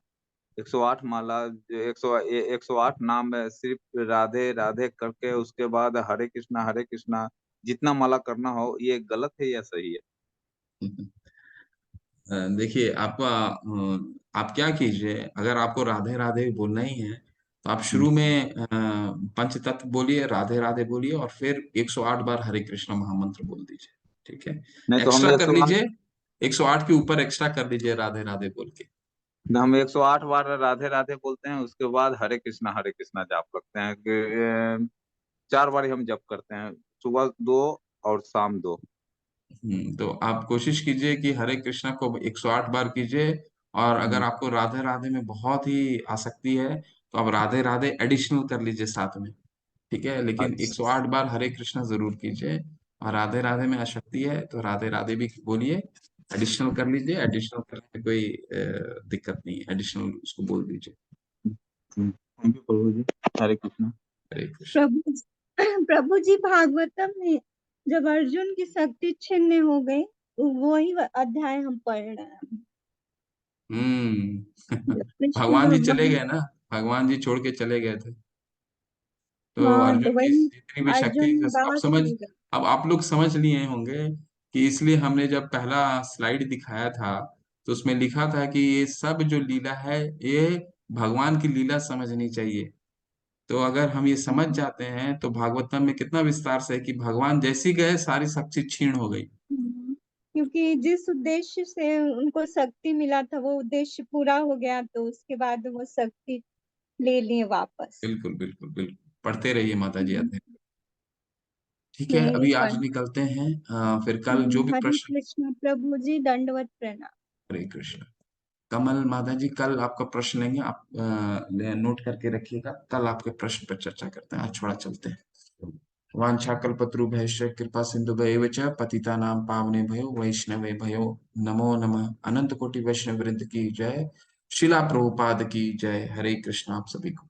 108 माला, जो 108 नाम है, सिर्फ राधे राधे करके उसके बाद हरे कृष्णा जितना माला करना हो, ये गलत है या सही है? देखिए, आपका आप क्या कीजिए, अगर आपको राधे राधे बोलना ही है तो आप शुरू में पंच तत्व बोलिए, राधे राधे बोलिए, और फिर 108 बार हरे कृष्ण महामंत्र बोल दीजिए। ठीक है, नहीं तो हम एक्स्ट्रा कर लीजिए, 108 के ऊपर एक्स्ट्रा कर लीजिए राधे राधे बोल के। हम 108 बार राधे राधे बोलते हैं, उसके बाद हरे कृष्णा जाप करते हैं कि 4 बार हम जप करते हैं, सुबह 2 और शाम 2। तो आप कोशिश कीजिए कि हरे कृष्णा को 108 बार कीजिए। और अगर आपको राधे राधे में बहुत ही आसक्ति है तो आप राधे राधे एडिशनल कर लीजिए साथ में। ठीक है, लेकिन अच्छा, 108 बार हरे कृष्णा जरूर कीजिए। और राधे राधे में आसक्ति है तो राधे राधे भी बोलिए, एडिशनल कर लीजिए। एडिशनल करने में कोई दिक्कत नहीं है, एडिशनल उसको बोल दीजिए। थैंक यू प्रभु जी। हरे कृष्णा। हरे कृष्ण। प्रभु प्रभु जी भागवतम में जब अर्जुन की शक्ति छिन्न हो गई, तो वही अध्याय हम पढ़ रहे हैं। हम्म। जब कृष्ण भगवान जी चले भगवान, गए ना, भगवान जी छोड़ के चले गए थे। तो हाँ अर्जुन तो की वही जितनी भी शक्ति, अर्जुन अब बात समझ, हो गया। अब आप लोग समझ लिए होंगे कि इसलिए हमने जब पहला स्लाइड दिखाया था तो उसमें लिखा था कि ये सब जो लीला है ये भगवान की लीला समझनी चाहिए। तो अगर हम ये समझ जाते हैं तो भागवतम में कितना विस्तार से है कि भगवान जैसी गए सारी शक्ति क्षीण हो गई। क्योंकि जिस उद्देश्य से उनको शक्ति मिला था वो उद्देश्य पूरा हो गया, तो उसके बाद वो शक्ति ले लिए वापस। बिल्कुल बिल्कुल बिल्कुल, पढ़ते रहिए माता जी आते। ठीक है, नहीं अभी आज पढ़। निकलते हैं, फिर कल जो भी हरे प्रश्न। कृष्ण प्रभु जी, दंडवत प्रणाम। हरे कृष्ण। कमल माता जी कल आपका प्रश्न लेंगे, आप नोट करके रखिएगा, कल आपके प्रश्न पर चर्चा करते हैं। आज थोड़ा चलते हैं। वाञ्छाकल्पतरुभ्यश्च कृपा सिन्धुभ्यैव च पतितानां पावनेभ्यो वैष्णवे भयो नमो नमः। अनंत कोटि वैष्णव वृंद की जय। शिला प्रभुपाद की जय। हरे कृष्ण आप सभी को।